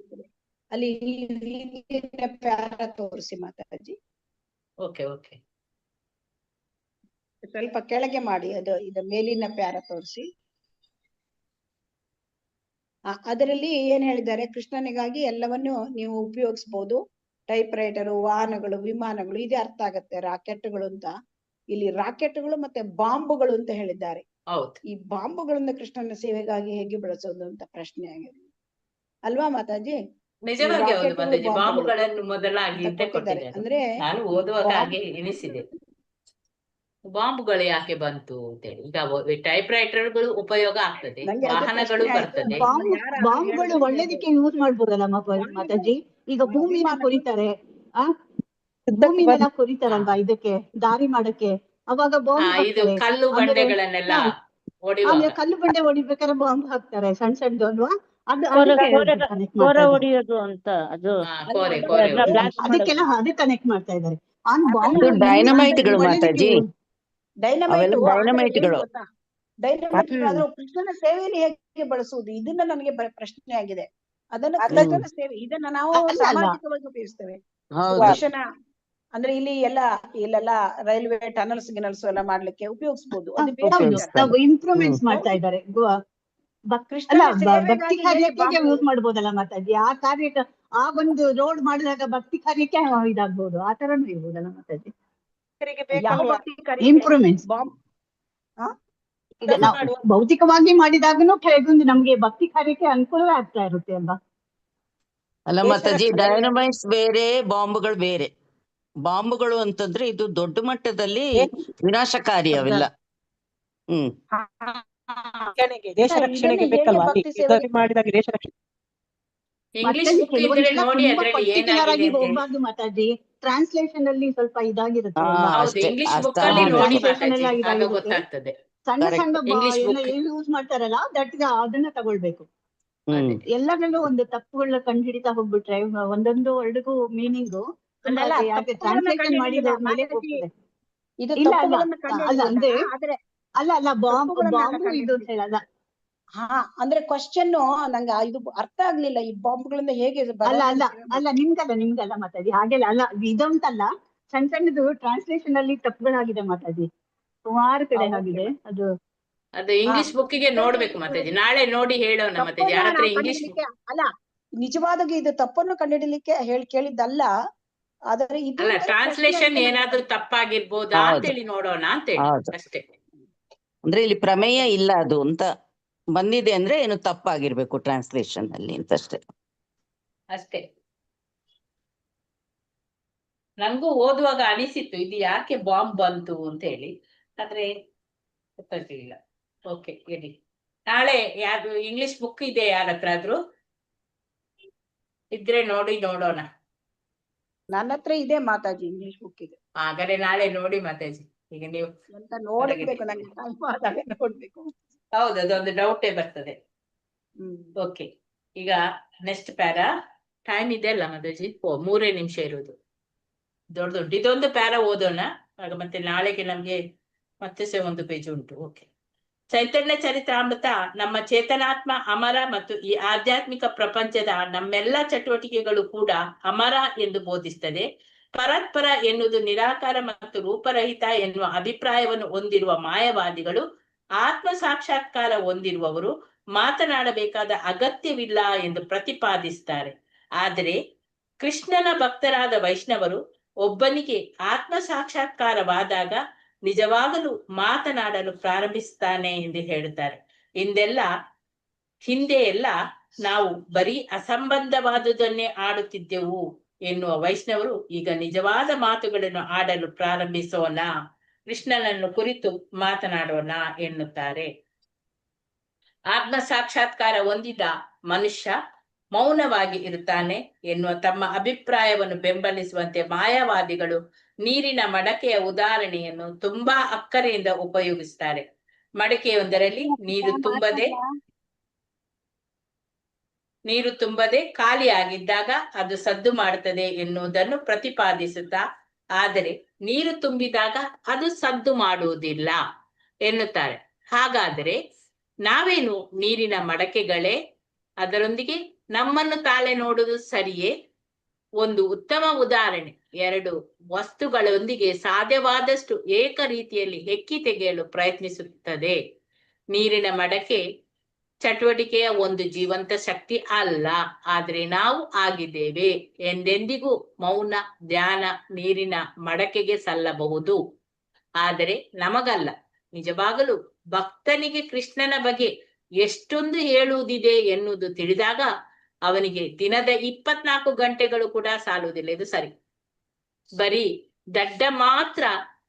Speaker 4: ಅಲ್ಲಿ ಹಿಂದಿನ ಪ್ಯಾರ ತೋರಿಸಿ ಮಾತಾಜಿ.
Speaker 1: ಓಕೆ ಓಕೆ,
Speaker 4: ಸ್ವಲ್ಪ ಕೆಳಗೆ ಮಾಡಿ, ಇದು ಮೇಲಿನ ಪ್ಯಾರ ತೋರಿಸಿ. ಅದರಲ್ಲಿ ಏನ್ ಹೇಳಿದ್ದಾರೆ, ಕೃಷ್ಣನಿಗಾಗಿ ಎಲ್ಲವನ್ನು ನೀವು ಉಪಯೋಗಿಸಬಹುದು, ಟೈಪ್ ರೈಟರು, ವಾಹನಗಳು, ವಿಮಾನಗಳು, ಇದೇ ಅರ್ಥ ಆಗತ್ತೆ ರಾಕೆಟ್ಗಳು ಅಂತ. ಇಲ್ಲಿ ರಾಕೆಟ್ಗಳು ಮತ್ತೆ ಬಾಂಬುಗಳು ಅಂತ ಹೇಳಿದ್ದಾರೆ. ಈ ಬಾಂಬುಗಳನ್ನ ಕೃಷ್ಣನ ಸೇವೆಗಾಗಿ ಹೇಗೆ ಬಳಸೋದು ಅಂತ ಪ್ರಶ್ನೆ ಆಗಿದೆ ಅಲ್ವಾ ಮಾತಾಜಿ?
Speaker 1: ನಿಜವಾಗಿ ಹೌದು ಮಾತಾಜಿ, ಬಾಂಬುಗಳನ್ನು ಮೊದಲಾಗಿ ಕೊಟ್ಟಿದ್ದಾರೆ.
Speaker 4: ಅಂದ್ರೆ
Speaker 1: ನಾನು ಓದುವಾಗ ಹಾಗೆ ಎನಿಸಿದೆ, ಬಾಂಬುಗಳು ಯಾಕೆ ಬಂತು ಅಂತೇಳಿ. ಈಗ ಟೈಪ್ ರೈಟರ್ಗಳು ಉಪಯೋಗ ಆಗ್ತದೆ, ವಾಹನಗಳು ಬರ್ತದೆ.
Speaker 7: ಬಾಂಬ್ಗಳು ಒಳ್ಳೇದಕ್ಕೆ ಯೂಸ್ ಮಾಡ್ಬೋದಲ್ಲ ಮಾತಾಜಿ? ಈಗ ಭೂಮಿನ ಕೊರಿತಾರೆ, ಭೂಮಿನೆಲ್ಲ ಕೊರಿತಾರಲ್ವಾ ಇದಕ್ಕೆ ದಾರಿ ಮಾಡಕ್ಕೆ, ಅವಾಗ ಬಾಂಬ್
Speaker 1: ಇದು ಕಲ್ಲು ಬಂಡೆಗಳನ್ನೆಲ್ಲ
Speaker 7: ಕಲ್ಲು ಬಂಡೆ ಹೊಡಿಬೇಕಾದ್ರೆ ಬಾಂಬ್ ಹಾಕ್ತಾರೆ ಸಣ್ಣ ಸಣ್ಣದು ಅಲ್ವಾ?
Speaker 8: ಹೊಡಿಯೋದು ಅಂತ
Speaker 7: ಅದಕ್ಕೆಲ್ಲ ಅದು ಕನೆಕ್ಟ್ ಮಾಡ್ತಾ ಇದ್ದಾರೆ.
Speaker 6: ಡೈನಮೈಟ್ಗಳು ಮಾತಾಜಿ,
Speaker 4: ಡೈನಮೈಟ್ಗಳು ಕೃಷ್ಣನ ಸೇವೆಯಲ್ಲಿ ಹೇಗೆ ಬಳಸುವುದು, ಇದನ್ನ ನನಗೆ ಪ್ರಶ್ನೆ ಆಗಿದೆ. ಅದನ್ನ ಕೃಷ್ಣನ ಸೇವೆ, ಇದನ್ನ ನಾವು ಸಾಮಾಜಿಕವಾಗಿ ಉಪಯೋಗಿಸ್ತೇವೆ. ಕೃಷ್ಣನ ಅಂದ್ರೆ ಇಲ್ಲಿ ಇಲ್ಲೆಲ್ಲ ರೈಲ್ವೆ ಟನಲ್ಸ್ ಗಿನಲ್ಸ್ ಎಲ್ಲ ಮಾಡ್ಲಿಕ್ಕೆ ಉಪಯೋಗಿಸಬಹುದು.
Speaker 7: ಇಂಪ್ರೂವ್ಮೆಂಟ್ಸ್ ಮಾಡ್ತಾ ಇದ್ದಾರೆ. ಭಕ್ತಿ ಕಾರ್ಯಕ್ಕೆ ಯೂಸ್ ಮಾಡ್ಬೋದಲ್ಲ ಮಾತಾಜಿ? ಆ ಕಾರ್ಯಕ್ಕೆ, ಆ ಒಂದು ರೋಡ್ ಮಾಡಿದಾಗ ಭಕ್ತಿ ಕಾರ್ಯಕ್ಕೆ ಇದಾಗ್ಬೋದು, ಆ ತರನು ಇರ್ಬೋದಲ್ಲ ಮಾತಾಜಿ? ಇಂಪ್ರೂವ್ಮೆಂಟ್ಸ್ ಭೌತಿಕವಾಗಿ ಮಾಡಿದಾಗನು ಕೆಲವೊಂದು ನಮ್ಗೆ ಭಕ್ತಿ ಕಾರ್ಯಕ್ಕೆ ಅನುಕೂಲವೇ ಆಗ್ತಾ ಇರುತ್ತೆ ಅಲ್ವಾ?
Speaker 6: ಅಲ್ಲ ಮಾತಾಜಿ, ಡೈನಮೈಟ್ಸ್ ಬೇರೆ, ಬಾಂಬ್ಗಳು ಬೇರೆ. ಬಾಂಬ್ಗಳು ಅಂತಂದ್ರೆ ಇದು ದೊಡ್ಡ ಮಟ್ಟದಲ್ಲಿ ವಿನಾಶಕಾರಿ ಅವೆಲ್ಲ.
Speaker 8: ದೇಶ ರಕ್ಷಣೆಗೆ ಬೇಕಲ್ವಾ? ಮಾಡಿದಾಗ ದೇಶ ರಕ್ಷಣೆ
Speaker 7: ಹೋಗ್ಬಾರ್ದು ಮಾತಾಜಿ. ಟ್ರಾನ್ಸ್ಲೇಷನ್ ಅಲ್ಲಿ ಸ್ವಲ್ಪ ಇದಾಗಿರುತ್ತೆ, ಸಣ್ಣ ಸಣ್ಣ ಯೂಸ್ ಮಾಡ್ತಾರಲ್ಲ, ಅದನ್ನ ತಗೊಳ್ಬೇಕು. ಎಲ್ಲರಲ್ಲೂ ಒಂದು ತಪ್ಪುಗಳನ್ನ ಕಂಡು ಹಿಡಿತಾ ಹೋಗ್ಬಿಟ್ರೆ ಒಂದೊಂದು ವರ್ಡ್ಗೂ ಮೀನಿಂಗು ಟ್ರಾನ್ಸ್ಲೇಷನ್ ಮಾಡಿದ ಮೇಲೆ ಹೋಗ್ತದೆ. ಅಲ್ಲ ಬಾಂಬು ಇದು ಅಂತ ಹೇಳಲ್ಲ.
Speaker 4: ಅಂದ್ರೆ ಕ್ವಶನ್ ನಂಗೆ ಇದು ಅರ್ಥ ಆಗ್ಲಿಲ್ಲ, ಈ ಬಾಂಬ್ಗಳಿಂದ ಹೇಗೆ?
Speaker 7: ಅಲ್ಲ ನಿಮ್ಗಲ್ಲ ಮಾತಾಡಿ, ಹಾಗೆಲ್ಲ ಅಲ್ಲ. ಇದಂತಲ್ಲ, ಸಣ್ಣ ಸಣ್ಣದು ಟ್ರಾನ್ಸ್ಲೇಷನ್ ಅಲ್ಲಿ ತಪ್ಪುಗಳಾಗಿದೆ ಮಾತಾಡಿ, ಸುಮಾರು ಕಡೆ ಆಗಿದೆ.
Speaker 1: ಅದು ಇಂಗ್ಲಿಷ್ ಬುಕ್ಕಿಗೆ ನೋಡ್ಬೇಕು ಮಾತಾಜಿ, ನಾಳೆ ನೋಡಿ ಹೇಳೋಣ ಮಾತಾಜಿ. ಯಾರತ್ರ ಇಂಗ್ಲಿಷ್
Speaker 4: ಅಲ್ಲ, ನಿಜವಾದ ಇದು ತಪ್ಪನ್ನು ಕಂಡುಹಿಡಿಲಿಕ್ಕೆ ಕೇಳಿದ್ದಲ್ಲ, ಆದರೆ ಇದು
Speaker 1: ಟ್ರಾನ್ಸ್ಲೇಷನ್ ಏನಾದ್ರೂ ತಪ್ಪಾಗಿರ್ಬೋದಾ ಅಂತೇಳಿ ನೋಡೋಣ ಅಂತೇಳಿ ಅಷ್ಟೇ.
Speaker 6: ಅಂದ್ರೆ ಇಲ್ಲಿ ಪ್ರಮೇಯ ಇಲ್ಲ ಅದು ಅಂತ ಬಂದಿದೆ ಅಂದ್ರೆ ಏನು ತಪ್ಪಾಗಿರ್ಬೇಕು ಟ್ರಾನ್ಸ್ಲೇಷನ್ ಅಲ್ಲಿ ಅಂತಷ್ಟೇ.
Speaker 1: ಅಷ್ಟೇ. ನಂಗೂ ಓದುವಾಗ ಅನಿಸಿತ್ತು ಇದು ಯಾಕೆ ಬಾಂಬ್ ಬಂತು ಅಂತ ಹೇಳಿ, ಆದ್ರೆ ಗೊತ್ತಾಗ್ಲಿಲ್ಲ. ಓಕೆ, ಹೇಳಿ. ನಾಳೆ ಯಾರು ಇಂಗ್ಲಿಷ್ ಬುಕ್ ಇದೆ ಯಾರತ್ರ ಆದ್ರೂ ಇದ್ರೆ ನೋಡೋಣ.
Speaker 4: ನನ್ನ ಹತ್ರ ಇದೆ ಮಾತಾಜಿ, ಇಂಗ್ಲಿಷ್ ಬುಕ್ ಇದೆ.
Speaker 1: ಹಾಗಾದ್ರೆ ನಾಳೆ ನೋಡಿ ಮಾತಾಜಿ. ಈಗ ನೀವು
Speaker 4: ನೋಡ್ಬೇಕು, ನೋಡ್ಬೇಕು.
Speaker 1: ಹೌದು, ಅದೊಂದು ಡೌಟೇ ಬರ್ತದೆ. ಓಕೆ, ಈಗ ನೆಕ್ಸ್ಟ್ ಪ್ಯಾರಾ. ಟೈಮ್ ಇದೆ ಅಲ್ಲ ಮಾತಾಜಿ? 3 ನಿಮಿಷ ಇರೋದು. ದೊಡ್ಡ ಇದೊಂದು ಪ್ಯಾರಾ ಓದೋಣ, ಆಗ ಮತ್ತೆ ನಾಳೆಗೆ ನಮ್ಗೆ ಮತ್ತೆ ಒಂದು ಪೇಜ್ ಉಂಟು. ಓಕೆ. ಚೈತನ್ಯ ಚರಿತಾಮೃತ ನಮ್ಮ ಚೇತನಾತ್ಮ ಅಮರ ಮತ್ತು ಈ ಆಧ್ಯಾತ್ಮಿಕ ಪ್ರಪಂಚದ ನಮ್ಮೆಲ್ಲ ಚಟುವಟಿಕೆಗಳು ಕೂಡ ಅಮರ ಎಂದು ಬೋಧಿಸ್ತದೆ. ಪರಸ್ಪರ ಎನ್ನುವುದು ನಿರಾಕಾರ ಮತ್ತು ರೂಪರಹಿತ ಎನ್ನುವ ಅಭಿಪ್ರಾಯವನ್ನು ಹೊಂದಿರುವ ಮಾಯವಾದಿಗಳು ಆತ್ಮ ಸಾಕ್ಷಾತ್ಕಾರ ಹೊಂದಿರುವವರು ಮಾತನಾಡಬೇಕಾದ ಅಗತ್ಯವಿಲ್ಲ ಎಂದು ಪ್ರತಿಪಾದಿಸುತ್ತಾರೆ. ಆದರೆ ಕೃಷ್ಣನ ಭಕ್ತರಾದ ವೈಷ್ಣವರು ಒಬ್ಬನಿಗೆ ಆತ್ಮ ಸಾಕ್ಷಾತ್ಕಾರವಾದಾಗ ನಿಜವಾಗಲೂ ಮಾತನಾಡಲು ಪ್ರಾರಂಭಿಸುತ್ತಾನೆ ಎಂದು ಹೇಳುತ್ತಾರೆ. ಹಿಂದೆ ಎಲ್ಲ ನಾವು ಬರೀ ಅಸಂಬದ್ಧವಾದುದನ್ನೇ ಆಡುತ್ತಿದ್ದೆವು ಎನ್ನುವ ವೈಷ್ಣವರು ಈಗ ನಿಜವಾದ ಮಾತುಗಳನ್ನು ಆಡಲು ಪ್ರಾರಂಭಿಸೋಣ, ಕೃಷ್ಣನನ್ನು ಕುರಿತು ಮಾತನಾಡೋಣ ಎನ್ನುತ್ತಾರೆ. ಆತ್ಮ ಸಾಕ್ಷಾತ್ಕಾರ ಹೊಂದಿದ ಮನುಷ್ಯ ಮೌನವಾಗಿ ಇರುತ್ತಾನೆ ಎನ್ನುವ ತಮ್ಮ ಅಭಿಪ್ರಾಯವನ್ನು ಬೆಂಬಲಿಸುವಂತೆ ಮಾಯಾವಾದಿಗಳು ನೀರಿನ ಮಡಕೆಯ ಉದಾಹರಣೆಯನ್ನು ತುಂಬಾ ಅಕ್ಕರೆಯಿಂದ ಉಪಯೋಗಿಸುತ್ತಾರೆ. ಮಡಕೆಯೊಂದರಲ್ಲಿ ನೀರು ತುಂಬದೆ ನೀರು ತುಂಬದೆ ಖಾಲಿಯಾಗಿದ್ದಾಗ ಅದು ಸದ್ದು ಮಾಡುತ್ತದೆ ಎನ್ನುವುದನ್ನು ಪ್ರತಿಪಾದಿಸುತ್ತಾ, ಆದರೆ ನೀರು ತುಂಬಿದಾಗ ಅದು ಸದ್ದು ಮಾಡುವುದಿಲ್ಲ ಎನ್ನುತ್ತಾರೆ. ಹಾಗಾದರೆ ನಾವೇನು ನೀರಿನ ಮಡಕೆಗಳೇ? ಅದರೊಂದಿಗೆ ನಮ್ಮನ್ನು ತಾಳೆ ನೋಡುವುದು ಸರಿಯೇ? ಒಂದು ಉತ್ತಮ ಉದಾಹರಣೆ, ಎರಡು ವಸ್ತುಗಳೊಂದಿಗೆ ಸಾಧ್ಯವಾದಷ್ಟು ಏಕ ರೀತಿಯಲ್ಲಿ ಹೆಕ್ಕಿ ತೆಗೆಯಲು ಪ್ರಯತ್ನಿಸುತ್ತದೆ. ನೀರಿನ ಮಡಕೆ ಚಟುವಟಿಕೆಯ ಒಂದು ಜೀವಂತ ಶಕ್ತಿ ಅಲ್ಲ, ಆದರೆ ನಾವು ಆಗಿದ್ದೇವೆ. ಎಂದೆಂದಿಗೂ ಮೌನ ಧ್ಯಾನ ನೀರಿನ ಮಡಕೆಗೆ ಸಲ್ಲಬಹುದು, ಆದರೆ ನಮಗಲ್ಲ. ನಿಜವಾಗಲೂ ಭಕ್ತನಿಗೆ ಕೃಷ್ಣನ ಬಗ್ಗೆ ಎಷ್ಟೊಂದು ಹೇಳುವುದಿದೆ ಎನ್ನುವುದು ತಿಳಿದಾಗ ಅವನಿಗೆ ದಿನದ 24 ಗಂಟೆಗಳು ಕೂಡ ಸಾಲುವುದಿಲ್ಲ. ಇದು ಸರಿ. ಬರೀ ದಡ್ಡ ಮಾತ್ರ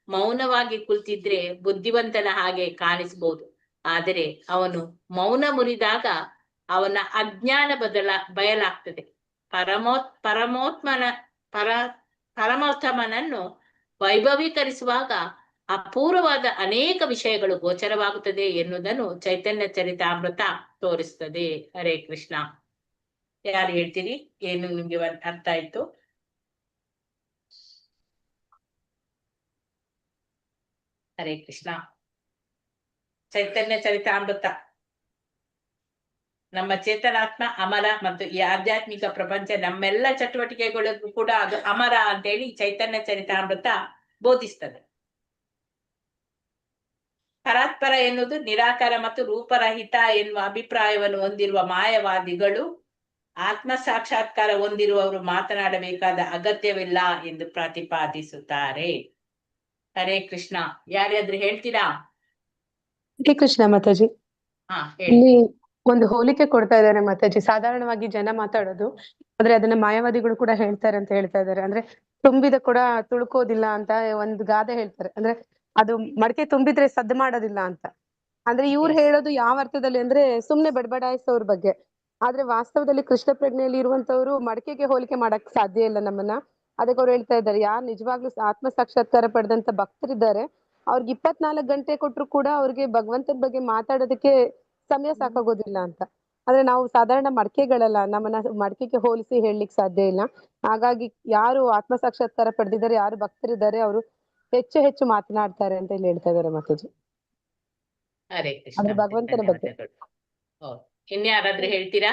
Speaker 1: ಮೌನವಾಗಿ ಕುಳಿತಿದ್ರೆ ಬುದ್ಧಿವಂತನ ಹಾಗೆ ಕಾಣಿಸಬಹುದು, ಆದರೆ ಅವನು ಮೌನ ಮುರಿದಾಗ ಅವನ ಅಜ್ಞಾನ ಬಯಲಾಗ್ತದೆ. ಪರಮಾತ್ಮನನ್ನು ವೈಭವೀಕರಿಸುವಾಗ ಅಪೂರ್ವವಾದ ಅನೇಕ ವಿಷಯಗಳು ಗೋಚರವಾಗುತ್ತದೆ ಎನ್ನುವುದನ್ನು ಚೈತನ್ಯ ಚರಿತಾಮೃತ ತೋರಿಸ್ತದೆ. ಹರೇ ಕೃಷ್ಣ. ಯಾರು ಹೇಳ್ತೀರಿ? ಏನು ನಿಮ್ಗೆ ಅರ್ಥ ಆಯ್ತು? ಹರೇ ಕೃಷ್ಣ. ಚೈತನ್ಯ ಚರಿತಾಮೃತ. ನಮ್ಮ ಚೇತನಾತ್ಮ ಅಮರ ಮತ್ತು ಈ ಆಧ್ಯಾತ್ಮಿಕ ಪ್ರಪಂಚ ನಮ್ಮೆಲ್ಲ ಚಟುವಟಿಕೆಗಳಿಗೂ ಕೂಡ ಅದು ಅಮರ ಅಂತೇಳಿ ಚೈತನ್ಯ ಚರಿತಾಮೃತ ಬೋಧಿಸ್ತದೆ. ಪರಾತ್ಪರ ಎನ್ನುವುದು ನಿರಾಕಾರ ಮತ್ತು ರೂಪರಹಿತ ಎನ್ನುವ ಅಭಿಪ್ರಾಯವನ್ನು ಹೊಂದಿರುವ ಮಾಯವಾದಿಗಳು ಆತ್ಮ ಸಾಕ್ಷಾತ್ಕಾರ ಹೊಂದಿರುವವರು ಮಾತನಾಡಬೇಕಾದ ಅಗತ್ಯವಿಲ್ಲ ಎಂದು ಪ್ರತಿಪಾದಿಸುತ್ತಾರೆ. ಹರೇ ಕೃಷ್ಣ. ಯಾರಾದ್ರೂ ಹೇಳ್ತೀರಾ?
Speaker 12: ಹರೇ ಕೃಷ್ಣ ಮಾತಾಜಿ.
Speaker 1: ಹೇಳಿ.
Speaker 12: ಇಲ್ಲಿ ಒಂದು ಹೋಲಿಕೆ ಕೊಡ್ತಾ ಇದ್ದಾರೆ ಮಾತಾಜಿ. ಸಾಧಾರಣವಾಗಿ ಜನ ಮಾತಾಡೋದು, ಆದ್ರೆ ಅದನ್ನ ಮಾಯಾವಾದಿಗಳು ಕೂಡ ಹೇಳ್ತಾರೆ ಅಂತ ಹೇಳ್ತಾ ಇದ್ದಾರೆ. ಅಂದ್ರೆ ತುಂಬಿದ ಕೂಡ ತುಳ್ಕೋದಿಲ್ಲ ಅಂತ ಒಂದು ಗಾದೆ ಹೇಳ್ತಾರೆ. ಅಂದ್ರೆ ಅದು ಮಡಕೆ ತುಂಬಿದ್ರೆ ಸದ್ದು ಮಾಡೋದಿಲ್ಲ ಅಂತ. ಅಂದ್ರೆ ಇವ್ರು ಹೇಳೋದು ಯಾವ ಅರ್ಥದಲ್ಲಿ ಅಂದ್ರೆ ಸುಮ್ನೆ ಬಡಬಡಾಯಿಸೋರ್ ಬಗ್ಗೆ. ಆದ್ರೆ ವಾಸ್ತವದಲ್ಲಿ ಕೃಷ್ಣ ಪ್ರಜ್ಞೆಯಲ್ಲಿ ಇರುವಂತವ್ರು ಮಡಕೆಗೆ ಹೋಲಿಕೆ ಮಾಡಕ್ ಸಾಧ್ಯ ಇಲ್ಲ ನಮ್ಮನ್ನ. ಅದಕ್ಕೆ ಅವ್ರು ಹೇಳ್ತಾ ಇದ್ದಾರೆ, ಯಾರು ನಿಜವಾಗ್ಲೂ ಆತ್ಮ ಸಾಕ್ಷಾತ್ಕಾರ ಪಡೆದಂತ ಭಕ್ತರಿದ್ದಾರೆ ಅವ್ರಿಗೆ 24 ಗಂಟೆ ಕೊಟ್ರು ಕೂಡ ಅವ್ರಿಗೆ ಭಗವಂತನ ಬಗ್ಗೆ ಮಾತಾಡೋದಕ್ಕೆ ಸಮಯ ಸಾಕಾಗೋದಿಲ್ಲ ಅಂತ. ಆದ್ರೆ ನಾವು ಸಾಧಾರಣ ಮಡಕೆಗಳಲ್ಲ, ನಮ್ಮನ್ನ ಮಡಕೆಗೆ ಹೋಲಿಸಿ ಹೇಳಲಿಕ್ಕೆ ಸಾಧ್ಯ ಇಲ್ಲ. ಹಾಗಾಗಿ ಯಾರು ಆತ್ಮ ಸಾಕ್ಷಾತ್ಕಾರ ಪಡೆದಿದ್ದಾರೆ, ಯಾರು ಭಕ್ತರಿದ್ದಾರೆ, ಅವರು ಹೆಚ್ಚು ಹೆಚ್ಚು ಮಾತನಾಡ್ತಾರೆ ಅಂತ ಇಲ್ಲಿ ಹೇಳ್ತಾ ಇದ್ದಾರೆ ಮಾತಾಜಿ.
Speaker 1: ಹರೇ ಕೃಷ್ಣ.
Speaker 12: ಅಂದ್ರೆ ಭಗವಂತನ ಬಗ್ಗೆ.
Speaker 1: ಇನ್ಯಾರಾದ್ರೂ ಹೇಳ್ತೀರಾ?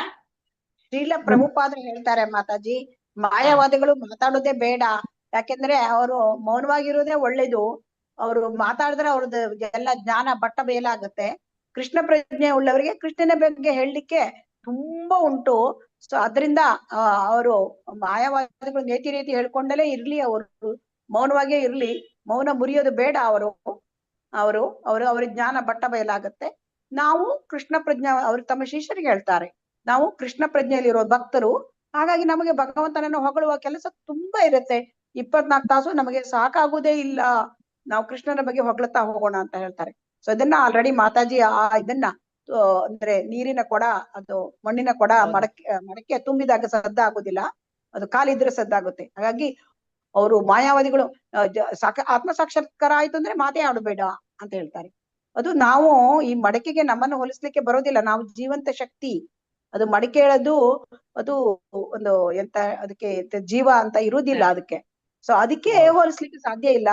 Speaker 4: ಶ್ರೀಲ ಪ್ರಭುಪಾದರು ಹೇಳ್ತಾರೆ ಮಾತಾಜಿ, ಮಾಯಾವಾದಿಗಳು ಮಾತಾಡೋದೇ ಬೇಡ, ಯಾಕೆಂದ್ರೆ ಅವರು ಮೌನವಾಗಿರೋದೇ ಒಳ್ಳೇದು. ಅವರು ಮಾತಾಡಿದ್ರೆ ಅವ್ರದ್ದು ಎಲ್ಲ ಜ್ಞಾನ ಬಟ್ಟ ಬಯಲಾಗುತ್ತೆ. ಕೃಷ್ಣ ಪ್ರಜ್ಞೆ ಉಳ್ಳವರಿಗೆ ಕೃಷ್ಣನ ಬಗ್ಗೆ ಹೇಳಲಿಕ್ಕೆ ತುಂಬಾ ಉಂಟು. ಸೊ ಅದರಿಂದ ಅವರು ಮಾಯಾವಾದಿಗಳು ನೇತಿ ರೀತಿ ಹೇಳ್ಕೊಂಡಲೇ ಇರ್ಲಿ, ಅವರು ಮೌನವಾಗೇ ಇರ್ಲಿ, ಮೌನ ಮುರಿಯೋದು ಬೇಡ. ಅವ್ರ ಜ್ಞಾನ ಬಟ್ಟ ಬಯಲಾಗುತ್ತೆ. ನಾವು ಕೃಷ್ಣ ಪ್ರಜ್ಞೆ, ಅವರು ತಮ್ಮ ಶಿಷ್ಯರಿಗೆ ಹೇಳ್ತಾರೆ, ನಾವು ಕೃಷ್ಣ ಪ್ರಜ್ಞೆಯಲ್ಲಿರೋ ಭಕ್ತರು, ಹಾಗಾಗಿ ನಮಗೆ ಭಗವಂತನನ್ನು ಹೊಗಳುವ ಕೆಲಸ ತುಂಬಾ ಇರುತ್ತೆ. 24 ತಾಸು ನಮಗೆ ಸಾಕಾಗುವುದೇ ಇಲ್ಲ, ನಾವು ಕೃಷ್ಣನ ಬಗ್ಗೆ ಹೊಗಳುತ್ತಾ ಹೋಗೋಣ ಅಂತ ಹೇಳ್ತಾರೆ. ಸೊ ಇದನ್ನ ಆಲ್ರೆಡಿ ಮಾತಾಜಿ ಇದನ್ನ ಅಂದ್ರೆ ನೀರಿನ ಕೊಡ, ಅದು ಮಣ್ಣಿನ ಕೊಡ ಮಡಕೆ ತುಂಬಿದಾಗ ಸದ್ದಾಗುದಿಲ್ಲ, ಅದು ಖಾಲಿದ್ರೆ ಸದ್ದಾಗುತ್ತೆ. ಹಾಗಾಗಿ ಅವರು ಮಾಯಾವಾದಿಗಳು ಆತ್ಮ ಸಾಕ್ಷಾತ್ಕಾರ ಆಯ್ತು ಅಂದ್ರೆ ಮಾತೇ ಆಡಬೇಡ ಅಂತ ಹೇಳ್ತಾರೆ. ಅದು ನಾವು ಈ ಮಡಕೆಗೆ ನಮ್ಮನ್ನು ಹೋಲಿಸ್ಲಿಕ್ಕೆ ಬರೋದಿಲ್ಲ. ನಾವು ಜೀವಂತ ಶಕ್ತಿ. ಅದು ಮಡಕೆ ಹೇಳೋದು ಅದು ಒಂದು ಎಂತ ಅದಕ್ಕೆ ಜೀವ ಅಂತ ಇರುವುದಿಲ್ಲ ಅದಕ್ಕೆ. ಸೊ ಅದಕ್ಕೆ ಹೋಲಿಸ್ಲಿಕ್ಕೆ ಸಾಧ್ಯ ಇಲ್ಲ.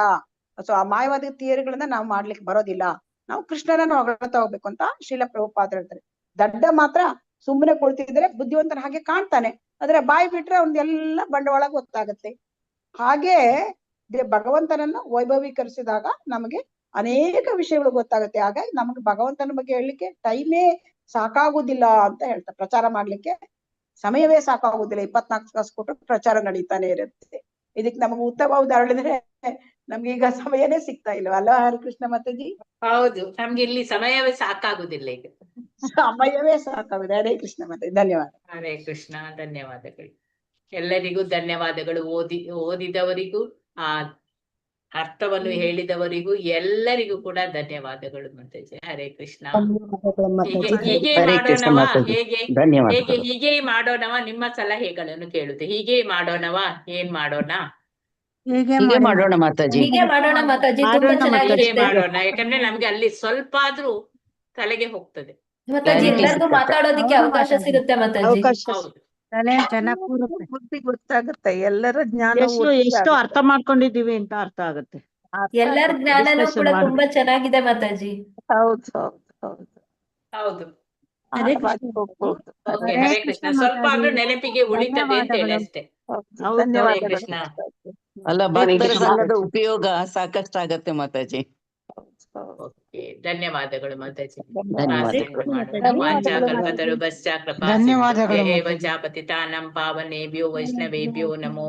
Speaker 4: ಸೊ ಆ ಮಾಯವಾದ ಥಿಯರಿಗಳನ್ನ ನಾವು ಮಾಡ್ಲಿಕ್ಕೆ ಬರೋದಿಲ್ಲ. ನಾವು ಕೃಷ್ಣನನ್ನು ಹೊಗಳ್ತಾ ಹೋಗ್ಬೇಕು ಅಂತ ಶ್ರೀಲ ಪ್ರಭುಪಾದರು ಹೇಳ್ತಾರೆ. ದಡ್ಡ ಮಾತ್ರ ಸುಮ್ಮನೆ ಕುಳಿತಿದ್ರೆ ಬುದ್ಧಿವಂತನ ಹಾಗೆ ಕಾಣ್ತಾನೆ, ಆದ್ರೆ ಬಾಯಿ ಬಿಟ್ರೆ ಅವ್ನ್ದೆಲ್ಲ ಬಂಡವಾಳ ಗೊತ್ತಾಗತ್ತೆ. ಹಾಗೆ ಭಗವಂತನನ್ನು ವೈಭವೀಕರಿಸಿದಾಗ ನಮಗೆ ಅನೇಕ ವಿಷಯಗಳು ಗೊತ್ತಾಗುತ್ತೆ. ಹಾಗಾಗಿ ನಮಗೆ ಭಗವಂತನ ಬಗ್ಗೆ ಹೇಳಲಿಕ್ಕೆ ಟೈಮೇ ಸಾಕಾಗುದಿಲ್ಲ ಅಂತ ಹೇಳ್ತಾರೆ. ಪ್ರಚಾರ ಮಾಡ್ಲಿಕ್ಕೆ ಸಮಯವೇ ಸಾಕಾಗುದಿಲ್ಲ. 24 ತಾಸು ಕೊಟ್ಟು ಪ್ರಚಾರ ನಡೀತಾನೆ ಇರುತ್ತೆ. ಇದಕ್ಕೆ ನಮಗೆ ಉತ್ತಮ ಉದಾಹರಣೆ ನಮ್ಗೆ ಈಗ ಸಮಯನೇ ಸಿಗ್ತಾ ಇಲ್ಲ ಅಲ್ವಾ ಹರಿಕೃಷ್ಣ ಮಾತಾಜಿ?
Speaker 1: ಹೌದು, ನಮ್ಗೆ ಇಲ್ಲಿ ಸಮಯವೇ ಸಾಕಾಗುದಿಲ್ಲ, ಈಗ
Speaker 4: ಸಮಯವೇ ಸಾಕಾಗುದು. ಹರೇ ಕೃಷ್ಣ ಮಾತಾಜಿ, ಧನ್ಯವಾದ.
Speaker 1: ಹರೇ ಕೃಷ್ಣ. ಧನ್ಯವಾದಗಳು ಎಲ್ಲರಿಗೂ. ಧನ್ಯವಾದಗಳು. ಓದಿದವರಿಗೂ ಆ ಅರ್ಥವನ್ನು ಹೇಳಿದವರಿಗೂ ಎಲ್ಲರಿಗೂ ಕೂಡ ಧನ್ಯವಾದಗಳು ಮಾತಾಜಿ. ಹರೇ ಕೃಷ್ಣ. ಹೀಗೆ ಮಾಡೋಣವಾ? ಹೀಗೆ ಮಾಡೋಣವಾ? ನಿಮ್ಮ ಸಲಹೆಗಳನ್ನು ಕೇಳುತ್ತೆ. ಹೀಗೆ ಮಾಡೋಣವಾ? ಏನ್ ಮಾಡೋಣ?
Speaker 6: ಹೀಗೆ ಮಾಡೋಣ ಮಾತಾಜಿ.
Speaker 9: ಹೀಗೆ ಮಾಡೋಣ ಮಾತಾಜಿ, ತುಂಬಾ ಚೆನ್ನಾಗಿದೆ.
Speaker 1: ಮಾಡೋಣ, ಯಾಕಂದ್ರೆ ನಮ್ಗೆ ಅಲ್ಲಿ ಸ್ವಲ್ಪ ಆದ್ರೂ ತಲೆಗೆ ಹೋಗ್ತದೆ.
Speaker 9: ಮಾತಾಜಿ
Speaker 6: Clarity
Speaker 9: ಎಲ್ಲರಿಗೂ
Speaker 6: ಸಿಕ್ಕತ್ತೆ.
Speaker 9: ಮಾತಾಡೋದಿಕ್ಕೆ ಅವಕಾಶ ಸಿಗುತ್ತೆ ಮಾತಾಜಿ.
Speaker 8: ಅವಕಾಶ
Speaker 1: ಹೌದು.
Speaker 8: ಚೆನ್ನಾಗ್ ಕೂರುತ್ತೆ.
Speaker 5: ಬುದ್ಧಿ ಗೊತ್ತಾಗುತ್ತೆ, ಎಲ್ಲರ ಜ್ಞಾನ
Speaker 8: ಎಷ್ಟು
Speaker 5: ಒಟ್ಟಿಗೆ
Speaker 8: ಎಷ್ಟು
Speaker 5: ಆಗುತ್ತೆ.
Speaker 8: ಅರ್ಥ ಮಾಡ್ಕೊಂಡಿದೀವಿ ಅಂತ ಅರ್ಥ ಆಗುತ್ತೆ.
Speaker 5: ಅರ್ಥ
Speaker 9: ಎಲ್ಲರ
Speaker 5: ಆಗುತ್ತೆ.
Speaker 9: ಜ್ಞಾನನೂ
Speaker 8: Discussion
Speaker 9: ಕೂಡ
Speaker 8: ಮಾಡಿ.
Speaker 9: ತುಂಬಾ ಚೆನ್ನಾಗಿದೆ ಮಾತಾಜಿ.
Speaker 5: ಹೌದು ಹೌದು ಹೌದು.
Speaker 1: ಹೌದು.
Speaker 5: ಆಳವಾಗಿ ಹೋಗ್ಬೋದು.
Speaker 1: ಓಕೆ, ಹರೇ ಕೃಷ್ಣ. ಸ್ವಲ್ಪ ಆದ್ರೂ ನೆನಪಿಗೆ ಉಳಿತದೆ ಅಂತ ಹೇಳಿ ಅಷ್ಟೇ.
Speaker 5: ಹೌದು.
Speaker 8: ಹೌದು.
Speaker 1: ಹರೇ
Speaker 5: ಧನ್ಯವಾದಗಳು
Speaker 1: ಕೃಷ್ಣ.
Speaker 5: ಮಾತಾಜಿ.
Speaker 6: ಅಲ್ಲ
Speaker 3: ಹರೇ
Speaker 6: ಭಕ್ತರ
Speaker 3: ಕೃಷ್ಣ.
Speaker 6: ಸಂಘದ ಉಪಯೋಗ ಸಾಕಷ್ಟಾಗತ್ತೆ ಮಾತಾಜಿ.
Speaker 1: ಓಕೆ, ಧನ್ಯವಾದಗಳು ಮಾತಾಜಿ.
Speaker 6: ಧನ್ಯವಾದಗಳು.
Speaker 1: ಪ್ರಾರ್ಥನೆ ಮಾಡೋಣ.
Speaker 5: ಧನ್ಯವಾದಗಳು
Speaker 1: ವಾಂಚಾಕಲ್ಪತರು ಭಶ್ಚಾಕೃಪಾ
Speaker 8: ಧನ್ಯವಾದಗಳು
Speaker 1: ಸಿಂಧುಭ್ಯ ಏವ
Speaker 8: ಮಾತಾಜಿ.
Speaker 1: ಚಾಪತಿತಾನಂ ಪಾವನೇಭ್ಯೋ ವೈಷ್ಣವೇಭ್ಯೋ ನಮೋ